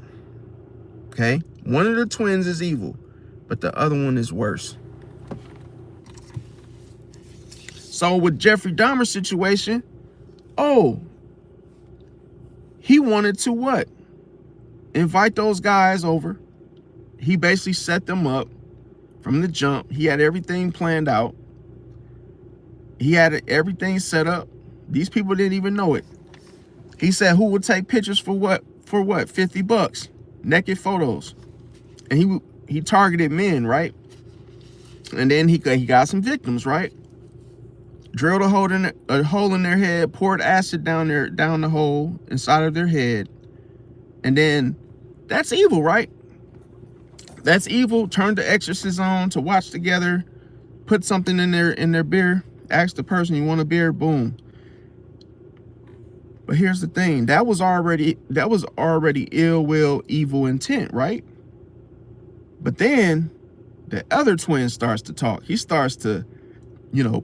okay? One of the twins is evil, but the other one is worse. So with Jeffrey Dahmer's situation, oh, he wanted to what? Invite those guys over. He basically set them up from the jump. He had everything planned out. He had everything set up. These people didn't even know it. He said who would take pictures for what? for what? 50 bucks. Naked photos. And he targeted men, right? And then he got some victims, right? Drilled a hole in their head, poured acid down the hole inside of their head. And then that's evil, right? That's evil. Turned the exorcist on to watch together, put something in their beer, ask the person, you want a beer? Boom. But here's the thing, that was already ill will, evil intent, right? But then the other twin starts to talk. He starts to,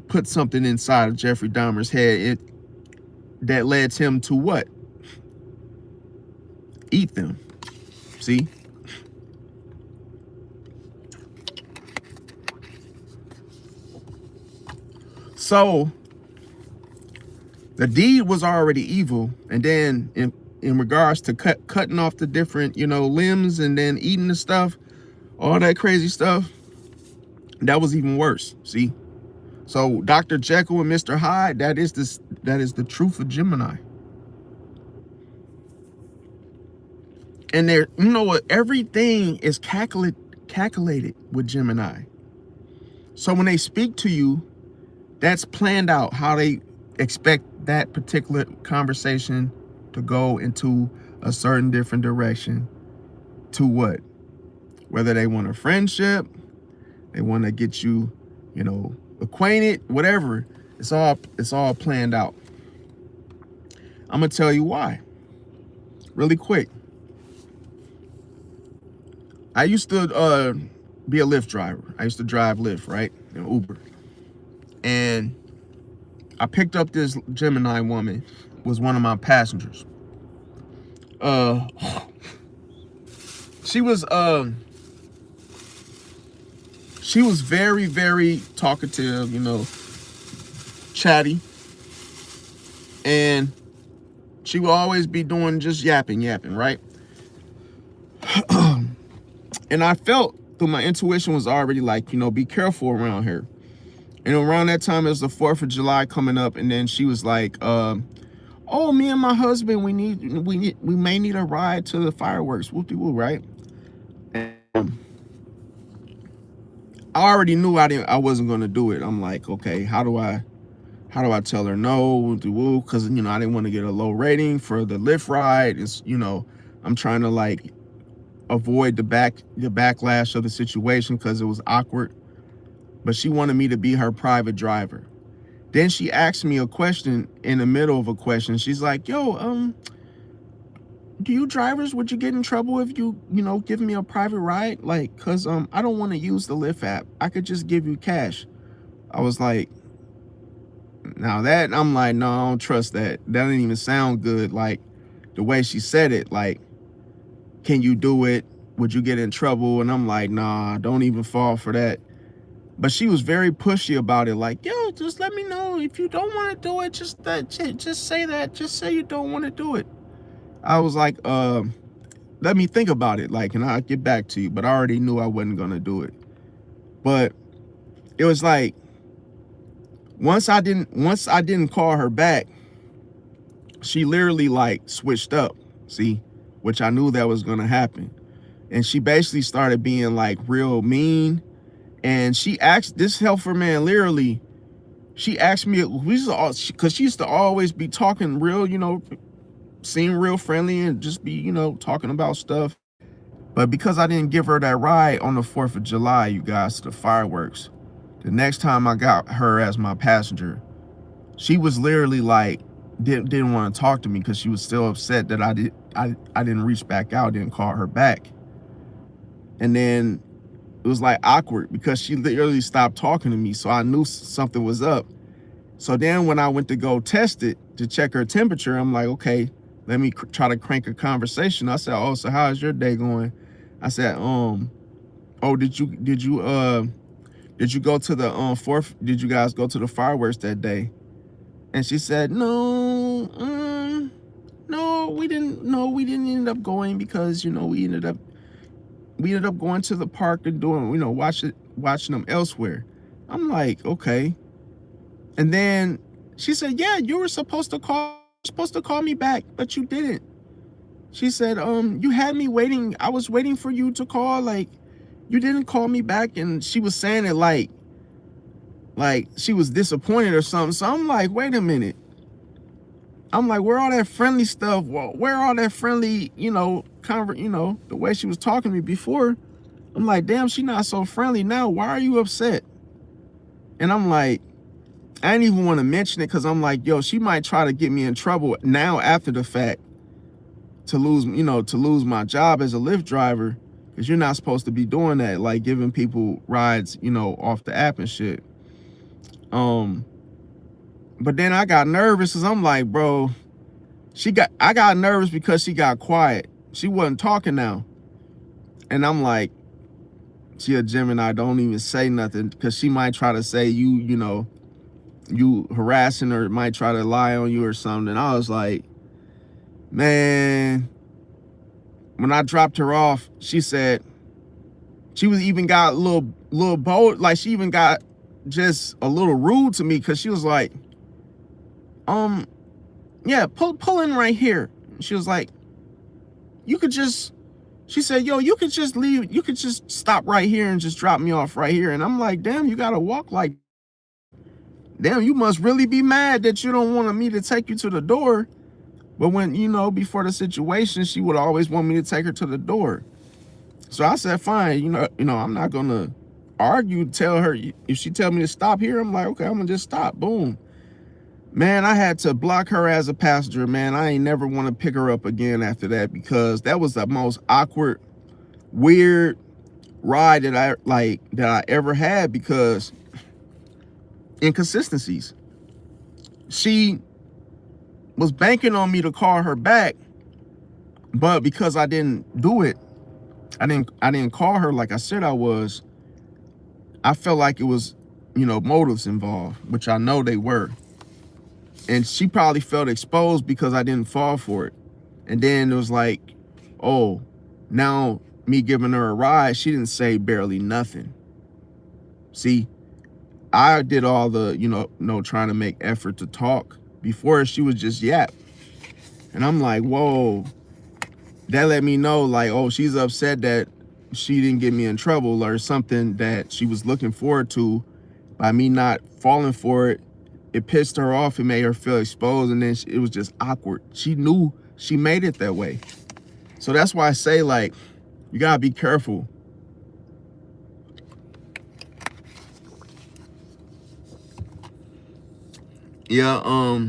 put something inside of Jeffrey Dahmer's head that led him to what? Eat them. See? So the deed was already evil, and then in regards to cutting off the different, limbs and then eating the stuff, all that crazy stuff, that was even worse. See? So Dr. Jekyll and Mr. Hyde, that is the truth of Gemini. And there, what, everything is calculated with Gemini. So when they speak to you, that's planned out, how they expect that particular conversation to go into a certain different direction. To what? Whether they want a friendship, they want to get you, acquainted, whatever. It's all planned out. I'm gonna tell you why. Really quick. I used to be a Lyft driver. I used to drive Lyft, right? And Uber. And I picked up this Gemini woman, was one of my passengers. She was very, very talkative, chatty. And she would always be doing just yapping, right? And I felt through my intuition was already like, be careful around her. And around that time, it was the 4th of July coming up. And then she was like, oh, me and my husband, we may need a ride to the fireworks. Whoop-de-woo, right? And I already knew I wasn't going to do it. I'm like, okay, how do I tell her no? Whoop-de-woo, because, I didn't want to get a low rating for the Lyft ride. It's, I'm trying to like avoid the backlash of the situation because it was awkward. But she wanted me to be her private driver. Then she asked me a question in the middle of a question. She's like, yo, do you drivers, would you get in trouble if you, give me a private ride? Like, cause I don't want to use the Lyft app. I could just give you cash. I was like, now that, I'm like, no, I don't trust that. That didn't even sound good. Like the way she said it, like, can you do it? Would you get in trouble? And I'm like, nah, don't even fall for that. But she was very pushy about it. Like, yo, just let me know if you don't want to do it. Just say that. Just say you don't want to do it. I was like, let me think about it. Like, and I'll get back to you. But I already knew I wasn't going to do it. But it was like, once I didn't call her back, she literally like switched up. See, which I knew that was going to happen. And she basically started being like real mean. And she asked this helper man, literally, she asked me, because she used to always be talking real, seem real friendly and just be, talking about stuff. But because I didn't give her that ride on the 4th of July, you guys, to the fireworks, the next time I got her as my passenger, she was literally like, didn't want to talk to me because she was still upset that I didn't reach back out, didn't call her back. And then it was like awkward because she literally stopped talking to me. So I knew something was up. So then when I went to go test it to check her temperature, I'm like, okay, let me try to crank a conversation. I said, oh, so how's your day going? I said, oh, did you go to the 4th? Did you guys go to the fireworks that day? And she said, no, we didn't end up going because, we ended up going to the park and doing, watching them elsewhere. I'm like, okay. And then she said, yeah, you were supposed to call me back, but you didn't. She said, you had me waiting. I was waiting for you to call. Like, you didn't call me back. And she was saying it like she was disappointed or something. So I'm like, wait a minute. I'm like, where all that friendly stuff? Where all that friendly, the way she was talking to me before? I'm like, damn, she not so friendly now. Why are you upset? And I'm like, I didn't even want to mention it because I'm like, yo, she might try to get me in trouble now after the fact to lose my job as a Lyft driver, because you're not supposed to be doing that, like giving people rides, off the app and shit. But then I got nervous because I'm like, bro, I got nervous because she got quiet. She wasn't talking now. And I'm like, she a Gemini, don't even say nothing, because she might try to say you harassing her, might try to lie on you or something. And I was like, man, when I dropped her off, she said, she was even got a little bold, like she even got just a little rude to me, because she was like, yeah, pull in right here. She was like, she said, yo, you could just leave, you could just stop right here and just drop me off right here. And I'm like, damn, you gotta walk like, damn, you must really be mad that you don't want me to take you to the door. But when, before the situation, she would always want me to take her to the door. So I said, fine, I'm not gonna argue, tell her, if she tell me to stop here, I'm like, okay, I'm gonna just stop, boom. Man, I had to block her as a passenger, man. I ain't never want to pick her up again after that, because that was the most awkward, weird ride that I ever had, because inconsistencies. She was banking on me to call her back, but because I didn't do it, I didn't call her like I said I was, I felt like it was, motives involved, which I know they were. And she probably felt exposed because I didn't fall for it. And then it was like, oh, now me giving her a ride, she didn't say barely nothing. See, I did all the, trying to make effort to talk. Before, she was just yap. And I'm like, whoa, that let me know, like, oh, she's upset that she didn't get me in trouble, or something that she was looking forward to. By me not falling for it, it pissed her off. It made her feel exposed, and then it was just awkward. She knew she made it that way. So that's why I say, like, you gotta be careful. Yeah,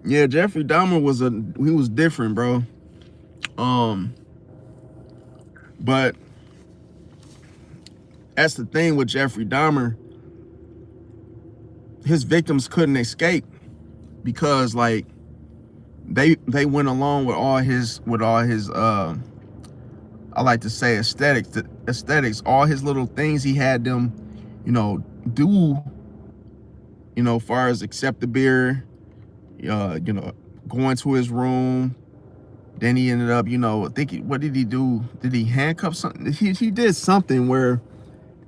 yeah, Jeffrey Dahmer he was different, bro. But that's the thing with Jeffrey Dahmer. His victims couldn't escape, because like they went along with all his I like to say aesthetics, all his little things he had them, do, far as accept the beer, going to his room. Then he ended up, what did he do? Did he handcuff something? He did something where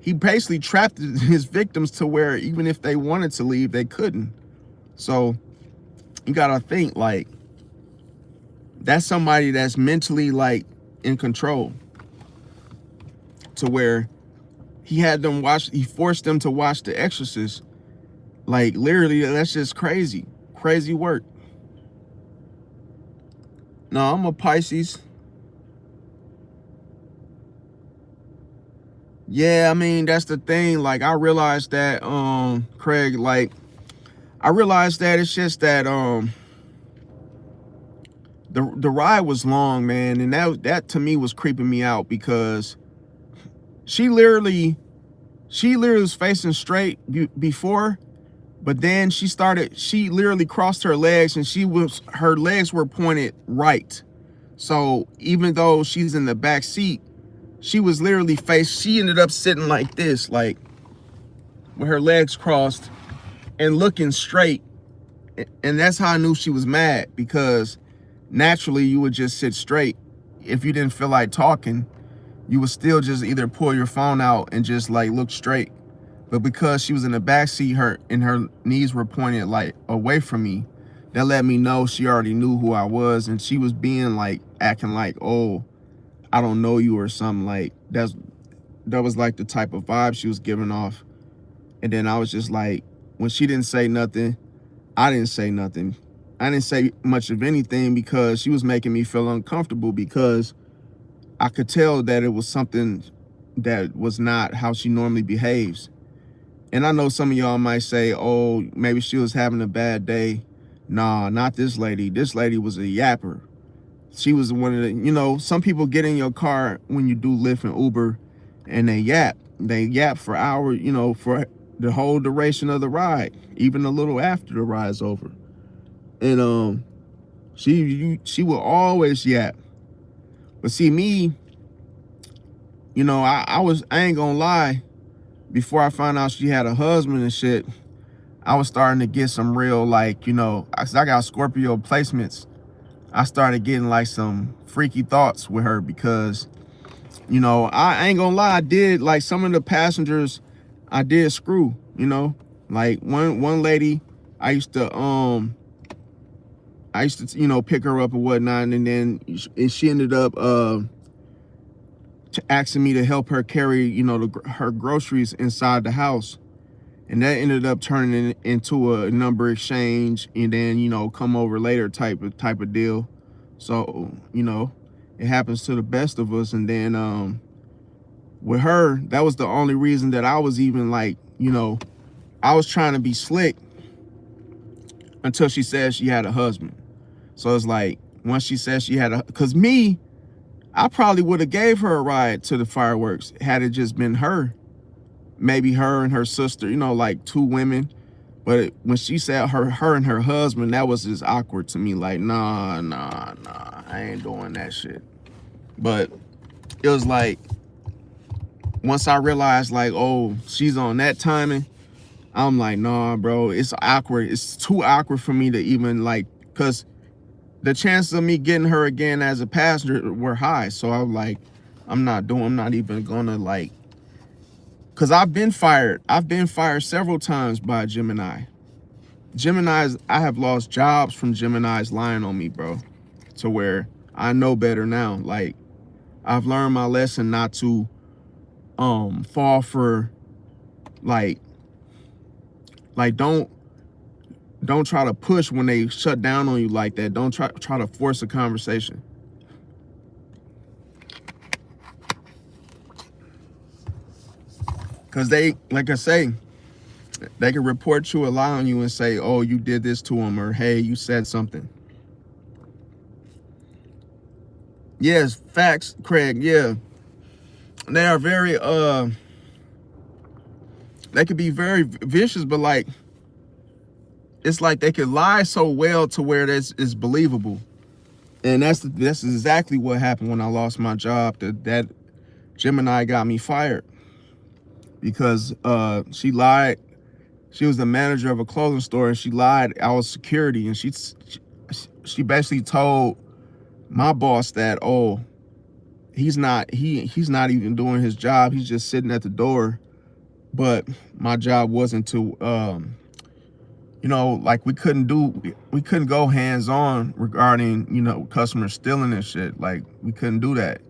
he basically trapped his victims to where even if they wanted to leave, they couldn't. So you gotta think, like, that's somebody that's mentally, like, in control, to where he forced them to watch The Exorcist. Like, literally, that's just crazy work. No, I'm a Pisces. Yeah, I mean, that's the thing. Like, I realized that, Craig, like, I realized that it's just that, the ride was long, man. And that to me was creeping me out, because she literally was facing straight before, but then she literally crossed her legs, and her legs were pointed right. So even though she's in the back seat, she was literally she ended up sitting like this, like with her legs crossed and looking straight. And that's how I knew she was mad, because naturally you would just sit straight. If you didn't feel like talking, you would still just either pull your phone out and just like look straight. But because she was in the back seat, her knees were pointed like away from me, that let me know she already knew who I was, and she was being like acting like, oh, I don't know you or something. Like that was like the type of vibe she was giving off. And then I was just like, when she didn't say nothing, I didn't say nothing. I didn't say much of anything because she was making me feel uncomfortable, because I could tell that it was something that was not how she normally behaves. And I know some of y'all might say, oh, maybe she was having a bad day. Nah, not this lady. This lady was a yapper. She was one of the, some people get in your car when you do Lyft and Uber and they yap. They yap for hours, for the whole duration of the ride, even a little after the ride's over. And she will always yap. But see me, I ain't gonna lie, before I found out she had a husband and shit, I was starting to get some real, like, I got Scorpio placements. I started getting like some freaky thoughts with her because, I ain't gonna lie, I did, like, some of the passengers I did screw, like one lady I used to pick her up and whatnot, and then she ended up asking me to help her carry, her groceries inside the house. And that ended up turning into a number exchange, and then, come over later type of deal. So, it happens to the best of us. And then with her, that was the only reason that I was even like, I was trying to be slick until she said she had a husband. So it's like, once she said she had because me, I probably would have gave her a ride to the fireworks had it just been her. Maybe her and her sister, like two women. But when she said her and her husband, that was just awkward to me. Like, nah, I ain't doing that shit. But it was like, once I realized, like, oh, she's on that timing, I'm like, nah, bro, it's awkward. It's too awkward for me to even, like, because the chances of me getting her again as a passenger were high. So I was like, I'm not even gonna, like, because I've been fired. I've been fired several times by Gemini. Geminis, I have lost jobs from Geminis lying on me, bro. To where I know better now. Like, I've learned my lesson not to fall for like don't try to push when they shut down on you like that. Don't try to force a conversation. Cause they, like I say, they can report you or lie on you and say, oh, you did this to them, or hey, you said something. Yes, facts, Craig. Yeah. They are very they could be very vicious, but like, it's like they could lie so well to where it's believable. And that's exactly what happened when I lost my job. That Gemini got me fired because she lied. She was the manager of a clothing store, and she lied I was security, and she basically told my boss that, oh, he's not even doing his job. He's just sitting at the door. But my job wasn't to like, we couldn't go hands-on regarding, customers stealing and shit. Like, we couldn't do that.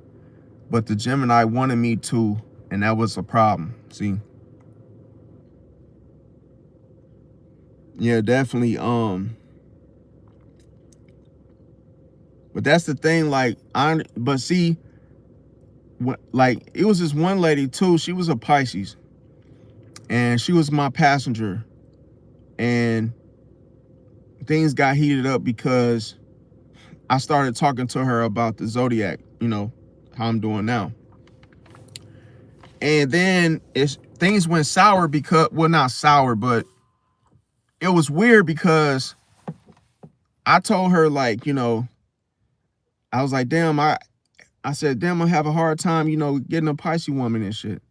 But the Gemini wanted me to, and that was a problem. See? Yeah, definitely. But that's the thing, like, but see, like, it was this one lady too, she was a Pisces, and she was my passenger, and things got heated up because I started talking to her about the zodiac, how I'm doing now. And then things went sour because, well, not sour, but it was weird because I told her, like, I was like, damn, I said, damn, I have a hard time, getting a Pisces woman and shit.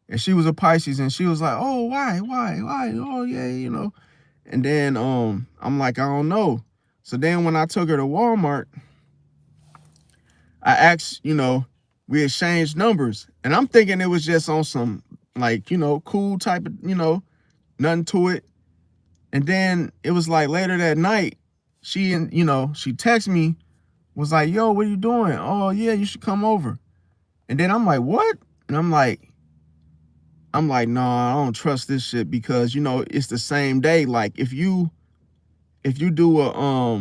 And she was a Pisces, and she was like, oh, why? Oh, yeah. And then I'm like, I don't know. So then when I took her to Walmart, I asked, we exchanged numbers. And I'm thinking it was just on some, like, cool type of, nothing to it. And then it was like later that night, she texted me, was like, yo, what are you doing? Oh yeah, you should come over. And then I'm like, what? And I'm like, no, I don't trust this shit because it's the same day. Like if you do a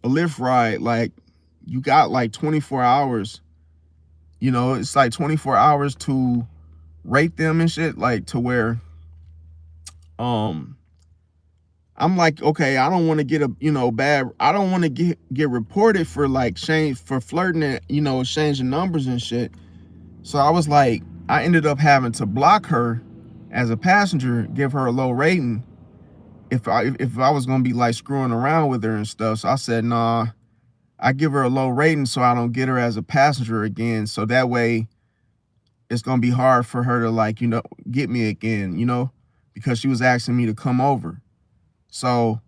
Lyft ride, like you got like 24 hours, it's like 24 hours to rate them and shit, like to where I'm like, okay, I don't want to get I don't want to get reported for like for flirting and exchanging numbers and shit. So I was like, I ended up having to block her as a passenger, give her a low rating if I was gonna be like screwing around with her and stuff. So I said, nah, I give her a low rating so I don't get her as a passenger again. So that way it's gonna be hard for her to like, get me again, because she was asking me to come over. So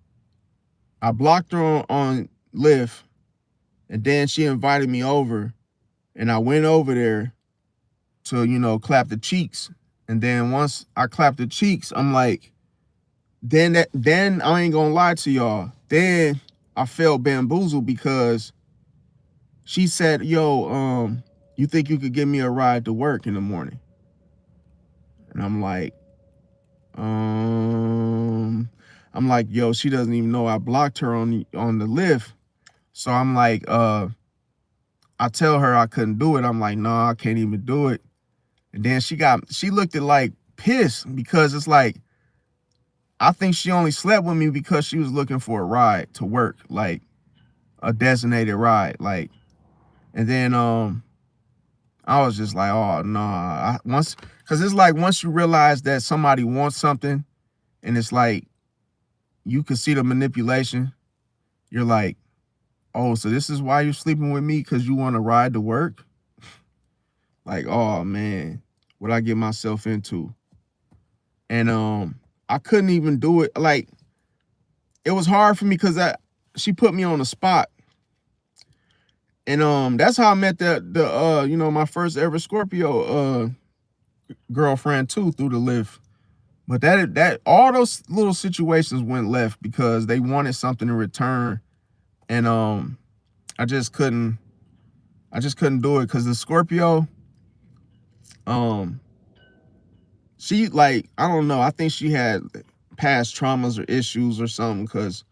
I blocked her on Lyft, and then she invited me over, and I went over there to, clap the cheeks. And then once I clapped the cheeks, I'm like, then I ain't gonna lie to y'all. Then I felt bamboozled because she said, yo, you think you could give me a ride to work in the morning? And I'm like, yo, she doesn't even know I blocked her on the Lyft. So I'm like, I tell her I couldn't do it. I'm like, no, I can't even do it. And then she looked at like pissed because it's like, I think she only slept with me because she was looking for a ride to work, like a designated ride. Like, and then I was just like, oh no, because it's like once you realize that somebody wants something and it's like you can see the manipulation, you're like, oh, so this is why you're sleeping with me, because you want to ride to work? Like, oh man, what I get myself into. And I couldn't even do it. Like, it was hard for me because she put me on the spot. And that's how I met my first ever Scorpio girlfriend too, through the Lyft. But that all those little situations went left because they wanted something in return. And I just couldn't do it because the Scorpio, she, like, I don't know, I think she had past traumas or issues or something, because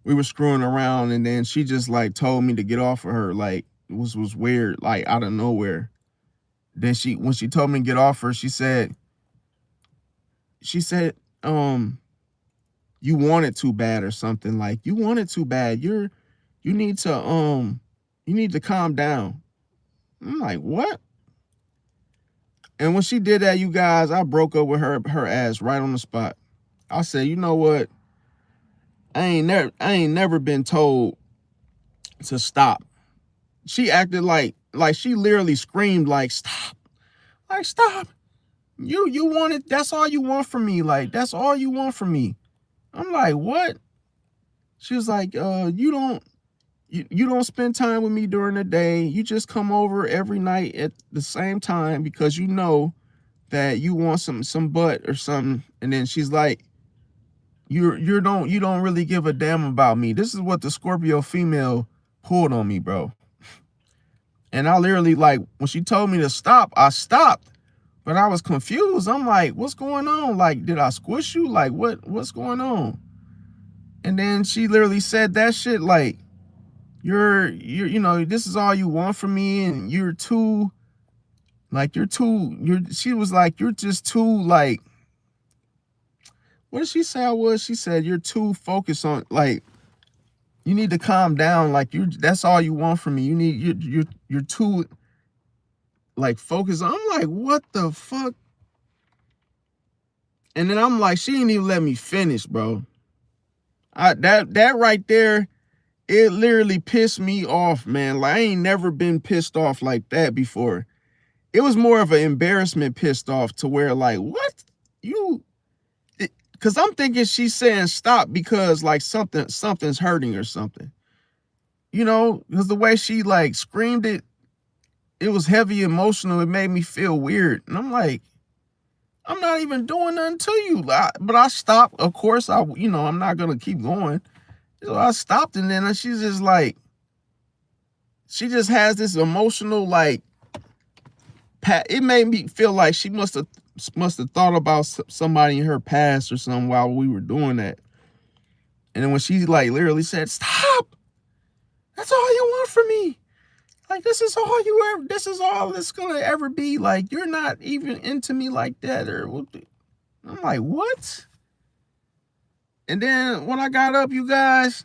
we were screwing around and then she just like told me to get off of her. Like, it was weird, like out of nowhere. Then when she told me to get off her, she said, you want it too bad or something. Like, you want it too bad. You need to calm down. I'm like, what? And when she did that, you guys, I broke up with her ass right on the spot. I said, you know what? I ain't never been told to stop. She acted like she literally screamed like, stop. Like, stop. You want it, that's all you want from me. Like, that's all you want from me. I'm like, what? She was like, you don't spend time with me during the day. You just come over every night at the same time because you know that you want some butt or something. And then she's like, you don't really give a damn about me. This is what the Scorpio female pulled on me, bro. And I literally, like, when she told me to stop, I stopped. But I was confused. I'm like, what's going on? Like, did I squish you? Like, what's going on? And then she literally said that shit, like, you're this is all you want from me, and she was like, you're just too, like, what did she say I was? She said, you're too focused on, like, you need to calm down. Like, that's all you want from me. You're too, like, focused. I'm like, what the fuck? And then I'm like, she didn't even let me finish, bro. That right there, it literally pissed me off, man. Like, I ain't never been pissed off like that before. It was more of an embarrassment pissed off, to where, like, what? Because I'm thinking she's saying stop because, like, something's hurting or something. Because the way she, like, screamed it was heavy, emotional. It made me feel weird. And I'm like, I'm not even doing nothing to you. But I stopped. Of course, I'm not going to keep going. So I stopped, and then she's just like, she just has this emotional, like, it made me feel like she must have thought about somebody in her past or something while we were doing that. And then when she like literally said, "Stop! That's all you want from me. Like, this is all you ever. This is all it's gonna ever be. Like, you're not even into me like that." Or I'm like, what? And then when I got up, you guys,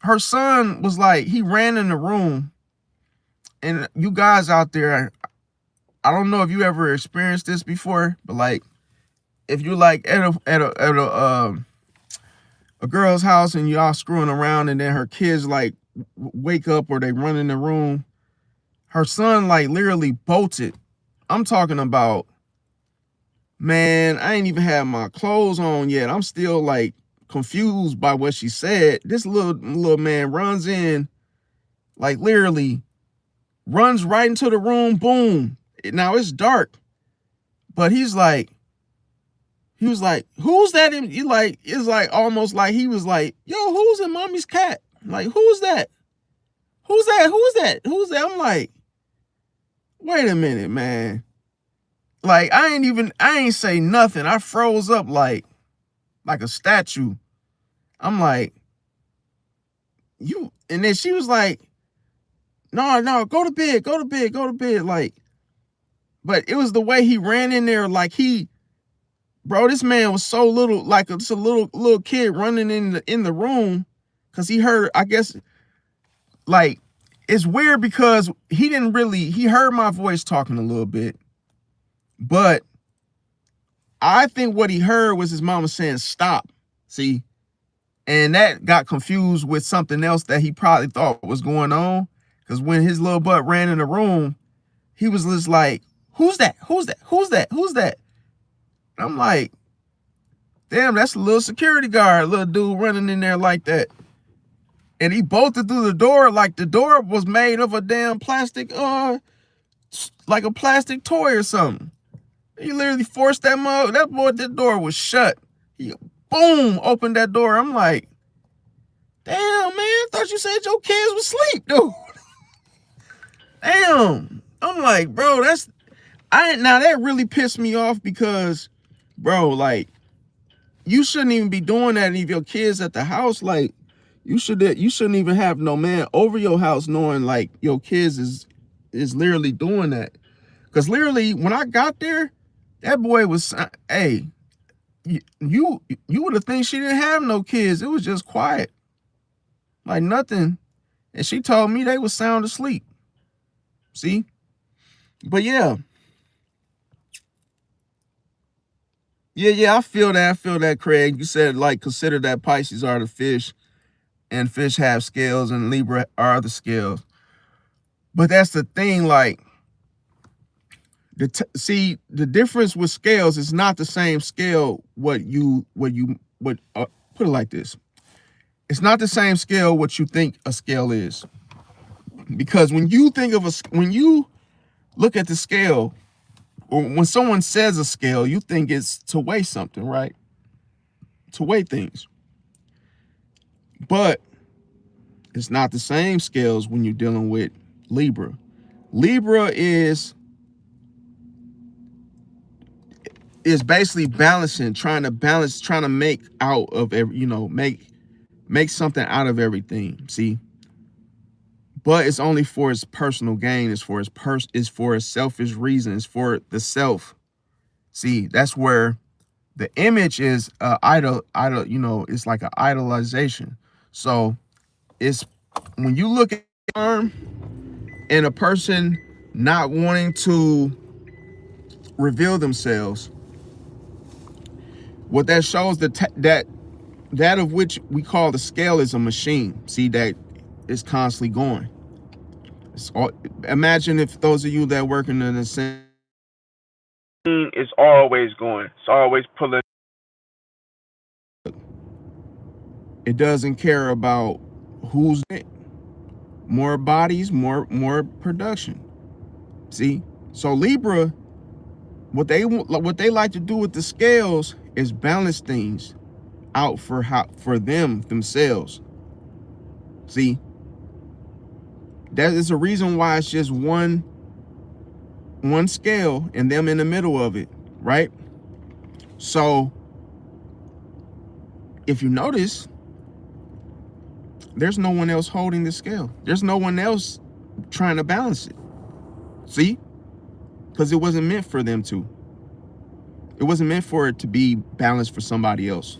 her son was like, he ran in the room. And you guys out there, I don't know if you ever experienced this before, but like, if you're like at a girl's house and y'all screwing around, and then her kids like wake up or they run in the room, her son like literally bolted. I'm talking about, man, I ain't even had my clothes on yet. I'm still like confused by what she said. This little man runs in, like literally runs right into the room. Boom. Now it's dark, but he was like, who's that? You like, it's like almost like he was like, yo, who's in mommy's cat? Like, who's that? Who's that? I'm like, wait a minute, man. Like, I ain't say nothing. I froze up like a statue. I'm like, you, and then she was like, no, go to bed. Like, but it was the way he ran in there, like bro, this man was so little, like just a little kid running in the room, because he heard, I guess, like, it's weird because he heard my voice talking a little bit, but I think what he heard was his mama saying stop. See, and that got confused with something else that he probably thought was going on, because when his little butt ran in the room, he was just like, who's that? I'm like, damn, that's a little security guard, little dude running in there like that. And he bolted through the door like the door was made of a damn plastic, like a plastic toy or something. He literally forced that door was shut. He, boom, opened that door. I'm like, damn, man, I thought you said your kids was asleep, dude. Damn. I'm like, bro, now that really pissed me off, because, bro, like, you shouldn't even be doing that if your kids at the house. Like, you shouldn't even have no man over your house knowing like your kids is literally doing that. Because literally when I got there, that boy was, hey, you would have think she didn't have no kids. It was just quiet, like nothing. And she told me they was sound asleep. See? But yeah, I feel that, Craig. You said, like, consider that Pisces are the fish, and fish have scales, and Libra are the scales. But that's the thing, like, see, the difference with scales is not the same scale. Put it like this. It's not the same scale what you think a scale is. Because when you look at the scale, or when someone says a scale, you think it's to weigh something, right? To weigh things. But it's not the same scales when you're dealing with Libra. Libra is basically balancing, trying to make out of every, make something out of everything. See, but it's only for its personal gain. It's for its selfish reasons, for the self. See, that's where the image is idol. It's like an idolization. So it's when you look at the arm and a person not wanting to reveal themselves, what that shows, that of which we call the scale is a machine. See, that is constantly going. Imagine if those of you that work in the same, it's always going. It's always pulling. It doesn't care about who's it. More bodies, more production. See, so Libra, what they like to do with the scales is balance things. out for themselves. See, that is a reason why it's just one scale and them in the middle of it, right? So if you notice, there's no one else holding the scale. There's no one else trying to balance it. See? Because it wasn't meant for them to. It wasn't meant for it to be balanced for somebody else.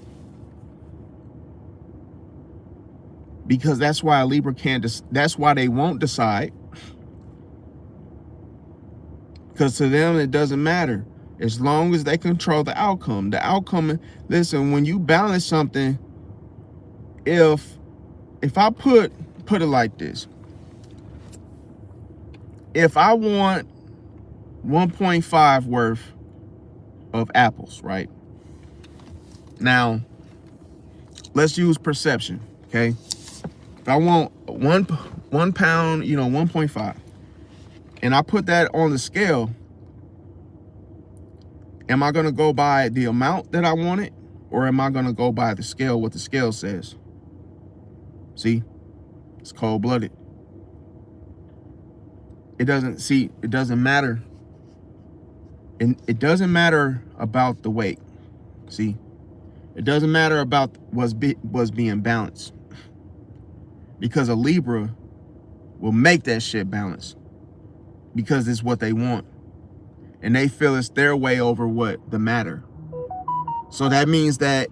Because that's why a Libra can't, that's why they won't decide. Because to them, it doesn't matter. As long as they control the outcome. The outcome, listen, when you balance something, if I put it like this. If I want 1.5 worth of apples, right? Now, let's use perception, okay? If I want one pound, 1.5, and I put that on the scale, am I gonna go by the amount that I wanted, or am I gonna go by the scale, what the scale says? See, it's cold-blooded. It doesn't matter. And it doesn't matter about the weight. See, it doesn't matter about what's being balanced. Because a Libra will make that shit balance. Because it's what they want. And they feel it's their way over what the matter. So that means that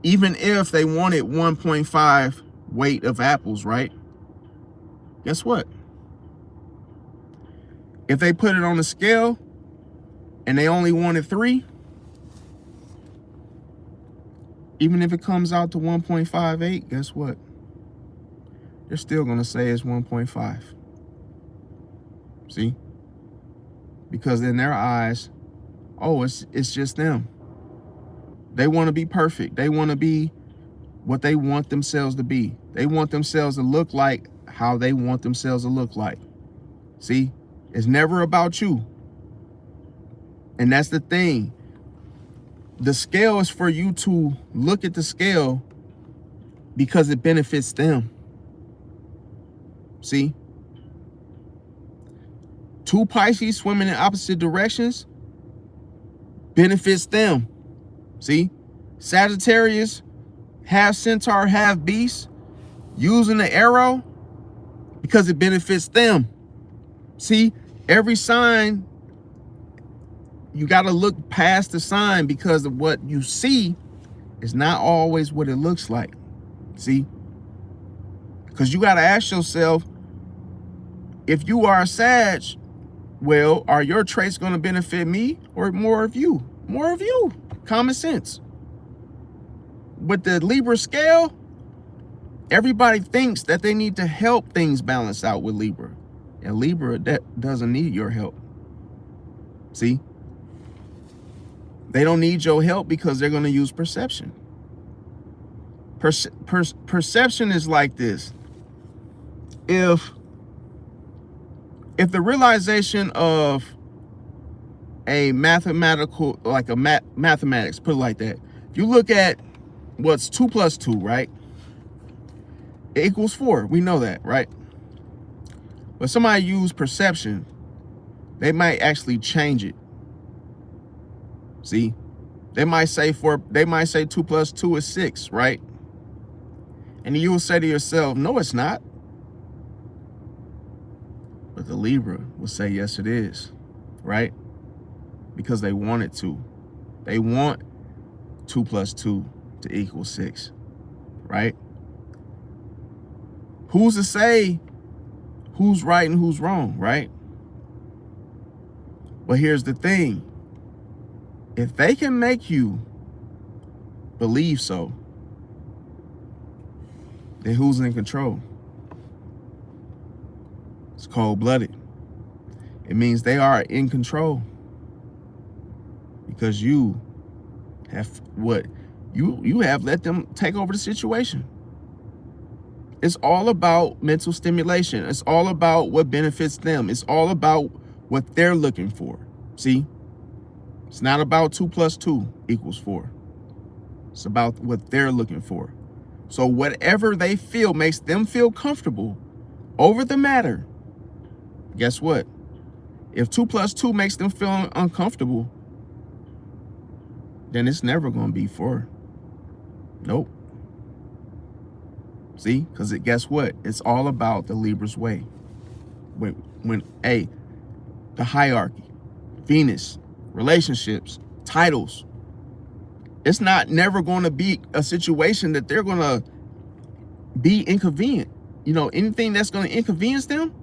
even if they wanted 1.5 weight of apples, right? Guess what? If they put it on the scale and they only wanted 3, even if it comes out to 1.58, guess what? They're still going to say it's 1.5. See? Because in their eyes, oh, it's just them. They want to be perfect. They want to be what they want themselves to be. They want themselves to look like how they want themselves to look like. See? It's never about you. And that's the thing. The scale is for you to look at the scale because it benefits them. See? 2 Pisces swimming in opposite directions benefits them. See? Sagittarius, half centaur, half beast, using the arrow because it benefits them. See? Every sign, you got to look past the sign because of what you see is not always what it looks like. See? Because you got to ask yourself, if you are a Sag, well, are your traits going to benefit me or more of you? More of you. Common sense. With the Libra scale, everybody thinks that they need to help things balance out with Libra. And Libra, that doesn't need your help. See? They don't need your help because they're going to use perception. Perception is like this. If the realization of a mathematical, like a mathematics, put it like that. If you look at what's 2 plus 2, right? It equals 4. We know that, right? But somebody use perception, they might actually change it. See? They might say 2 plus 2 is 6, right? And you will say to yourself, no, it's not. But the Libra will say, yes, it is, right? Because they want it to. They want 2 plus 2 to equal 6, right? Who's to say who's right and who's wrong, right? But here's the thing. If they can make you believe so, then who's in control? It's cold-blooded. It means they are in control. Because you have what? You have let them take over the situation. It's all about mental stimulation. It's all about what benefits them. It's all about what they're looking for. See? It's not about 2 plus 2 equals 4. It's about what they're looking for. So whatever they feel makes them feel comfortable over the matter. Guess what? If 2 plus 2 makes them feel uncomfortable, then it's never going to be 4. Nope. See? Because guess what? It's all about the Libra's way. When the hierarchy, Venus, relationships, titles, it's not never going to be a situation that they're going to be inconvenient. Anything that's going to inconvenience them,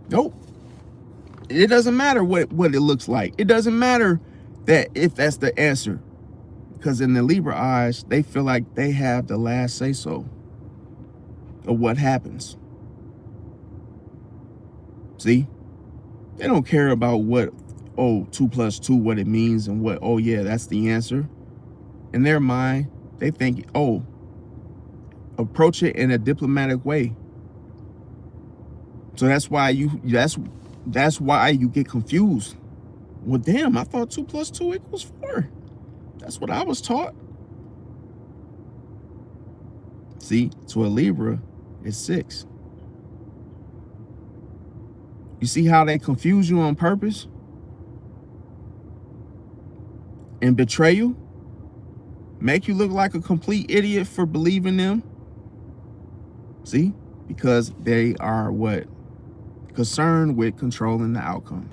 nope. It doesn't matter what it looks like. It doesn't matter that if that's the answer. Because in the Libra eyes, they feel like they have the last say-so of what happens. See? They don't care about what, 2 plus 2, what it means and what, yeah, that's the answer. In their mind, they think, approach it in a diplomatic way. So that's why that's why you get confused. Well, damn, I thought 2 plus 2 equals 4. That's what I was taught. See, to a Libra, it's 6. You see how they confuse you on purpose and betray you? Make you look like a complete idiot for believing them? See? Because they are what? Concerned with controlling the outcome.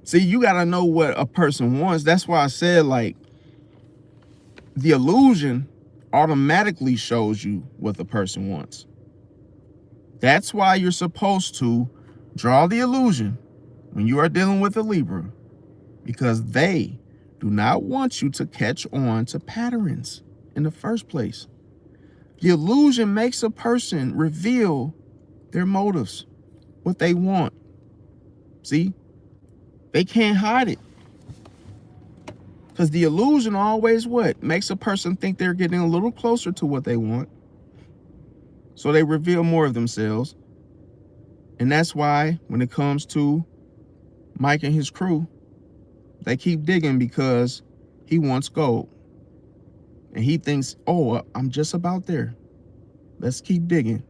See, you got to know what a person wants. That's why I said, like, the illusion automatically shows you what the person wants. That's why you're supposed to draw the illusion when you are dealing with a Libra, because they do not want you to catch on to patterns in the first place. The illusion makes a person reveal their motives, what they want. See? They can't hide it. Because the illusion always what? Makes a person think they're getting a little closer to what they want. So they reveal more of themselves. And that's why when it comes to Mike and his crew, they keep digging because he wants gold. And he thinks, I'm just about there. Let's keep digging.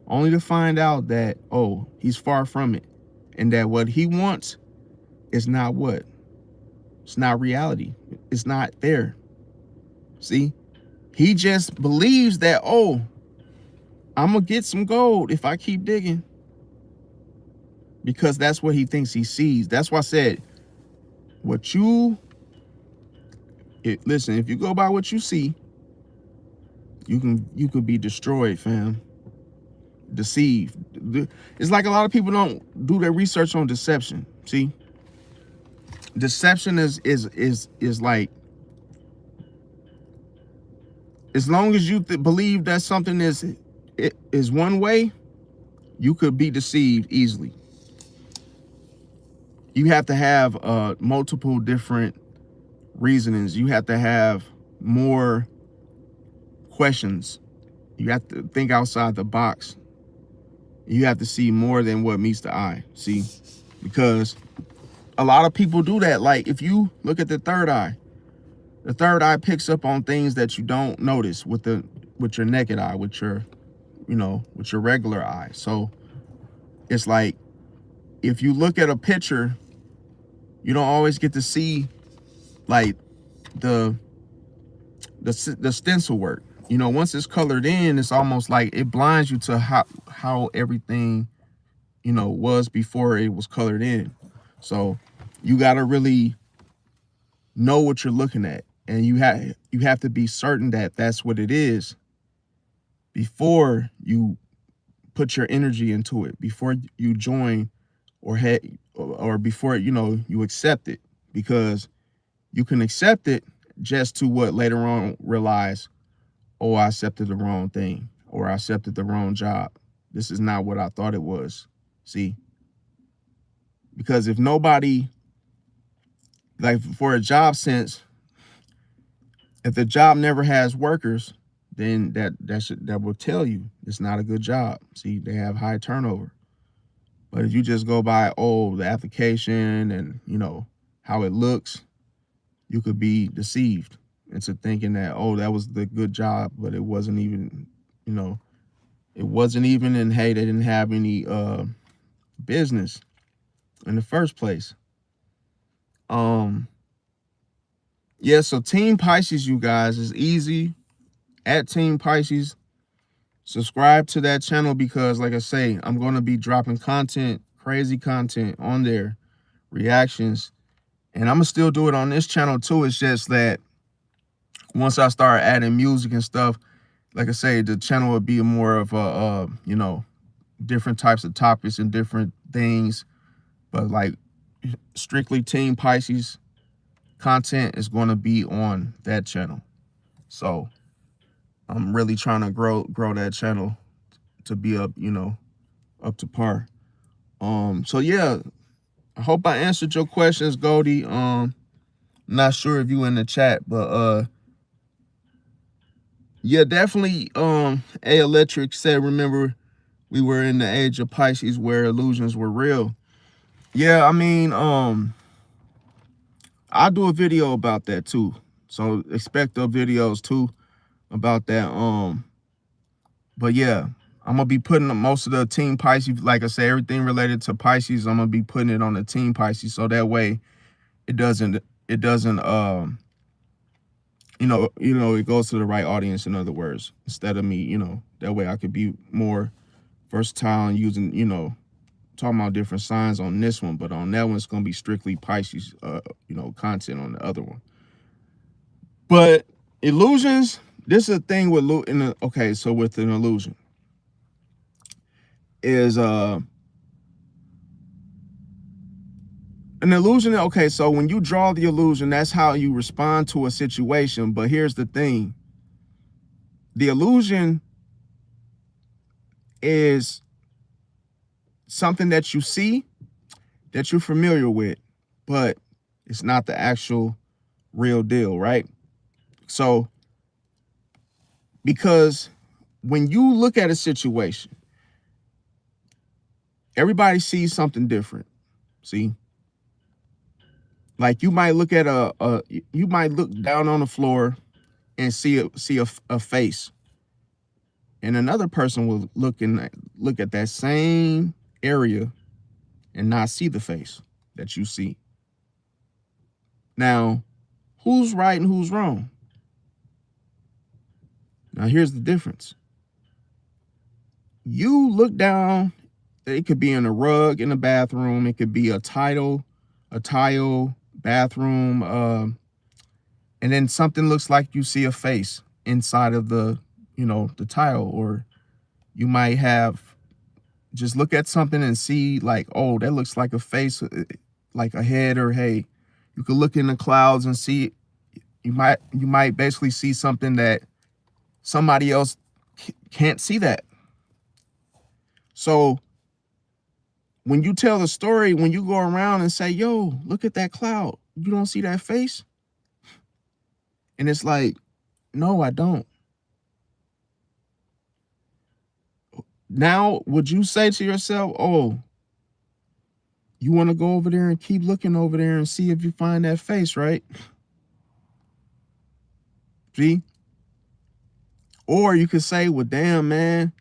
Only to find out that, he's far from it. And that what he wants is not what? It's not reality. It's not there. See? He just believes that, I'm going to get some gold if I keep digging. Because that's what he thinks he sees. That's why I said, listen, if you go by what you see, you could be destroyed, fam. Deceived. It's like a lot of people don't do their research on deception. See? Deception is like, as long as you believe that something is one way, you could be deceived easily. You have to have multiple different reasonings. You have to have more questions. You have to think outside the box. You have to see more than what meets the eye. See? Because a lot of people do that. Like, if you look at the third eye picks up on things that you don't notice with your naked eye, with your regular eye. So it's like, if you look at a picture, you don't always get to see like the stencil work. Once it's colored in, it's almost like it blinds you to how everything was before it was colored in. So you got to really know what you're looking at, and you have to be certain that that's what it is before you put your energy into it, before you join or before you accept it. Because you can accept it just to what later on realize, I accepted the wrong thing, or I accepted the wrong job. This is not what I thought it was. See? Because if nobody, like for a job sense, if the job never has workers, then that will tell you it's not a good job. See, they have high turnover. But if you just go by, the application and, how it looks, you could be deceived into thinking that, oh, that was the good job, but it wasn't even, you know, it wasn't even, and hey, they didn't have any business in the first place. Yeah, so Team Pisces, you guys, is easy. At Team Pisces, subscribe to that channel because, like I say, I'm going to be dropping content, crazy content on there, reactions, and I'm going to still do it on this channel too. It's just that once I start adding music and stuff, like I say, the channel would be more of a, you know, different types of topics and different things. But like strictly Team Pisces content is going to be on that channel. So I'm really trying to grow that channel to be up, you know, up to par. So yeah, I hope I answered your questions, Goldie. Not sure if you in the chat, but yeah, definitely. A Electric said, remember we were in the age of Pisces where illusions were real. Yeah, I mean, I'll do a video about that too. So expect the videos too about that. But yeah, I'm gonna be putting most of the Team Pisces, like I say, everything related to Pisces, I'm gonna be putting it on the Team Pisces, so that way it doesn't it goes to the right audience, in other words, instead of me, that way I could be more versatile and using, talking about different signs on this one, but on that one it's gonna be strictly Pisces content on the other one. But illusions, this is a thing with okay, so with an illusion is an illusion. Okay, so when you draw the illusion, that's how you respond to a situation. But here's the thing. The illusion is something that you see, that you're familiar with, but it's not the actual real deal, right? So, because when you look at a situation, everybody sees something different. See? Like you might look at you might look down on the floor and see a face, and another person will look at that same area and not see the face that you see. Now, who's right and who's wrong? Now, here's the difference. You look down, it could be in a rug in the bathroom, it could be a tile bathroom, and then something looks like you see a face inside of the tile, or you might have just look at something and see like, oh, that looks like a face, like a head, or hey, you could look in the clouds and see, you might basically see something that somebody else can't see that. So when you tell the story, when you go around and say, yo, look at that cloud, you don't see that face? And it's like, no, I don't. Now, would you say to yourself, oh, you want to go over there and keep looking over there and see if you find that face, right? See? Or you could say, well, damn, man,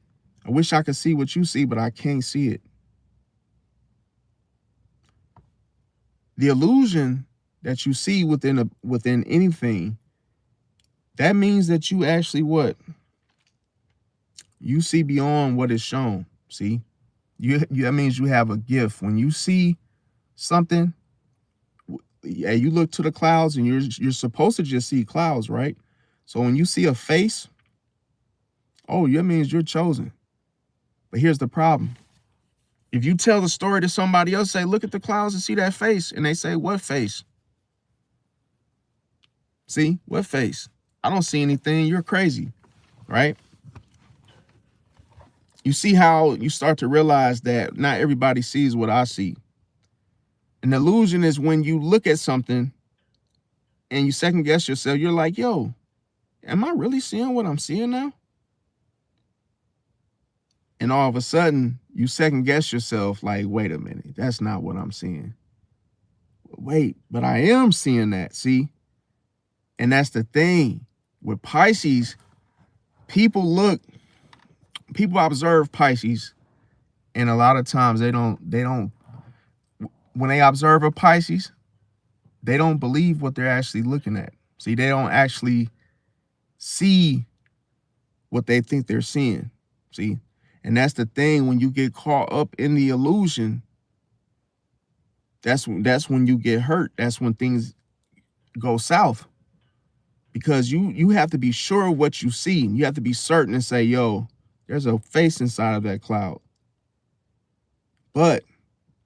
I wish I could see what you see, but I can't see it. The illusion that you see within anything, that means that you actually what? You see beyond what is shown. See? That means you have a gift. When you see something, yeah, you look to the clouds and you're supposed to just see clouds, right? So when you see a face, oh, that means you're chosen. But here's the problem. If you tell the story to somebody else, say, look at the clouds and see that face, and they say, what face? See, what face? I don't see anything. You're crazy, right? You see how you start to realize that not everybody sees what I see. An illusion is when you look at something and you second guess yourself. You're like, yo, am I really seeing what I'm seeing now? And all of a sudden, you second guess yourself like, wait a minute, that's not what I'm seeing. Wait, but I am seeing that, see? And that's the thing. With Pisces, people observe Pisces, and a lot of times they don't, when they observe a Pisces, they don't believe what they're actually looking at. See, they don't actually see what they think they're seeing. See, and that's the thing. When you get caught up in the illusion, that's when you get hurt. That's when things go south, because you have to be sure of what you see. You have to be certain and say, yo, there's a face inside of that cloud. But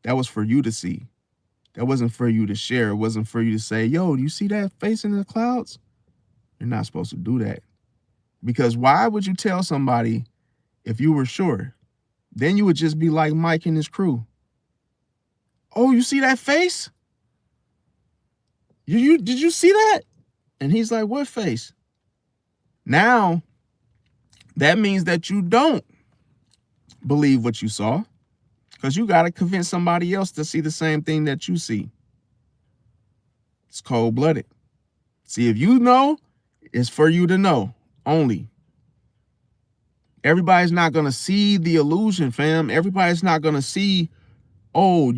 that was for you to see. That wasn't for you to share. It wasn't for you to say, yo, do you see that face in the clouds? You're not supposed to do that. Because why would you tell somebody if you were sure? Then you would just be like Mike and his crew. Oh, you see that face? Did you see that? And he's like, what face? Now, that means that you don't believe what you saw, because you got to convince somebody else to see the same thing that you see. It's cold-blooded. See, if you know, it's for you to know only. Everybody's not going to see the illusion, fam. Everybody's not going to see, oh,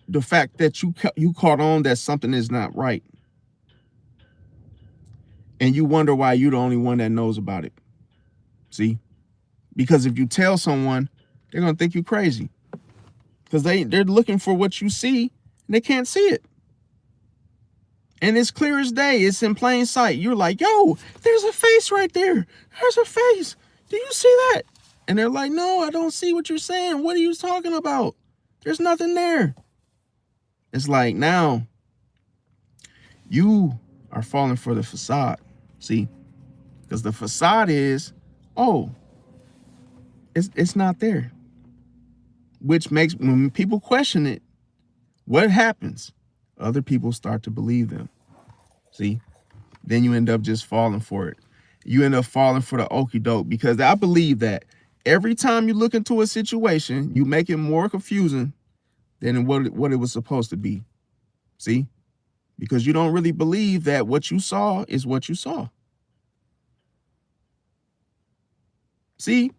the fact that you caught on that something is not right. And you wonder why you're the only one that knows about it. See? Because if you tell someone, they're going to think you crazy. Because they're looking for what you see, and they can't see it. And it's clear as day. It's in plain sight. You're like, yo, there's a face right there. There's a face. Do you see that? And they're like, no, I don't see what you're saying. What are you talking about? There's nothing there. It's like, now you are falling for the facade. See? Because the facade is, oh, it's not there. Which makes, when people question it, what happens? Other people start to believe them. See? Then you end up just falling for it. You end up falling for the okie doke, because I believe that every time you look into a situation, you make it more confusing than what it was supposed to be. See? Because you don't really believe that what you saw is what you saw. See?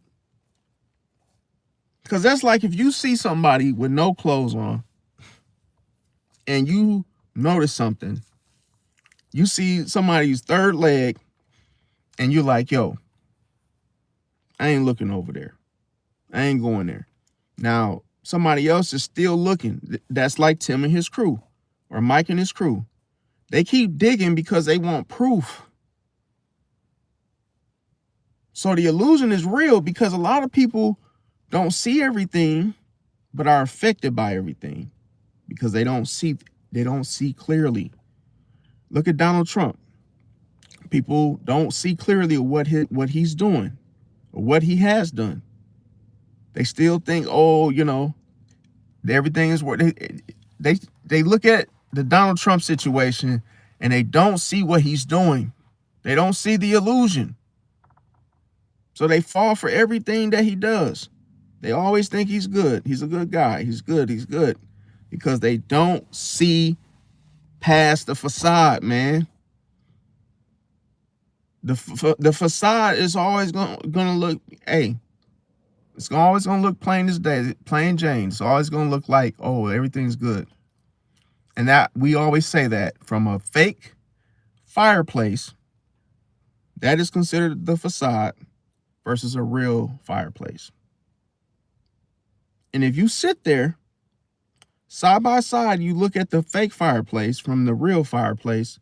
Because that's like if you see somebody with no clothes on and you notice something. You see somebody's third leg and you're like, yo, I ain't looking over there. I ain't going there. Now, somebody else is still looking. That's like Tim and his crew, or Mike and his crew. They keep digging because they want proof. So the illusion is real, because a lot of people don't see everything, but are affected by everything because they don't see clearly. Look at Donald Trump. People don't see clearly what he's doing or what he has done. They still think, oh, everything is what they look at the Donald Trump situation and they don't see what he's doing. They don't see the illusion. So they fall for everything that he does. They always think he's good. He's a good guy. He's good. He's good. Because they don't see past the facade, man. The facade is always gonna look, hey, it's always gonna look plain as day, plain Jane. It's always gonna look like, oh, everything's good. And that, we always say that from a fake fireplace, that is considered the facade, versus a real fireplace. And if you sit there side by side, you look at the fake fireplace from the real fireplace,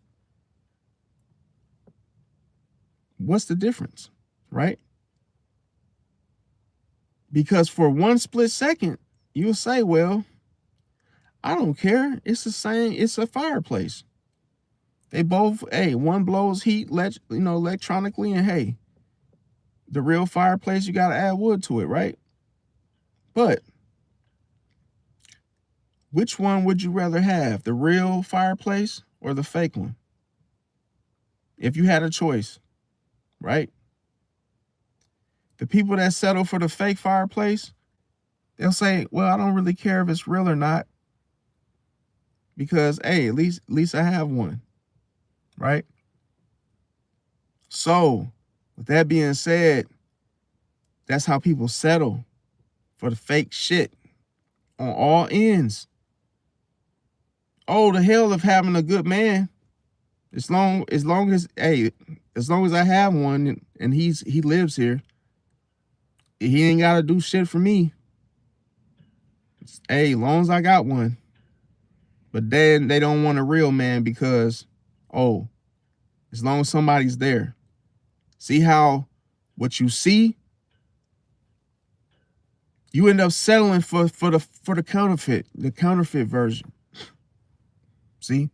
what's the difference, right? Because for one split second, you'll say, well, I don't care. It's the same. It's a fireplace. They both, hey, one blows heat, electronically, and hey, the real fireplace, you got to add wood to it, right? But which one would you rather have, the real fireplace or the fake one? If you had a choice, right? The people that settle for the fake fireplace, they'll say, well, I don't really care if it's real or not, because, hey, at least I have one, right? So, with that being said, that's how people settle for the fake shit on all ends. Oh, the hell of having a good man. As long as hey, as long as I have one and he lives here, he ain't gotta do shit for me. Hey, as long as I got one. But then they don't want a real man because, oh, as long as somebody's there. See how what you see, you end up settling for the counterfeit version. See?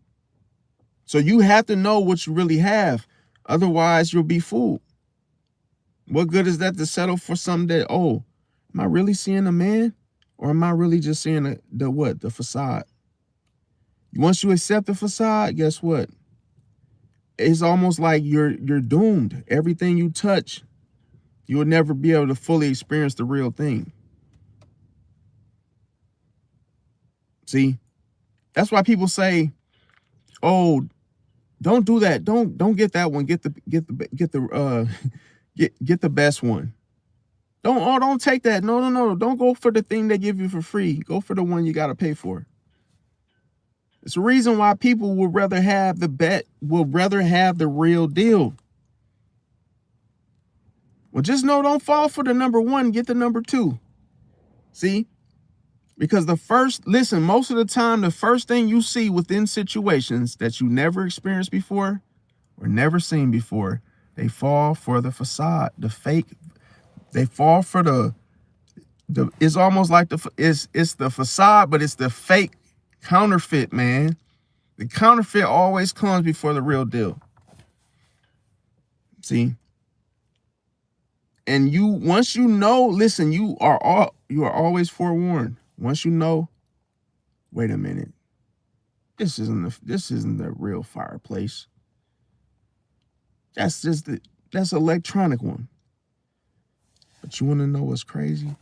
So you have to know what you really have. Otherwise, you'll be fooled. What good is that to settle for something that, oh, am I really seeing a man? Or am I really just seeing the what? The facade. Once you accept the facade, guess what? It's almost like you're doomed. Everything you touch, you will never be able to fully experience the real thing. See? That's why people say, "Oh, don't do that. Don't get that one. Get the get the best one. Don't take that. No. Don't go for the thing they give you for free. Go for the one you got to pay for." It's the reason why people would rather have the real deal. Well, just know, don't fall for the number one, get the number two. See? Because most of the time, the first thing you see within situations that you never experienced before or never seen before, they fall for the facade, the fake. They fall for it's almost like it's the facade, but it's the fake counterfeit, man. The counterfeit always comes before the real deal. See? And once you know, listen, you are always forewarned. Once you know, wait a minute, this isn't the real fireplace. That's electronic one. But you want to know what's crazy?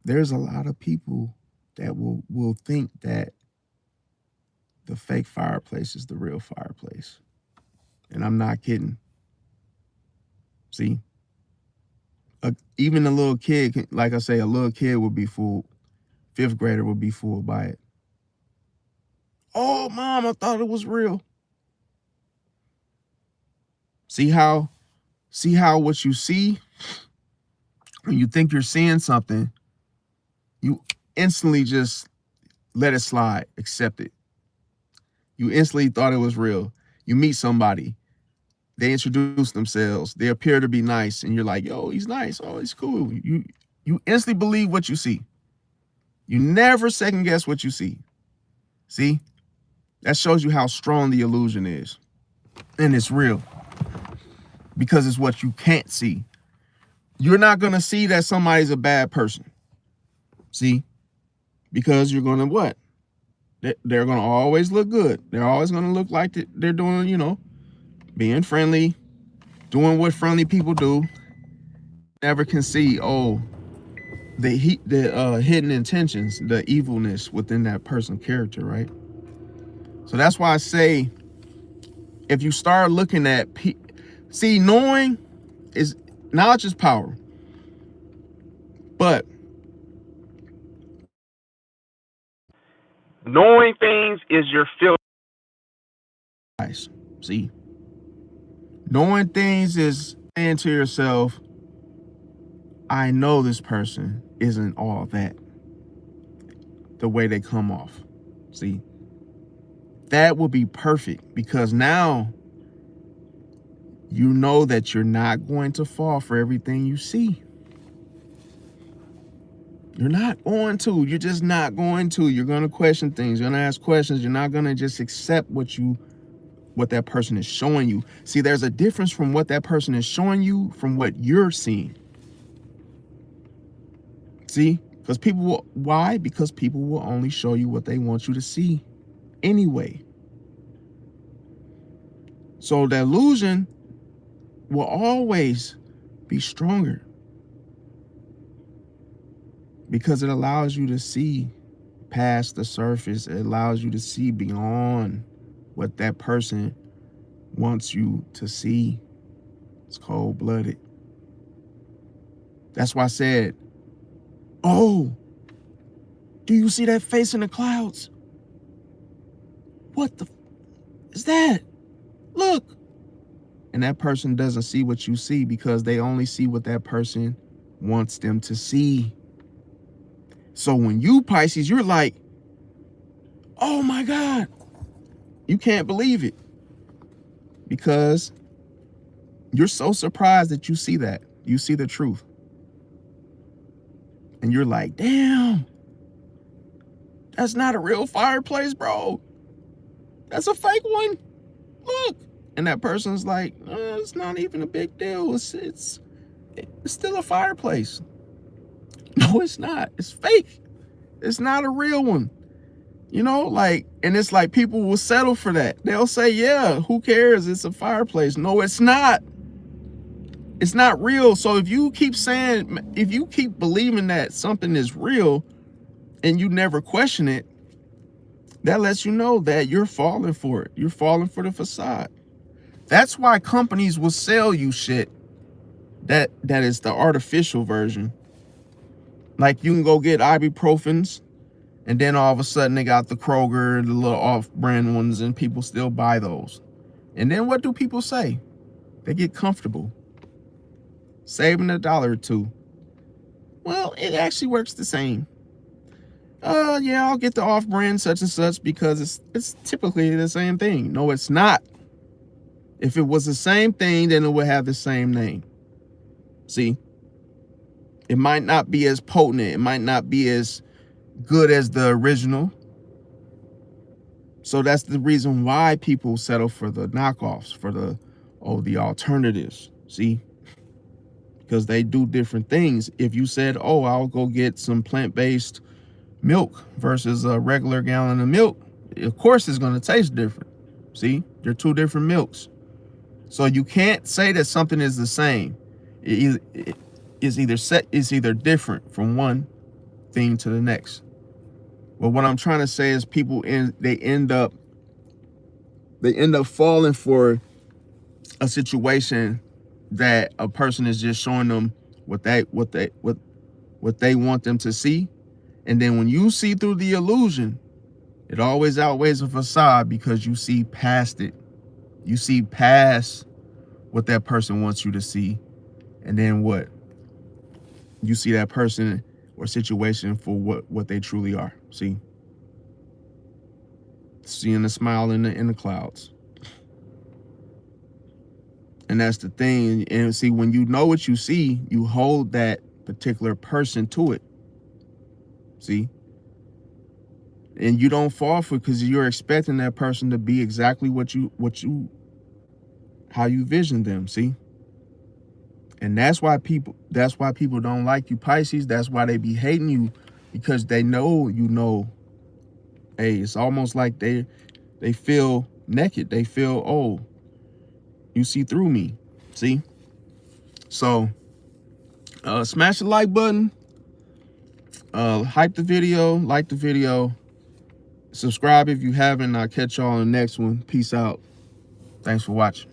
There's a lot of people that will think that the fake fireplace is the real fireplace. And I'm not kidding. See? Even a little kid, like I say, a little kid would be fooled. Fifth grader would be fooled by it. Oh, Mom, I thought it was real. See how what you see, when you think you're seeing something, you instantly just let it slide, accept it. You instantly thought it was real. You meet somebody, they introduce themselves, they appear to be nice, and you're like, yo, he's nice, oh, he's cool. You instantly believe what you see. You never second guess what you see. See? That shows you how strong the illusion is. And it's real. Because it's what you can't see. You're not going to see that somebody's a bad person. See? Because you're going to what? They're going to always look good. They're always going to look like they're doing, being friendly, doing what friendly people do. Never can see, the hidden intentions, the evilness within that person's character, right? So that's why I say, if you start looking at, knowing knowledge is power, but knowing things is your filter. See, knowing things is saying to yourself, I know this person isn't all that, the way they come off. See, that will be perfect, because now you know that you're not going to fall for everything you see. You're not going to. You're just not going to. You're going to question things. You're going to ask questions. You're not going to just accept what that person is showing you. See, there's a difference from what that person is showing you from what you're seeing. See? Because why? Because people will only show you what they want you to see anyway. So the illusion will always be stronger, because it allows you to see past the surface. It allows you to see beyond what that person wants you to see. It's cold-blooded. That's why I said, oh, do you see that face in the clouds? What the is that? Look. And that person doesn't see what you see because they only see what that person wants them to see. So when you, Pisces, you're like, oh my God, you can't believe it because you're so surprised that you see that. You see the truth. And you're like, damn, that's not a real fireplace, bro. That's a fake one. Look. And that person's like, it's not even a big deal. It's still a fireplace. No, it's not. It's fake. It's not a real one. You know, like, and it's like people will settle for that. They'll say, yeah, who cares? It's a fireplace. No, it's not. It's not real. So if you keep saying, if you keep believing that something is real and you never question it, that lets you know that you're falling for it. You're falling for the facade. That's why companies will sell you shit that is the artificial version. Like you can go get ibuprofens and then all of a sudden they got the Kroger, the little off-brand ones, and people still buy those. And then what do people say? They get comfortable, saving $1 or $2. Well, it actually works the same. Yeah, I'll get the off-brand such and such because it's typically the same thing. No, it's not. If it was the same thing, then it would have the same name. See? It might not be as potent. It might not be as good as the original. So that's the reason why people settle for the knockoffs, for the alternatives. See? Because they do different things. If you said, oh, I'll go get some plant-based milk versus a regular gallon of milk, of course it's going to taste different. See? They're two different milks. So you can't say that something is the same. It is either different from one thing to the next. But what I'm trying to say is people they end up falling for a situation that a person is just showing them what they want them to see. And then when you see through the illusion, it always outweighs a facade because you see past it. You see past what that person wants you to see. And then what? You see that person or situation for what they truly are. See? Seeing the smile in the clouds. And that's the thing. And see, when you know what you see, you hold that particular person to it. See? And you don't fall for it because you're expecting that person to be exactly how you vision them. See? And that's why people don't like you, Pisces. That's why they be hating you, because they know hey, it's almost like they feel naked. They feel, oh, you see through me. See? So smash the like button, hype the video, like the video, subscribe if you haven't. I'll catch y'all on the next one. Peace out. Thanks for watching.